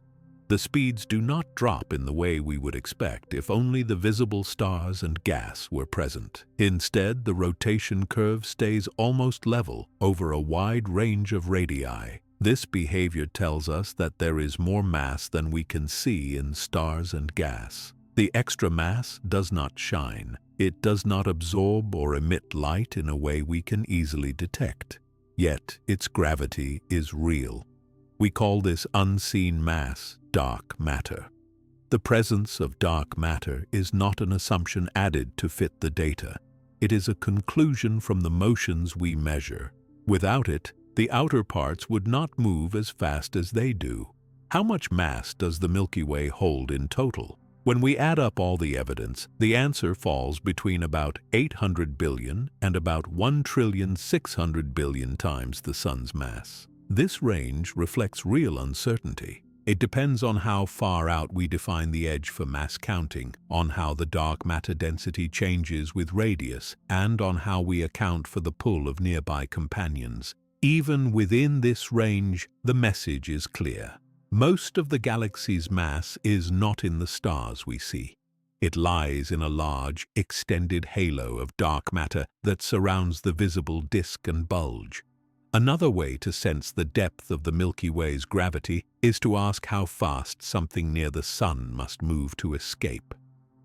The speeds do not drop in the way we would expect if only the visible stars and gas were present. Instead, the rotation curve stays almost level over a wide range of radii. This behavior tells us that there is more mass than we can see in stars and gas. The extra mass does not shine. It does not absorb or emit light in a way we can easily detect. Yet, its gravity is real. We call this unseen mass dark matter. The presence of dark matter is not an assumption added to fit the data. It is a conclusion from the motions we measure. Without it, the outer parts would not move as fast as they do. How much mass does the Milky Way hold in total? When we add up all the evidence, the answer falls between about 800 billion and about 1,600 billion times the Sun's mass. This range reflects real uncertainty. It depends on how far out we define the edge for mass counting, on how the dark matter density changes with radius, and on how we account for the pull of nearby companions. Even within this range, the message is clear. Most of the galaxy's mass is not in the stars we see. It lies in a large, extended halo of dark matter that surrounds the visible disk and bulge. Another way to sense the depth of the Milky Way's gravity is to ask how fast something near the Sun must move to escape.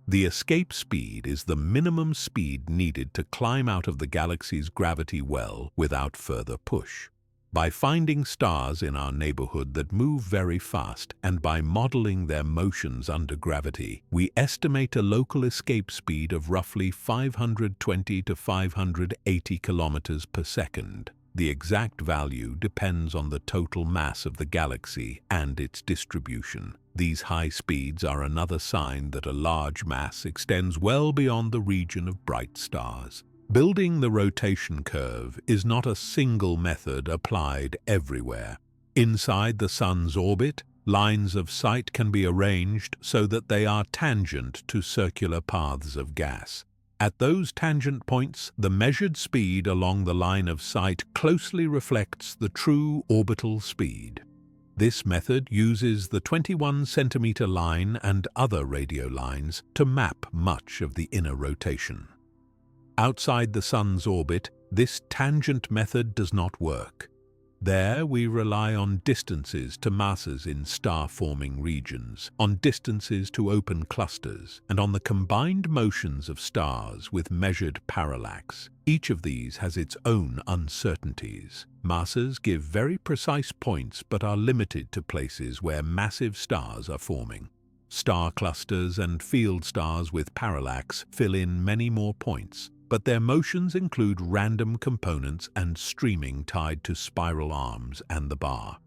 The escape speed is the minimum speed needed to climb out of the galaxy's gravity well without further push. By finding stars in our neighborhood that move very fast and by modeling their motions under gravity, we estimate a local escape speed of roughly 520 to 580 kilometers per second. The exact value depends on the total mass of the galaxy and its distribution. These high speeds are another sign that a large mass extends well beyond the region of bright stars. Building the rotation curve is not a single method applied everywhere. Inside the Sun's orbit, lines of sight can be arranged so that they are tangent to circular paths of gas. At those tangent points, the measured speed along the line of sight closely reflects the true orbital speed. This method uses the 21-centimeter line and other radio lines to map much of the inner rotation. Outside the Sun's orbit, this tangent method does not work. There, we rely on distances to masses in star-forming regions, on distances to open clusters, and on the combined motions of stars with measured parallax. Each of these has its own uncertainties. Masses give very precise points but are limited to places where massive stars are forming. Star clusters and field stars with parallax fill in many more points, but their motions include random components and streaming tied to spiral arms and the bar.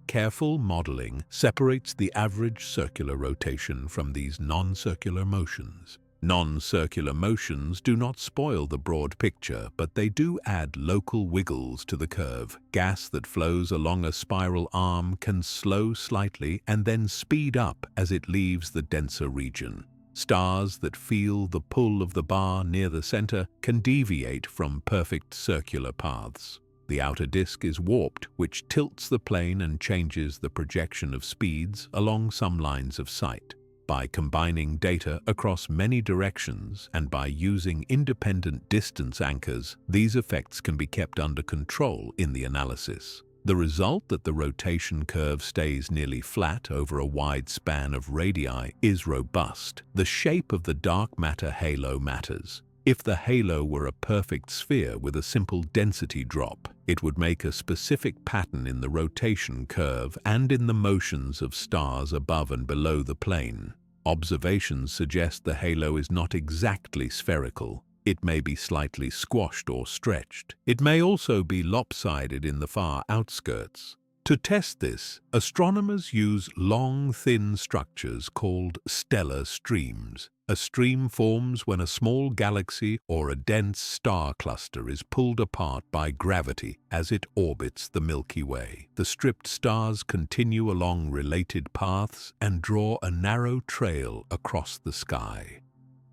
Careful modeling separates the average circular rotation from these non-circular motions. Non-circular motions do not spoil the broad picture, but they do add local wiggles to the curve. Gas that flows along a spiral arm can slow slightly and then speed up as it leaves the denser region. Stars that feel the pull of the bar near the center can deviate from perfect circular paths. The outer disk is warped, which tilts the plane and changes the projection of speeds along some lines of sight. By combining data across many directions and by using independent distance anchors, these effects can be kept under control in the analysis. The result that the rotation curve stays nearly flat over a wide span of radii is robust. The shape of the dark matter halo matters. If the halo were a perfect sphere with a simple density drop, it would make a specific pattern in the rotation curve and in the motions of stars above and below the plane. Observations suggest the halo is not exactly spherical. It may be slightly squashed or stretched. It may also be lopsided in the far outskirts. To test this, astronomers use long, thin structures called stellar streams. A stream forms when a small galaxy or a dense star cluster is pulled apart by gravity as it orbits the Milky Way. The stripped stars continue along related paths and draw a narrow trail across the sky.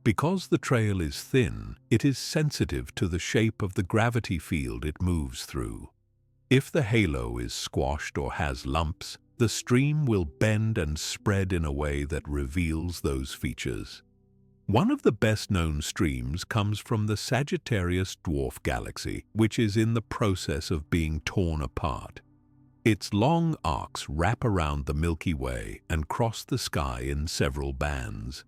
Because the trail is thin, it is sensitive to the shape of the gravity field it moves through. If the halo is squashed or has lumps, the stream will bend and spread in a way that reveals those features. One of the best-known streams comes from the Sagittarius dwarf galaxy, which is in the process of being torn apart. Its long arcs wrap around the Milky Way and cross the sky in several bands.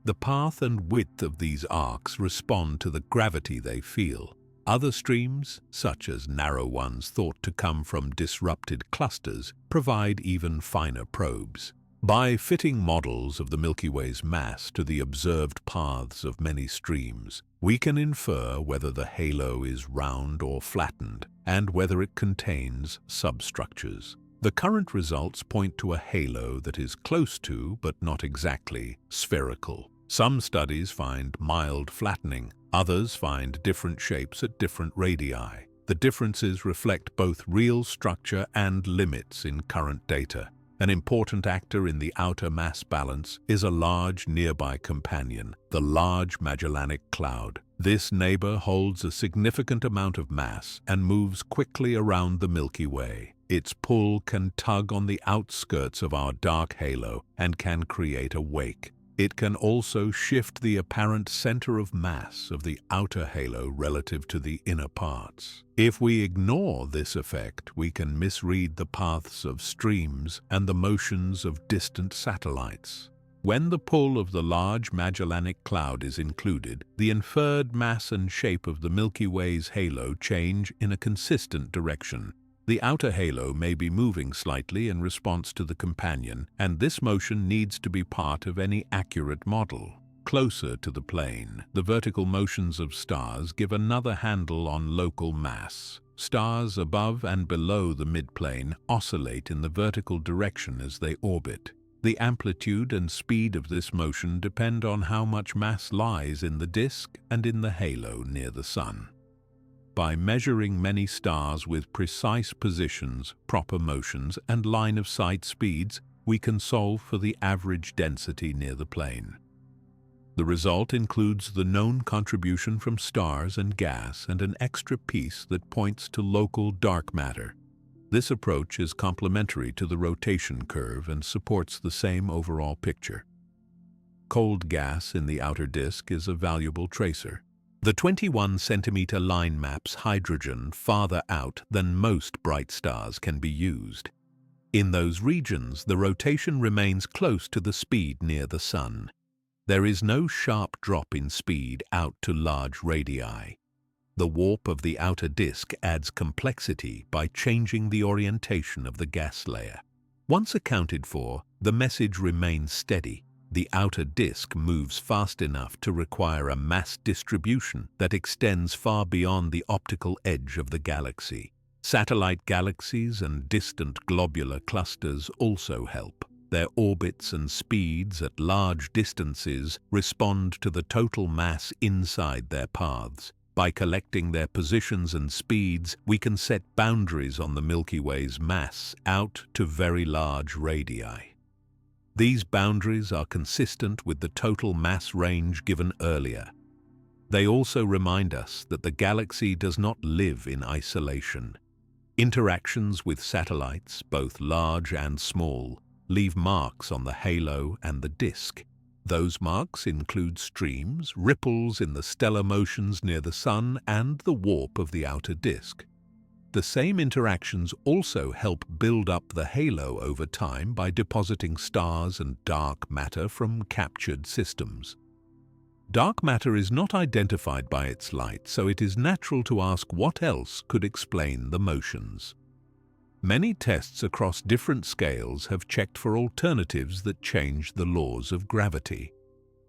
The path and width of these arcs respond to the gravity they feel. Other streams, such as narrow ones thought to come from disrupted clusters, provide even finer probes. By fitting models of the Milky Way's mass to the observed paths of many streams, we can infer whether the halo is round or flattened and whether it contains substructures. The current results point to a halo that is close to, but not exactly, spherical. Some studies find mild flattening, others find different shapes at different radii. The differences reflect both real structure and limits in current data. An important actor in the outer mass balance is a large nearby companion, the Large Magellanic Cloud. This neighbor holds a significant amount of mass and moves quickly around the Milky Way. Its pull can tug on the outskirts of our dark halo and can create a wake. It can also shift the apparent center of mass of the outer halo relative to the inner parts. If we ignore this effect, we can misread the paths of streams and the motions of distant satellites. When the pull of the Large Magellanic Cloud is included, the inferred mass and shape of the Milky Way's halo change in a consistent direction. The outer halo may be moving slightly in response to the companion, and this motion needs to be part of any accurate model. Closer to the plane, the vertical motions of stars give another handle on local mass. Stars above and below the midplane oscillate in the vertical direction as they orbit. The amplitude and speed of this motion depend on how much mass lies in the disk and in the halo near the Sun. By measuring many stars with precise positions, proper motions, and line-of-sight speeds, we can solve for the average density near the plane. The result includes the known contribution from stars and gas and an extra piece that points to local dark matter. This approach is complementary to the rotation curve and supports the same overall picture. Cold gas in the outer disk is a valuable tracer. The 21-centimeter line maps hydrogen farther out than most bright stars can be used. In those regions, the rotation remains close to the speed near the Sun. There is no sharp drop in speed out to large radii. The warp of the outer disk adds complexity by changing the orientation of the gas layer. Once accounted for, the message remains steady. The outer disk moves fast enough to require a mass distribution that extends far beyond the optical edge of the galaxy. Satellite galaxies and distant globular clusters also help. Their orbits and speeds at large distances respond to the total mass inside their paths. By collecting their positions and speeds, we can set boundaries on the Milky Way's mass out to very large radii. These boundaries are consistent with the total mass range given earlier. They also remind us that the galaxy does not live in isolation. Interactions with satellites, both large and small, leave marks on the halo and the disk. Those marks include streams, ripples in the stellar motions near the Sun, and the warp of the outer disk. The same interactions also help build up the halo over time by depositing stars and dark matter from captured systems. Dark matter is not identified by its light, so it is natural to ask what else could explain the motions. Many tests across different scales have checked for alternatives that change the laws of gravity.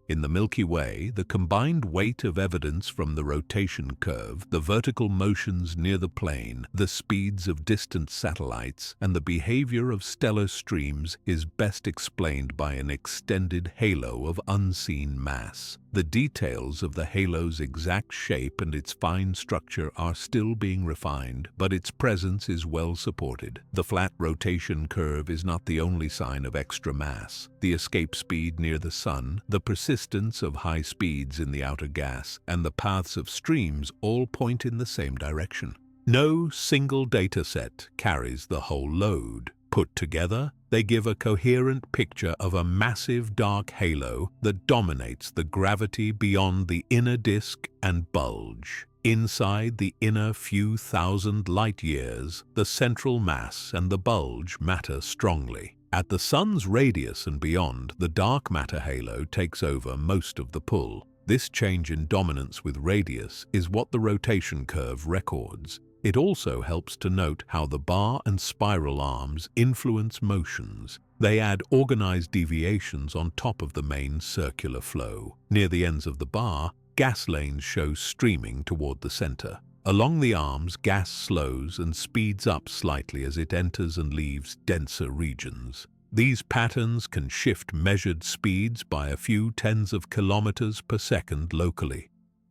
In the Milky Way, the combined weight of evidence from the rotation curve, the vertical motions near the plane, the speeds of distant satellites, and the behavior of stellar streams is best explained by an extended halo of unseen mass. The details of the halo's exact shape and its fine structure are still being refined, but its presence is well supported. The flat rotation curve is not the only sign of extra mass. The escape speed near the Sun, the persistence of high speeds in the outer gas, and the paths of streams all point in the same direction. No single data set carries the whole load. Put together, they give a coherent picture of a massive dark halo that dominates the gravity beyond the inner disk and bulge. Inside the inner few thousand light-years, the central mass and the bulge matter strongly. At the Sun's radius and beyond, the dark matter halo takes over most of the pull. This change in dominance with radius is what the rotation curve records. It also helps to note how the bar and spiral arms influence motions. They add organized deviations on top of the main circular flow. Near the ends of the bar, gas lanes show streaming toward the center. Along the arms, gas slows and speeds up slightly as it enters and leaves denser regions. These patterns can shift measured speeds by a few tens of kilometers per second locally.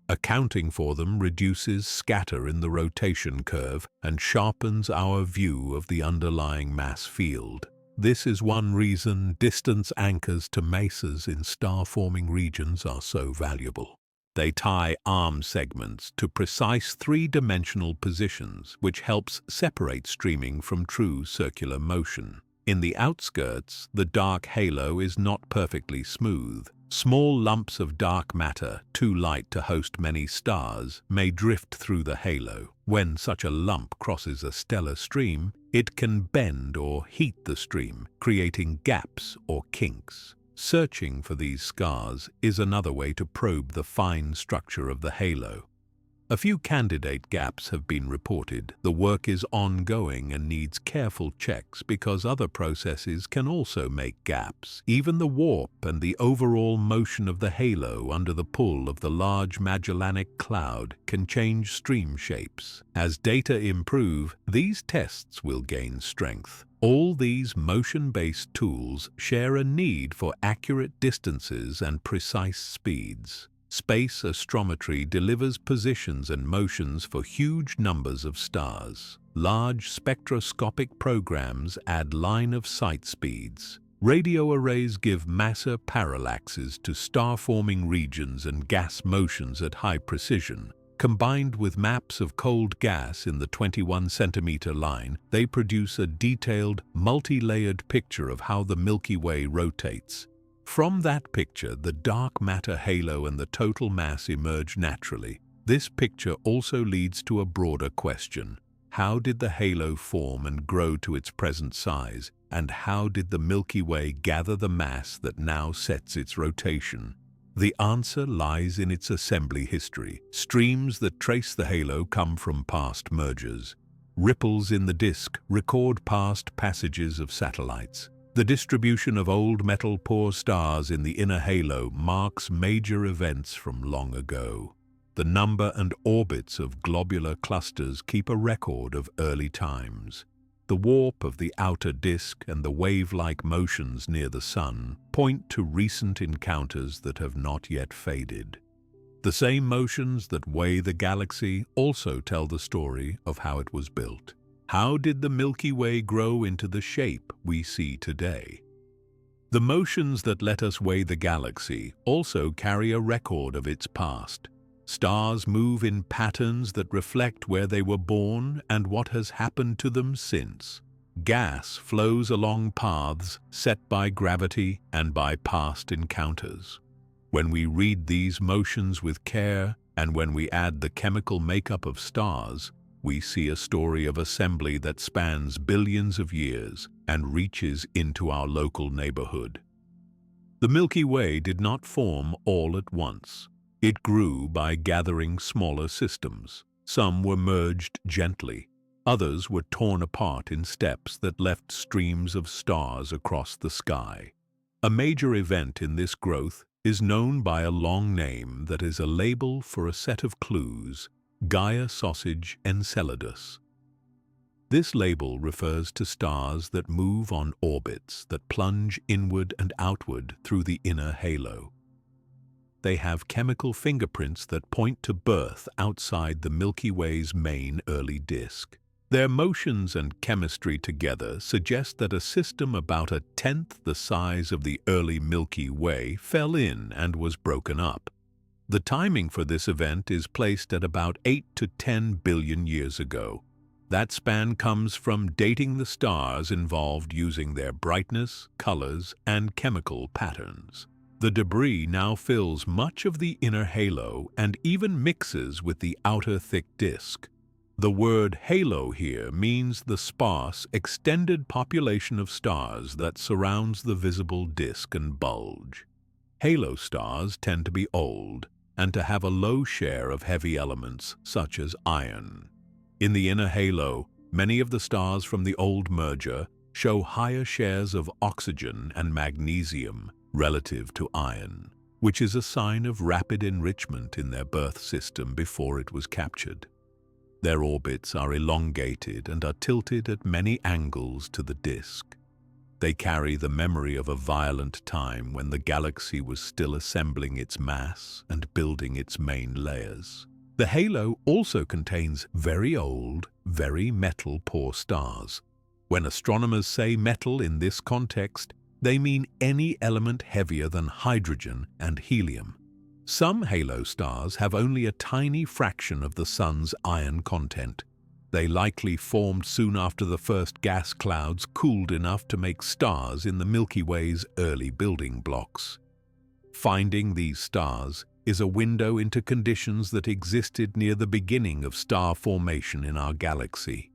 Accounting for them reduces scatter in the rotation curve and sharpens our view of the underlying mass field. This is one reason distance anchors to mesas in star-forming regions are so valuable. They tie arm segments to precise three-dimensional positions, which helps separate streaming from true circular motion. In the outskirts, the dark halo is not perfectly smooth. Small lumps of dark matter, too light to host many stars, may drift through the halo. When such a lump crosses a stellar stream, it can bend or heat the stream, creating gaps or kinks. Searching for these scars is another way to probe the fine structure of the halo. A few candidate gaps have been reported. The work is ongoing and needs careful checks because other processes can also make gaps. Even the warp and the overall motion of the halo under the pull of the Large Magellanic Cloud can change stream shapes. As data improve, these tests will gain strength. All these motion-based tools share a need for accurate distances and precise speeds. Space astrometry delivers positions and motions for huge numbers of stars. Large spectroscopic programs add line-of-sight speeds. Radio arrays give massive parallaxes to star-forming regions and gas motions at high precision. Combined with maps of cold gas in the 21-centimeter line, they produce a detailed, multi-layered picture of how the Milky Way rotates. From that picture, the dark matter halo and the total mass emerge naturally. This picture also leads to a broader question. How did the halo form and grow to its present size? And how did the Milky Way gather the mass that now sets its rotation? The answer lies in its assembly history. Streams that trace the halo come from past mergers. Ripples in the disk record past passages of satellites. The distribution of old metal-poor stars in the inner halo marks major events from long ago. The number and orbits of globular clusters keep a record of early times. The warp of the outer disk and the wave-like motions near the Sun point to recent encounters that have not yet faded. The same motions that weigh the galaxy also tell the story of how it was built. How did the Milky Way grow into the shape we see today? The motions that let us weigh the galaxy also carry a record of its past. Stars move in patterns that reflect where they were born and what has happened to them since. Gas flows along paths set by gravity and by past encounters. When we read these motions with care, and when we add the chemical makeup of stars, we see a story of assembly that spans billions of years and reaches into our local neighborhood. The Milky Way did not form all at once. It grew by gathering smaller systems. Some were merged gently. Others were torn apart in steps that left streams of stars across the sky. A major event in this growth is known by a long name that is a label for a set of clues: Gaia Sausage Enceladus. This label refers to stars that move on orbits that plunge inward and outward through the inner halo. They have chemical fingerprints that point to birth outside the Milky Way's main early disk. Their motions and chemistry together suggest that a system about a tenth the size of the early Milky Way fell in and was broken up. The timing for this event is placed at about 8 to 10 billion years ago. That span comes from dating the stars involved using their brightness, colors, and chemical patterns. The debris now fills much of the inner halo and even mixes with the outer thick disk. The word halo here means the sparse, extended population of stars that surrounds the visible disk and bulge. Halo stars tend to be old and to have a low share of heavy elements such as iron. In the inner halo, many of the stars from the old merger show higher shares of oxygen and magnesium relative to iron, which is a sign of rapid enrichment in their birth system before it was captured. Their orbits are elongated and are tilted at many angles to the disk. They carry the memory of a violent time when the galaxy was still assembling its mass and building its main layers. The halo also contains very old, very metal-poor stars. When astronomers say metal in this context, they mean any element heavier than hydrogen and helium. Some halo stars have only a tiny fraction of the Sun's iron content. They likely formed soon after the first gas clouds cooled enough to make stars in the Milky Way's early building blocks. Finding these stars is a window into conditions that existed near the beginning of star formation in our galaxy.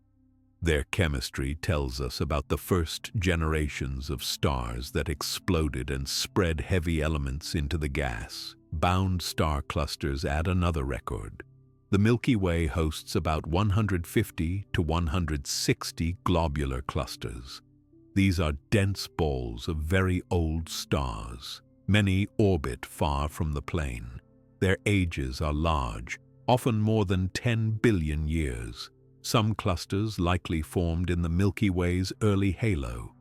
Their chemistry tells us about the first generations of stars that exploded and spread heavy elements into the gas. Bound star clusters add another record. The Milky Way hosts about 150 to 160 globular clusters. These are dense balls of very old stars. Many orbit far from the plane. Their ages are large, often more than 10 billion years. Some clusters likely formed in the Milky Way's early halo.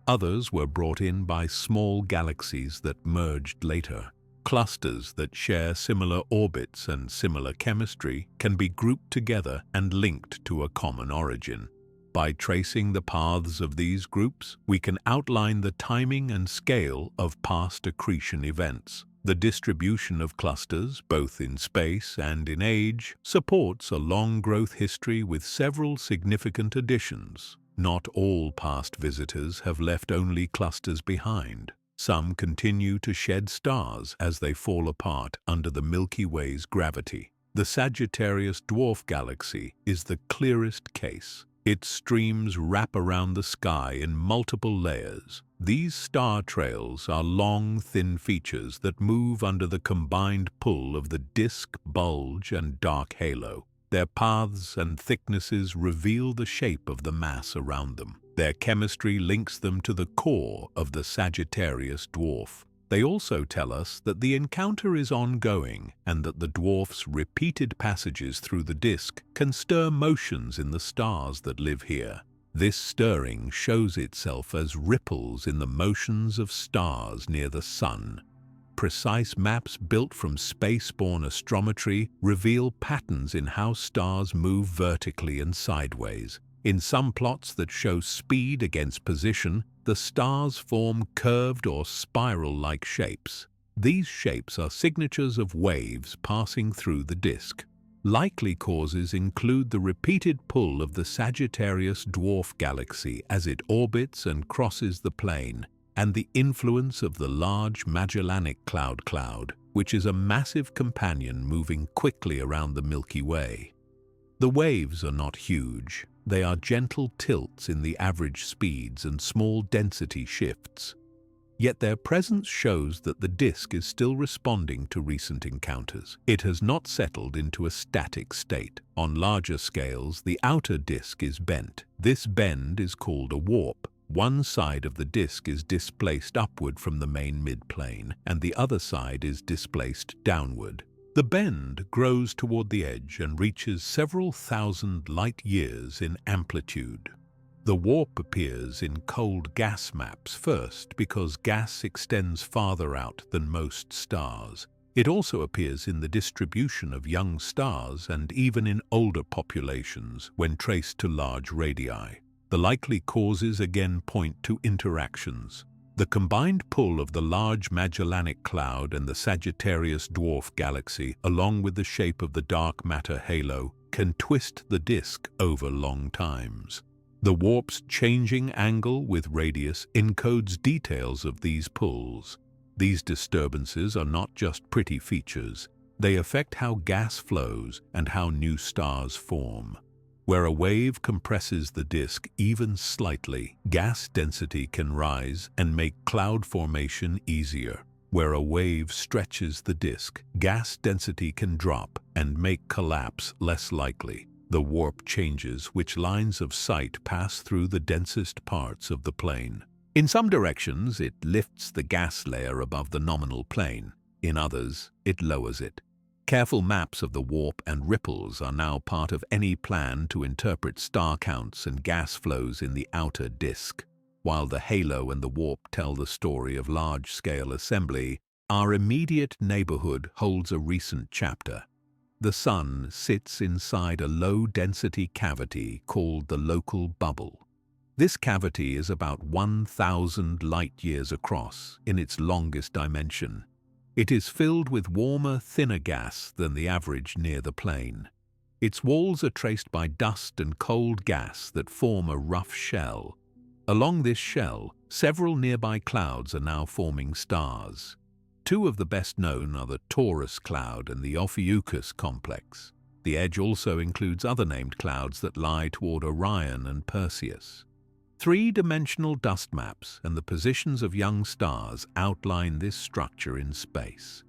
Others were brought in by small galaxies that merged later. Clusters that share similar orbits and similar chemistry can be grouped together and linked to a common origin. By tracing the paths of these groups, we can outline the timing and scale of past accretion events. The distribution of clusters, both in space and in age, supports a long growth history with several significant additions. Not all past visitors have left only clusters behind. Some continue to shed stars as they fall apart under the Milky Way's gravity. The Sagittarius dwarf galaxy is the clearest case. Its streams wrap around the sky in multiple layers. These star trails are long, thin features that move under the combined pull of the disk, bulge, and dark halo. Their paths and thicknesses reveal the shape of the mass around them. Their chemistry links them to the core of the Sagittarius dwarf. They also tell us that the encounter is ongoing and that the dwarf's repeated passages through the disk can stir motions in the stars that live here. This stirring shows itself as ripples in the motions of stars near the Sun. Precise maps built from spaceborne astrometry reveal patterns in how stars move vertically and sideways. In some plots that show speed against position, the stars form curved or spiral-like shapes. These shapes are signatures of waves passing through the disk. Likely causes include the repeated pull of the Sagittarius dwarf galaxy as it orbits and crosses the plane, and the influence of the Large Magellanic Cloud, which is a massive companion moving quickly around the Milky Way. The waves are not huge. They are gentle tilts in the average speeds and small density shifts. Yet their presence shows that the disk is still responding to recent encounters. It has not settled into a static state. On larger scales, the outer disk is bent. This bend is called a warp. One side of the disk is displaced upward from the main midplane, and the other side is displaced downward. The bend grows toward the edge and reaches several thousand light-years in amplitude. The warp appears in cold gas maps first because gas extends farther out than most stars. It also appears in the distribution of young stars and even in older populations when traced to large radii. The likely causes again point to interactions. The combined pull of the Large Magellanic Cloud and the Sagittarius dwarf galaxy, along with the shape of the dark matter halo, can twist the disk over long times. The warp's changing angle with radius encodes details of these pulls. These disturbances are not just pretty features. They affect how gas flows and how new stars form. Where a wave compresses the disk even slightly, gas density can rise and make cloud formation easier. Where a wave stretches the disk, gas density can drop and make collapse less likely. The warp changes which lines of sight pass through the densest parts of the plane. In some directions, it lifts the gas layer above the nominal plane. In others, it lowers it. Careful maps of the warp and ripples are now part of any plan to interpret star counts and gas flows in the outer disk. While the halo and the warp tell the story of large-scale assembly, our immediate neighborhood holds a recent chapter. The Sun sits inside a low-density cavity called the local bubble. This cavity is about 1,000 light-years across in its longest dimension. It is filled with warmer, thinner gas than the average near the plane. Its walls are traced by dust and cold gas that form a rough shell. Along this shell, several nearby clouds are now forming stars. Two of the best known are the Taurus cloud and the Ophiuchus complex. The edge also includes other named clouds that lie toward Orion and Perseus. Three-dimensional dust maps and the positions of young stars outline this structure in space.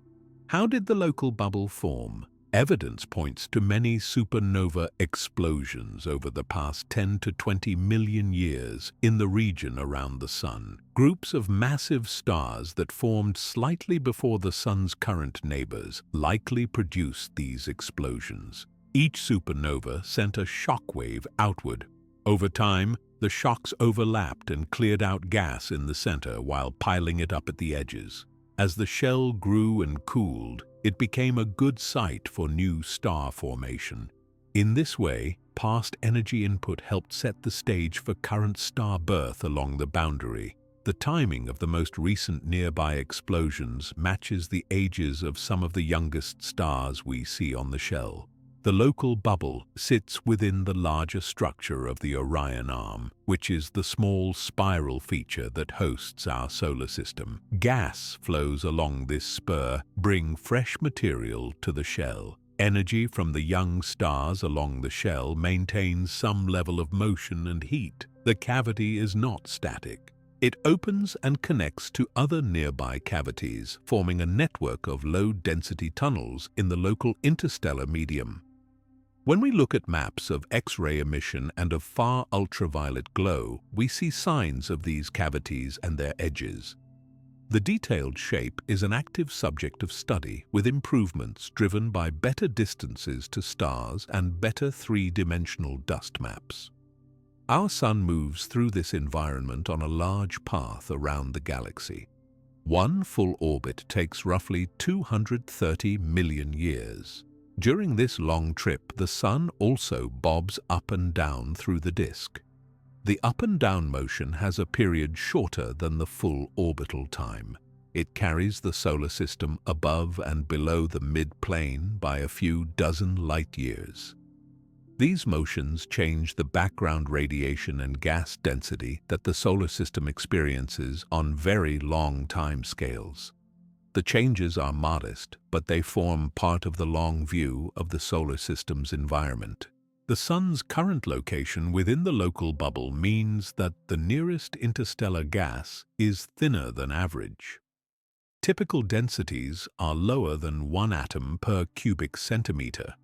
How did the local bubble form? Evidence points to many supernova explosions over the past 10 to 20 million years in the region around the Sun. Groups of massive stars that formed slightly before the Sun's current neighbors likely produced these explosions. Each supernova sent a shockwave outward. Over time, the shocks overlapped and cleared out gas in the center while piling it up at the edges. As the shell grew and cooled, it became a good site for new star formation. In this way, past energy input helped set the stage for current star birth along the boundary. The timing of the most recent nearby explosions matches the ages of some of the youngest stars we see on the shell. The local bubble sits within the larger structure of the Orion Arm, which is the small spiral feature that hosts our solar system. Gas flows along this spur, bring fresh material to the shell. Energy from the young stars along the shell maintains some level of motion and heat. The cavity is not static. It opens and connects to other nearby cavities, forming a network of low-density tunnels in the local interstellar medium. When we look at maps of X-ray emission and of far ultraviolet glow, we see signs of these cavities and their edges. The detailed shape is an active subject of study, with improvements driven by better distances to stars and better three-dimensional dust maps. Our Sun moves through this environment on a large path around the galaxy. One full orbit takes roughly 230 million years. During this long trip, the Sun also bobs up and down through the disk. The up and down motion has a period shorter than the full orbital time. It carries the solar system above and below the mid-plane by a few dozen light-years. These motions change the background radiation and gas density that the solar system experiences on very long timescales. The changes are modest, but they form part of the long view of the solar system's environment. The Sun's current location within the local bubble means that the nearest interstellar gas is thinner than average. Typical densities are lower than 1 atom per cubic centimeter.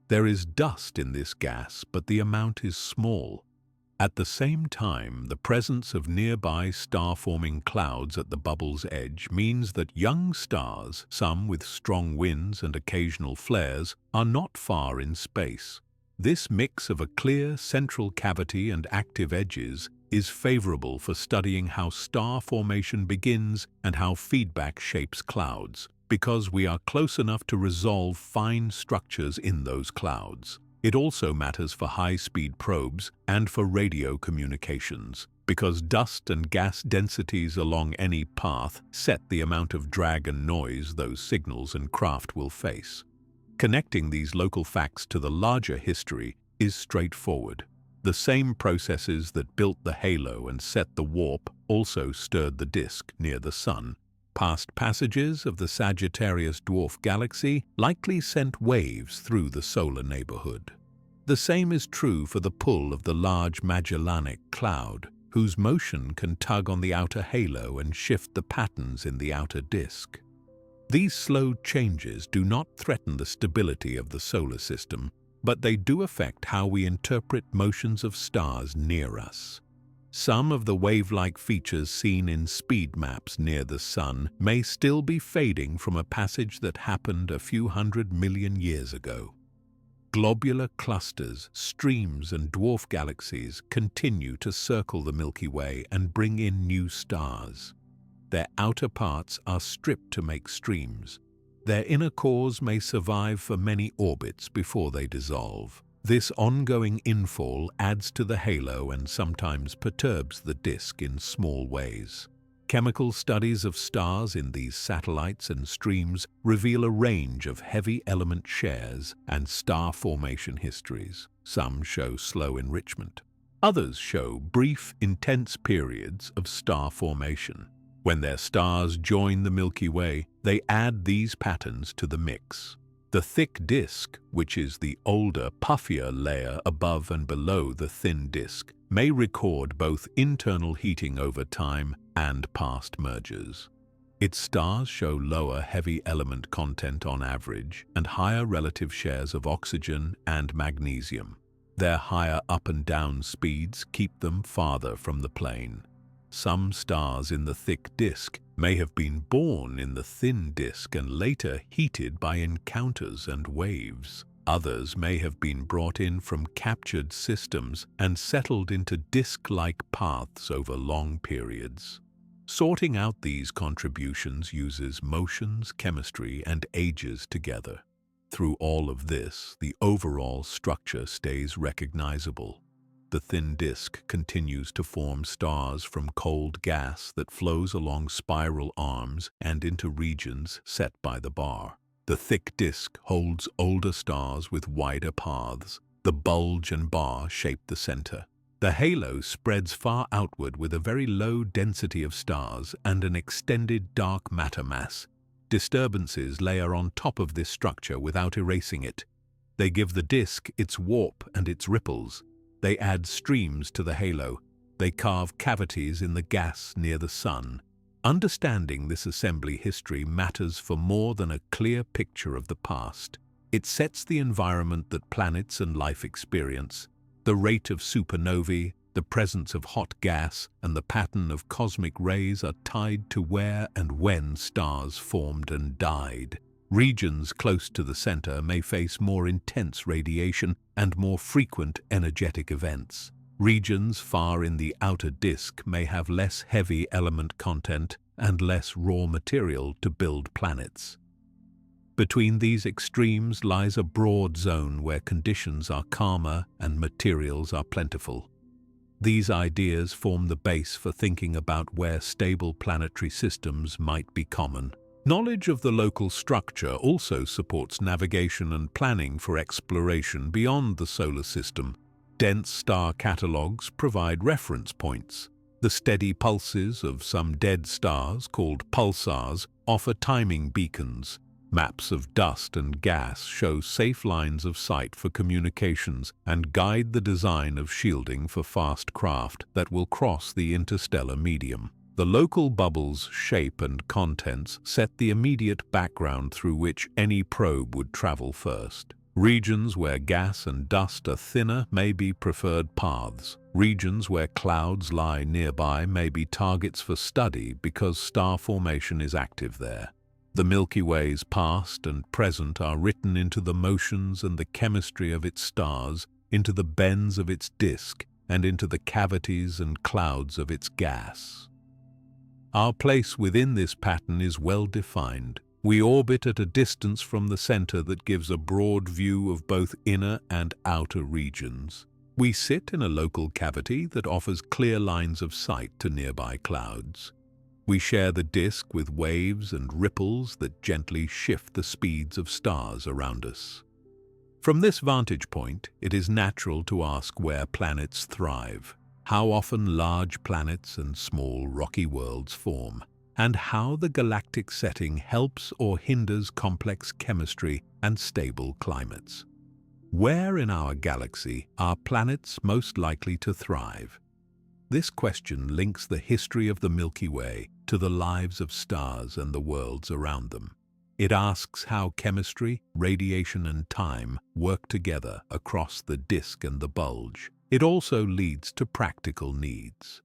There is dust in this gas, but the amount is small. At the same time, the presence of nearby star-forming clouds at the bubble's edge means that young stars, some with strong winds and occasional flares, are not far in space. This mix of a clear central cavity and active edges is favorable for studying how star formation begins and how feedback shapes clouds, because we are close enough to resolve fine structures in those clouds. It also matters for high-speed probes and for radio communications, because dust and gas densities along any path set the amount of drag and noise those signals and craft will face. Connecting these local facts to the larger history is straightforward. The same processes that built the halo and set the warp also stirred the disk near the Sun. Past passages of the Sagittarius dwarf galaxy likely sent waves through the solar neighborhood. The same is true for the pull of the large Magellanic Cloud, whose motion can tug on the outer halo and shift the patterns in the outer disk. These slow changes do not threaten the stability of the solar system. but they do affect how we interpret motions of stars near us. Some of the wave-like features seen in speed maps near the Sun may still be fading from a passage that happened a few 100 million years ago. Globular clusters, streams, and dwarf galaxies continue to circle the Milky Way and bring in new stars. Their outer parts are stripped to make streams. Their inner cores may survive for many orbits before they dissolve. This ongoing infall adds to the halo and sometimes perturbs the disk in small ways. Chemical studies of stars in these satellites and streams reveal a range of heavy element shares and star formation histories. Some show slow enrichment. Others show brief, intense periods of star formation. When their stars join the Milky Way, they add these patterns to the mix. The thick disk, which is the older, puffier layer above and below the thin disk, may record both internal heating over time and past mergers. Its stars show lower heavy element content on average and higher relative shares of oxygen and magnesium. Their higher up and down speeds keep them farther from the plane. Some stars in the thick disk may have been born in the thin disk and later heated by encounters and waves. Others may have been brought in from captured systems and settled into disk-like paths over long periods. Sorting out these contributions uses motions, chemistry, and ages together. Through all of this, the overall structure stays recognizable. The thin disk continues to form stars from cold gas that flows along spiral arms and into regions set by the bar. The thick disk holds older stars with wider paths. The bulge and bar shape the center. The halo spreads far outward with a very low density of stars and an extended dark matter mass. Disturbances layer on top of this structure without erasing it. They give the disk its warp and its ripples. They add streams to the halo. They carve cavities in the gas near the Sun. Understanding this assembly history matters for more than a clear picture of the past. It sets the environment that planets and life experience. The rate of supernovae, the presence of hot gas, and the pattern of cosmic rays are tied to where and when stars formed and died. Regions close to the center may face more intense radiation and more frequent energetic events. Regions far in the outer disk may have less heavy element content and less raw material to build planets. Between these extremes lies a broad zone where conditions are calmer and materials are plentiful. These ideas form the base for thinking about where stable planetary systems might be common. Knowledge of the local structure also supports navigation and planning for exploration beyond the solar system. Dense star catalogues provide reference points. The steady pulses of some dead stars, called pulsars, offer timing beacons. Maps of dust and gas show safe lines of sight for communications and guide the design of shielding for fast craft that will cross the interstellar medium. The local bubble's shape and contents set the immediate background through which any probe would travel first. Regions where gas and dust are thinner may be preferred paths. Regions where clouds lie nearby may be targets for study because star formation is active there. The Milky Way's past and present are written into the motions and the chemistry of its stars, into the bends of its disk, and into the cavities and clouds of its gas. Our place within this pattern is well defined. We orbit at a distance from the center that gives a broad view of both inner and outer regions. We sit in a local cavity that offers clear lines of sight to nearby clouds. We share the disk with waves and ripples that gently shift the speeds of stars around us. From this vantage point, it is natural to ask where planets thrive, how often large planets and small rocky worlds form, and how the galactic setting helps or hinders complex chemistry and stable climates. Where in our galaxy are planets most likely to thrive? This question links the history of the Milky Way to the lives of stars and the worlds around them. It asks how chemistry, radiation, and time work together across the disk and the bulge. It also leads to practical needs.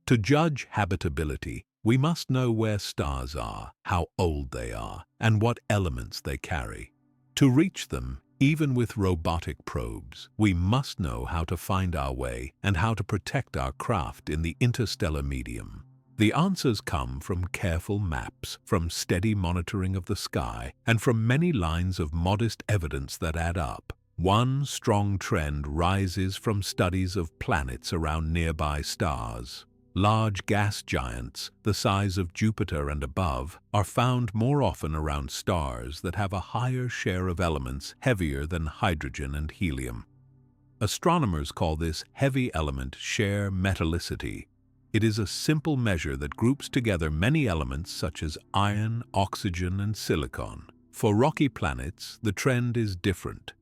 To judge habitability, we must know where stars are, how old they are, and what elements they carry. To reach them, even with robotic probes, we must know how to find our way and how to protect our craft in the interstellar medium. The answers come from careful maps, from steady monitoring of the sky, and from many lines of modest evidence that add up. One strong trend rises from studies of planets around nearby stars. Large gas giants, the size of Jupiter and above, are found more often around stars that have a higher share of elements heavier than hydrogen and helium. Astronomers call this heavy element share metallicity. It is a simple measure that groups together many elements such as iron, oxygen, and silicon. For rocky planets, the trend is different.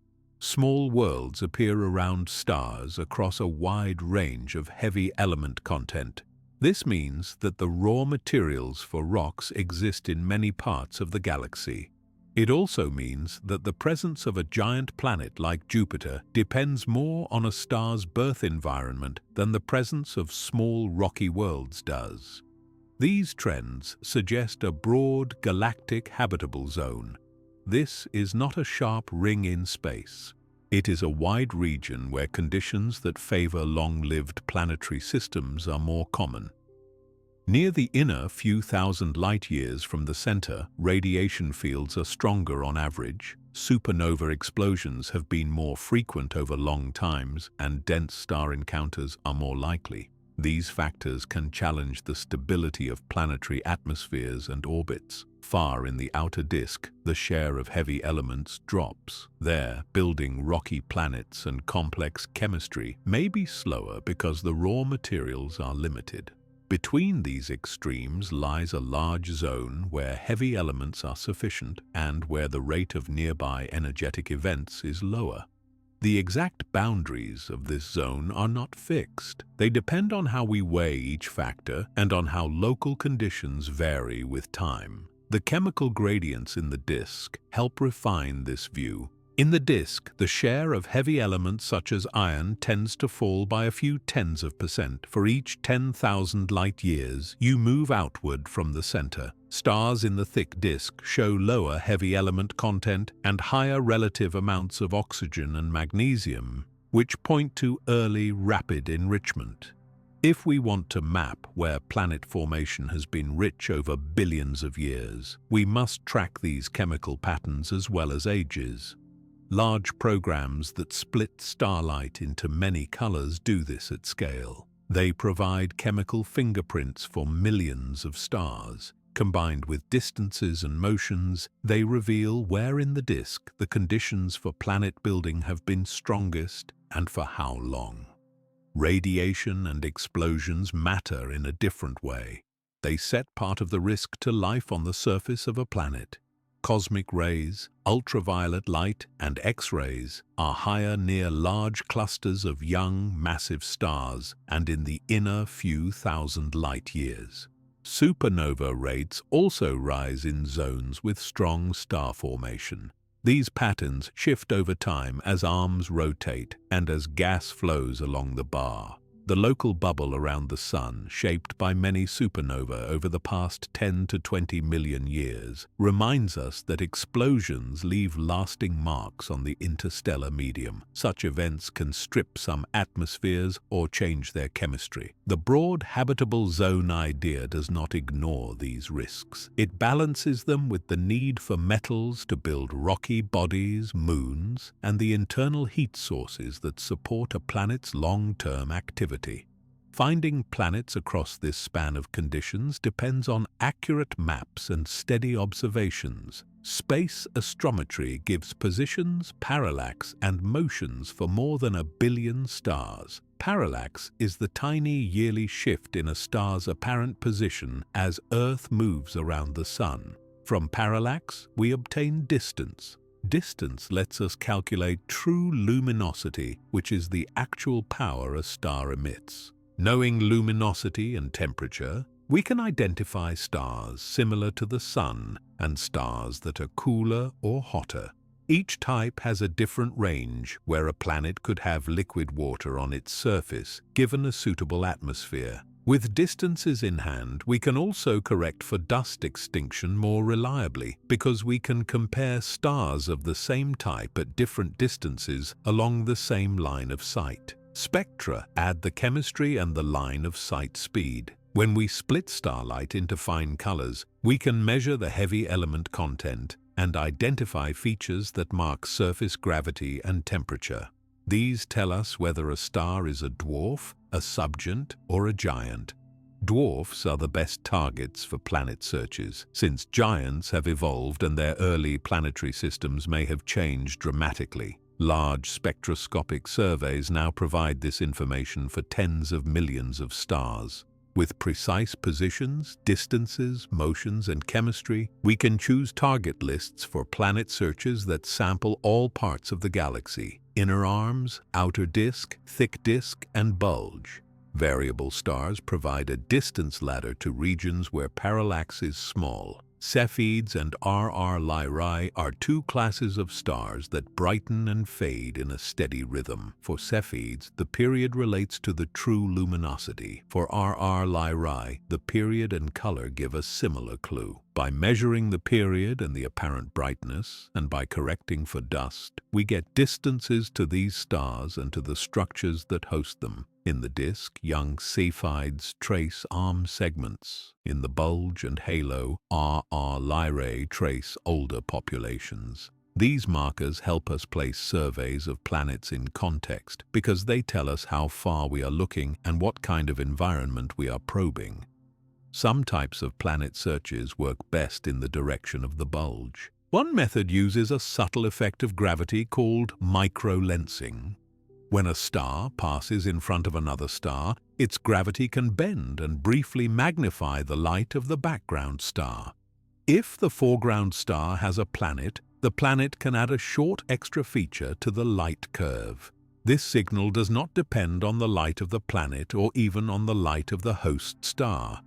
Small worlds appear around stars across a wide range of heavy element content. This means that the raw materials for rocks exist in many parts of the galaxy. It also means that the presence of a giant planet like Jupiter depends more on a star's birth environment than the presence of small rocky worlds does. These trends suggest a broad galactic habitable zone. This is not a sharp ring in space. It is a wide region where conditions that favor long-lived planetary systems are more common. Near the inner few thousand light-years from the center, radiation fields are stronger on average, supernova explosions have been more frequent over long times, and dense star encounters are more likely. These factors can challenge the stability of planetary atmospheres and orbits. Far in the outer disk, the share of heavy elements drops. There, building rocky planets and complex chemistry may be slower because the raw materials are limited. Between these extremes lies a large zone where heavy elements are sufficient and where the rate of nearby energetic events is lower. The exact boundaries of this zone are not fixed. They depend on how we weigh each factor and on how local conditions vary with time. The chemical gradients in the disk help refine this view. In the disk, the share of heavy elements such as iron tends to fall by a few tens of % for each 10,000 light-years you move outward from the center. Stars in the thick disk show lower heavy element content and higher relative amounts of oxygen and magnesium, which point to early rapid enrichment. If we want to map where planet formation has been rich over billions of years, we must track these chemical patterns as well as ages. Large programs that split starlight into many colors do this at scale. They provide chemical fingerprints for millions of stars. Combined with distances and motions, they reveal where in the disk the conditions for planet building have been strongest and for how long. Radiation and explosions matter in a different way. They set part of the risk to life on the surface of a planet. Cosmic rays, ultraviolet light, and X-rays are higher near large clusters of young, massive stars and in the inner few thousand light-years. Supernova rates also rise in zones with strong star formation. These patterns shift over time as arms rotate and as gas flows along the bar. The local bubble around the Sun, shaped by many supernova over the past 10 to 20 million years, reminds us that explosions leave lasting marks on the interstellar medium. Such events can strip some atmospheres or change their chemistry. The broad habitable zone idea does not ignore these risks. It balances them with the need for metals to build rocky bodies, moons, and the internal heat sources that support a planet's long-term activity. Finding planets across this span of conditions depends on accurate maps and steady observations. Space astrometry gives positions, parallax, and motions for more than 1 billion stars. Parallax is the tiny yearly shift in a star's apparent position as Earth moves around the Sun. From parallax, we obtain distance. Distance lets us calculate true luminosity, which is the actual power a star emits. Knowing luminosity and temperature, We can identify stars similar to the Sun and stars that are cooler or hotter. Each type has a different range where a planet could have liquid water on its surface, given a suitable atmosphere. With distances in hand, we can also correct for dust extinction more reliably because we can compare stars of the same type at different distances along the same line of sight. Spectra add the chemistry and the line of sight speed. When we split starlight into fine colors, we can measure the heavy element content and identify features that mark surface gravity and temperature. These tell us whether a star is a dwarf, a subgiant, or a giant. Dwarfs are the best targets for planet searches, since giants have evolved and their early planetary systems may have changed dramatically. Large spectroscopic surveys now provide this information for tens of millions of stars. With precise positions, distances, motions, and chemistry, we can choose target lists for planet searches that sample all parts of the galaxy: inner arms, outer disk, thick disk, and bulge. Variable stars provide a distance ladder to regions where parallax is small. Cepheids and RR Lyrae are two classes of stars that brighten and fade in a steady rhythm. For Cepheids, the period relates to the true luminosity. For RR Lyrae, the period and color give a similar clue. By measuring the period and the apparent brightness, and by correcting for dust, we get distances to these stars and to the structures that host them. In the disk, young Cepheids trace arm segments. In the bulge and halo, RR Lyrae trace older populations. These markers help us place surveys of planets in context because they tell us how far we are looking and what kind of environment we are probing. Some types of planet searches work best in the direction of the bulge. One method uses a subtle effect of gravity called microlensing. When a star passes in front of another star, its gravity can bend and briefly magnify the light of the background star. If the foreground star has a planet, the planet can add a short extra feature to the light curve. This signal does not depend on the light of the planet or even on the light of the host star.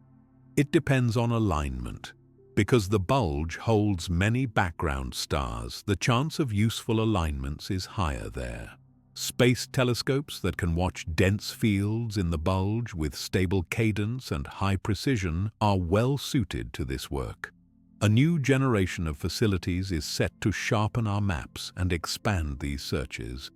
It depends on alignment. Because the bulge holds many background stars, the chance of useful alignments is higher there. Space telescopes that can watch dense fields in the bulge with stable cadence and high precision are well suited to this work. A new generation of facilities is set to sharpen our maps and expand these searches.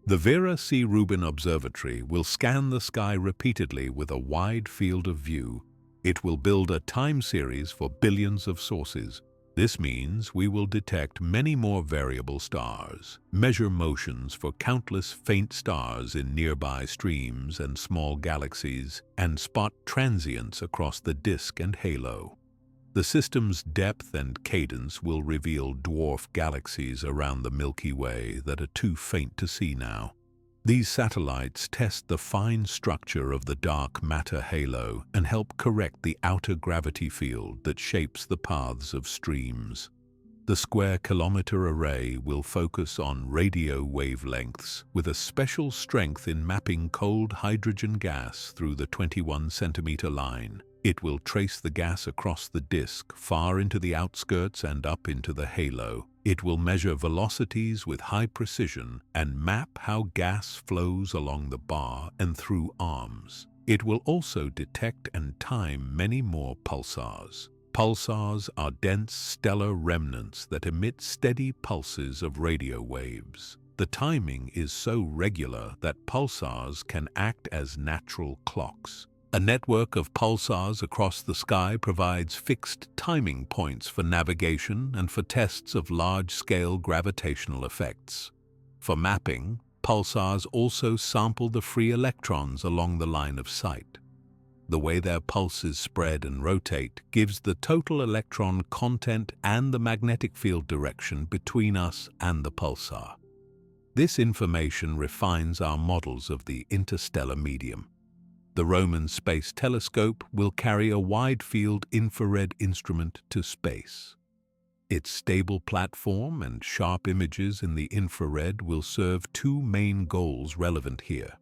The Vera C. Rubin Observatory will scan the sky repeatedly with a wide field of view. It will build a time series for billions of sources. This means we will detect many more variable stars, measure motions for countless faint stars in nearby streams and small galaxies, and spot transients across the disk and halo. The system's depth and cadence will reveal dwarf galaxies around the Milky Way that are too faint to see now. These satellites test the fine structure of the dark matter halo and help correct the outer gravity field that shapes the paths of streams. The square-kilometer array will focus on radio wavelengths with a special strength in mapping cold hydrogen gas through the 21-centimeter line. It will trace the gas across the disk far into the outskirts and up into the halo. It will measure velocities with high precision and map how gas flows along the bar and through arms. It will also detect and time many more pulsars. Pulsars are dense stellar remnants that emit steady pulses of radio waves. The timing is so regular that pulsars can act as natural clocks. A network of pulsars across the sky provides fixed timing points for navigation and for tests of large-scale gravitational effects. For mapping, pulsars also sample the free electrons along the line of sight. The way their pulses spread and rotate gives the total electron content and the magnetic field direction between us and the pulsar. This information refines our models of the interstellar medium. The Roman Space Telescope will carry a wide-field infrared instrument to space. Its stable platform and sharp images in the infrared will serve two main goals relevant here: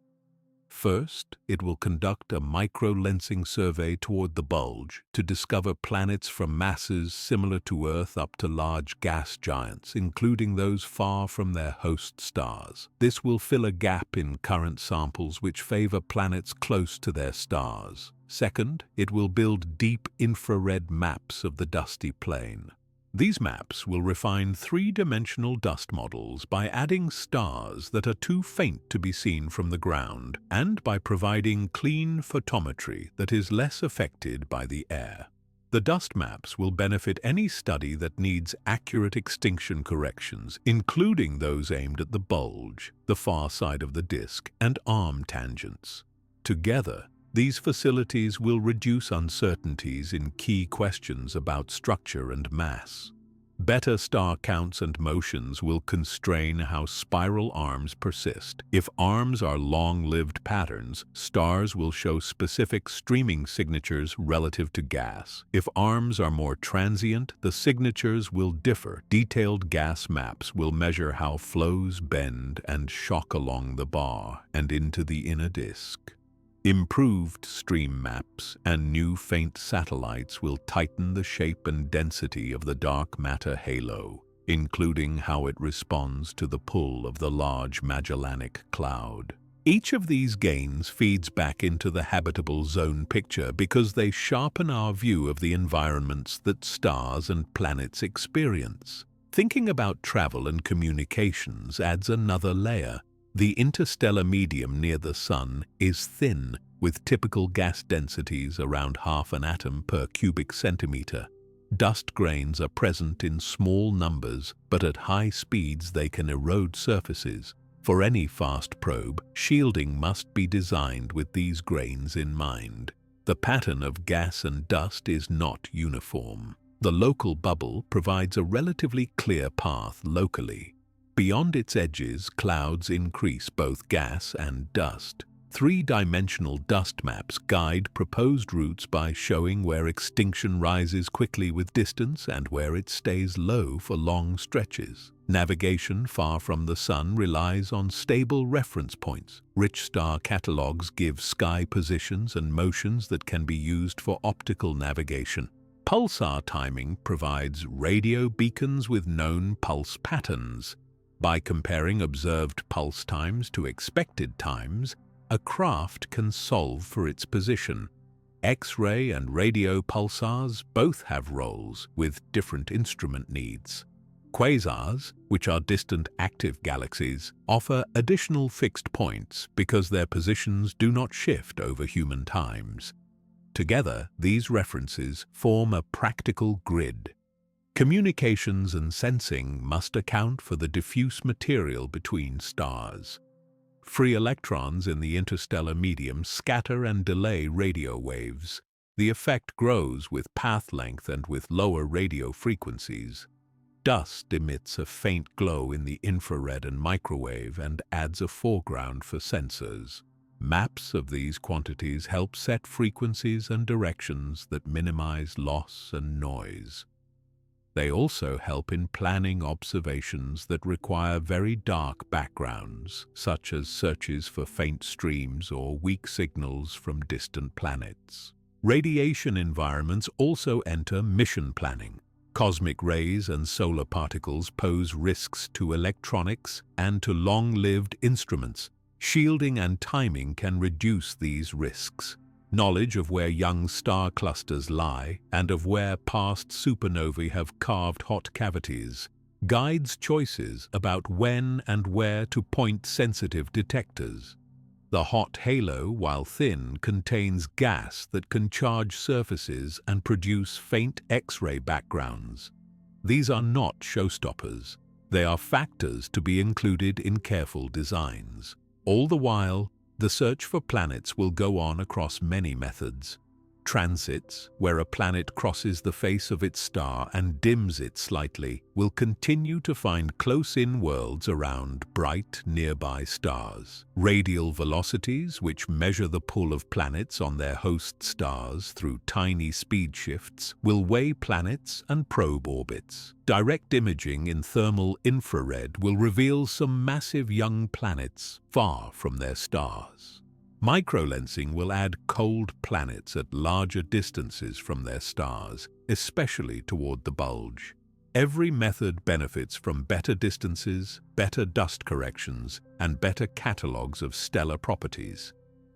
First, it will conduct a micro-lensing survey toward the bulge to discover planets from masses similar to Earth up to large gas giants, including those far from their host stars. This will fill a gap in current samples which favor planets close to their stars. Second, it will build deep infrared maps of the dusty plain. These maps will refine three-dimensional dust models by adding stars that are too faint to be seen from the ground and by providing clean photometry that is less affected by the air. The dust maps will benefit any study that needs accurate extinction corrections, including those aimed at the bulge, the far side of the disk, and arm tangents. Together, these facilities will reduce uncertainties in key questions about structure and mass. Better star counts and motions will constrain how spiral arms persist. If arms are long-lived patterns, stars will show specific streaming signatures relative to gas. If arms are more transient, the signatures will differ. Detailed gas maps will measure how flows bend and shock along the bar and into the inner disk. Improved stream maps and new faint satellites will tighten the shape and density of the dark matter halo, including how it responds to the pull of the Large Magellanic Cloud. Each of these gains feeds back into the habitable zone picture because they sharpen our view of the environments that stars and planets experience. Thinking about travel and communications adds another layer. The interstellar medium near the Sun is thin, with typical gas densities around half an atom per cubic centimeter. Dust grains are present in small numbers, but at high speeds they can erode surfaces. For any fast probe, shielding must be designed with these grains in mind. The pattern of gas and dust is not uniform. The local bubble provides a relatively clear path locally. Beyond its edges, clouds increase both gas and dust. Three-dimensional dust maps guide proposed routes by showing where extinction rises quickly with distance and where it stays low for long stretches. Navigation far from the Sun relies on stable reference points. Rich star catalogs give sky positions and motions that can be used for optical navigation. Pulsar timing provides radio beacons with known pulse patterns. By comparing observed pulse times to expected times, a craft can solve for its position. X-ray and radio pulsars both have roles with different instrument needs. Quasars, which are distant active galaxies, offer additional fixed points because their positions do not shift over human times. Together, these references form a practical grid. Communications and sensing must account for the diffuse material between stars. Free electrons in the interstellar medium scatter and delay radio waves. The effect grows with path length and with lower radio frequencies. Dust emits a faint glow in the infrared and microwave and adds a foreground for sensors. Maps of these quantities help set frequencies and directions that minimize loss and noise. They also help in planning observations that require very dark backgrounds, such as searches for faint streams or weak signals from distant planets. Radiation environments also enter mission planning. Cosmic rays and solar particles pose risks to electronics and to long-lived instruments. Shielding and timing can reduce these risks. Knowledge of where young star clusters lie and of where past supernovae have carved hot cavities guides choices about when and where to point sensitive detectors. The hot halo, while thin, contains gas that can charge surfaces and produce faint X-ray backgrounds. These are not showstoppers. They are factors to be included in careful designs. All the while, the search for planets will go on across many methods. Transits, where a planet crosses the face of its star and dims it slightly, will continue to find close-in worlds around bright, nearby stars. Radial velocities, which measure the pull of planets on their host stars through tiny speed shifts, will weigh planets and probe orbits. Direct imaging in thermal infrared will reveal some massive young planets far from their stars. Microlensing will add cold planets at larger distances from their stars, especially toward the bulge. Every method benefits from better distances, better dust corrections, and better catalogues of stellar properties.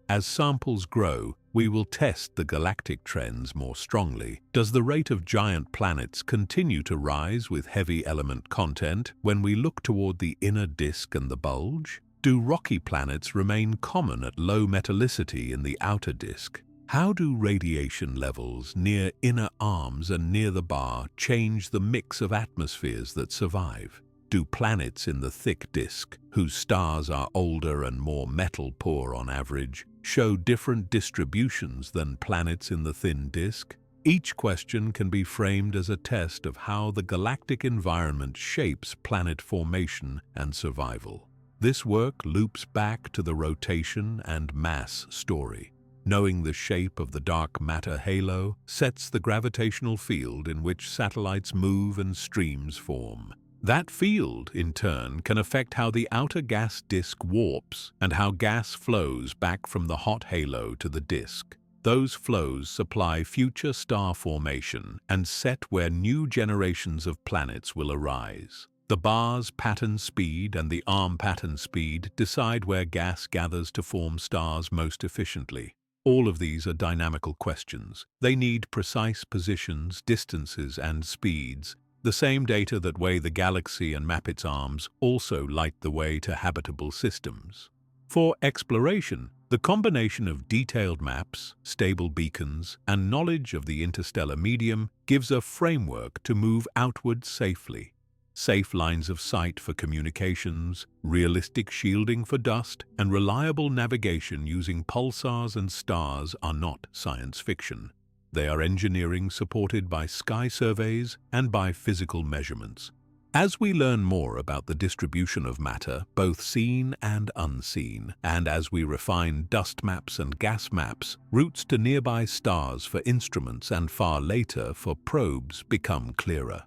As samples grow, we will test the galactic trends more strongly. Does the rate of giant planets continue to rise with heavy element content when we look toward the inner disk and the bulge? Do rocky planets remain common at low metallicity in the outer disk? How do radiation levels near inner arms and near the bar change the mix of atmospheres that survive? Do planets in the thick disk, whose stars are older and more metal-poor on average, show different distributions than planets in the thin disk? Each question can be framed as a test of how the galactic environment shapes planet formation and survival. This work loops back to the rotation and mass story. Knowing the shape of the dark matter halo sets the gravitational field in which satellites move and streams form. That field, in turn, can affect how the outer gas disk warps and how gas flows back from the hot halo to the disk. Those flows supply future star formation and set where new generations of planets will arise. The bar's pattern speed and the arm pattern speed decide where gas gathers to form stars most efficiently. All of these are dynamical questions. They need precise positions, distances, and speeds. The same data that weigh the galaxy and map its arms also light the way to habitable systems. For exploration, the combination of detailed maps, stable beacons, and knowledge of the interstellar medium gives a framework to move outward safely. Safe lines of sight for communications, realistic shielding for dust, and reliable navigation using pulsars and stars are not science fiction. They are engineering supported by sky surveys and by physical measurements. As we learn more about the distribution of matter, both seen and unseen, and as we refine dust maps and gas maps, routes to nearby stars for instruments and far later for probes become clearer.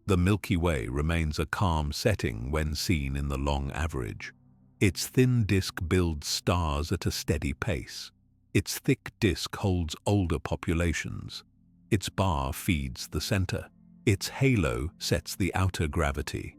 The Milky Way remains a calm setting when seen in the long average. Its thin disk builds stars at a steady pace. Its thick disk holds older populations. Its bar feeds the center. Its halo sets the outer gravity.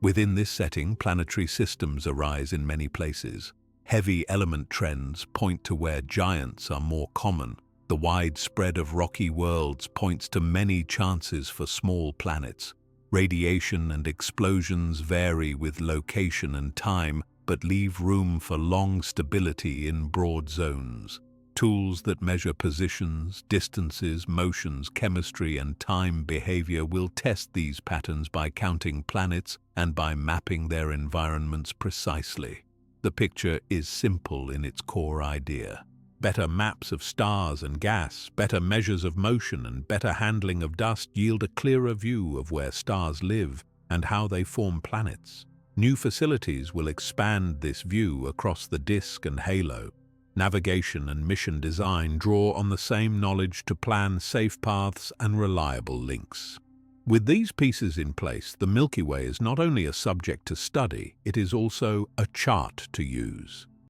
Within this setting, planetary systems arise in many places. Heavy element trends point to where giants are more common. The wide spread of rocky worlds points to many chances for small planets. Radiation and explosions vary with location and time, but leave room for long stability in broad zones. Tools that measure positions, distances, motions, chemistry, and time behavior will test these patterns by counting planets and by mapping their environments precisely. The picture is simple in its core idea. Better maps of stars and gas, better measures of motion, and better handling of dust yield a clearer view of where stars live and how they form planets. New facilities will expand this view across the disk and halo. Navigation and mission design draw on the same knowledge to plan safe paths and reliable links. With these pieces in place, the Milky Way is not only a subject to study, it is also a chart to use.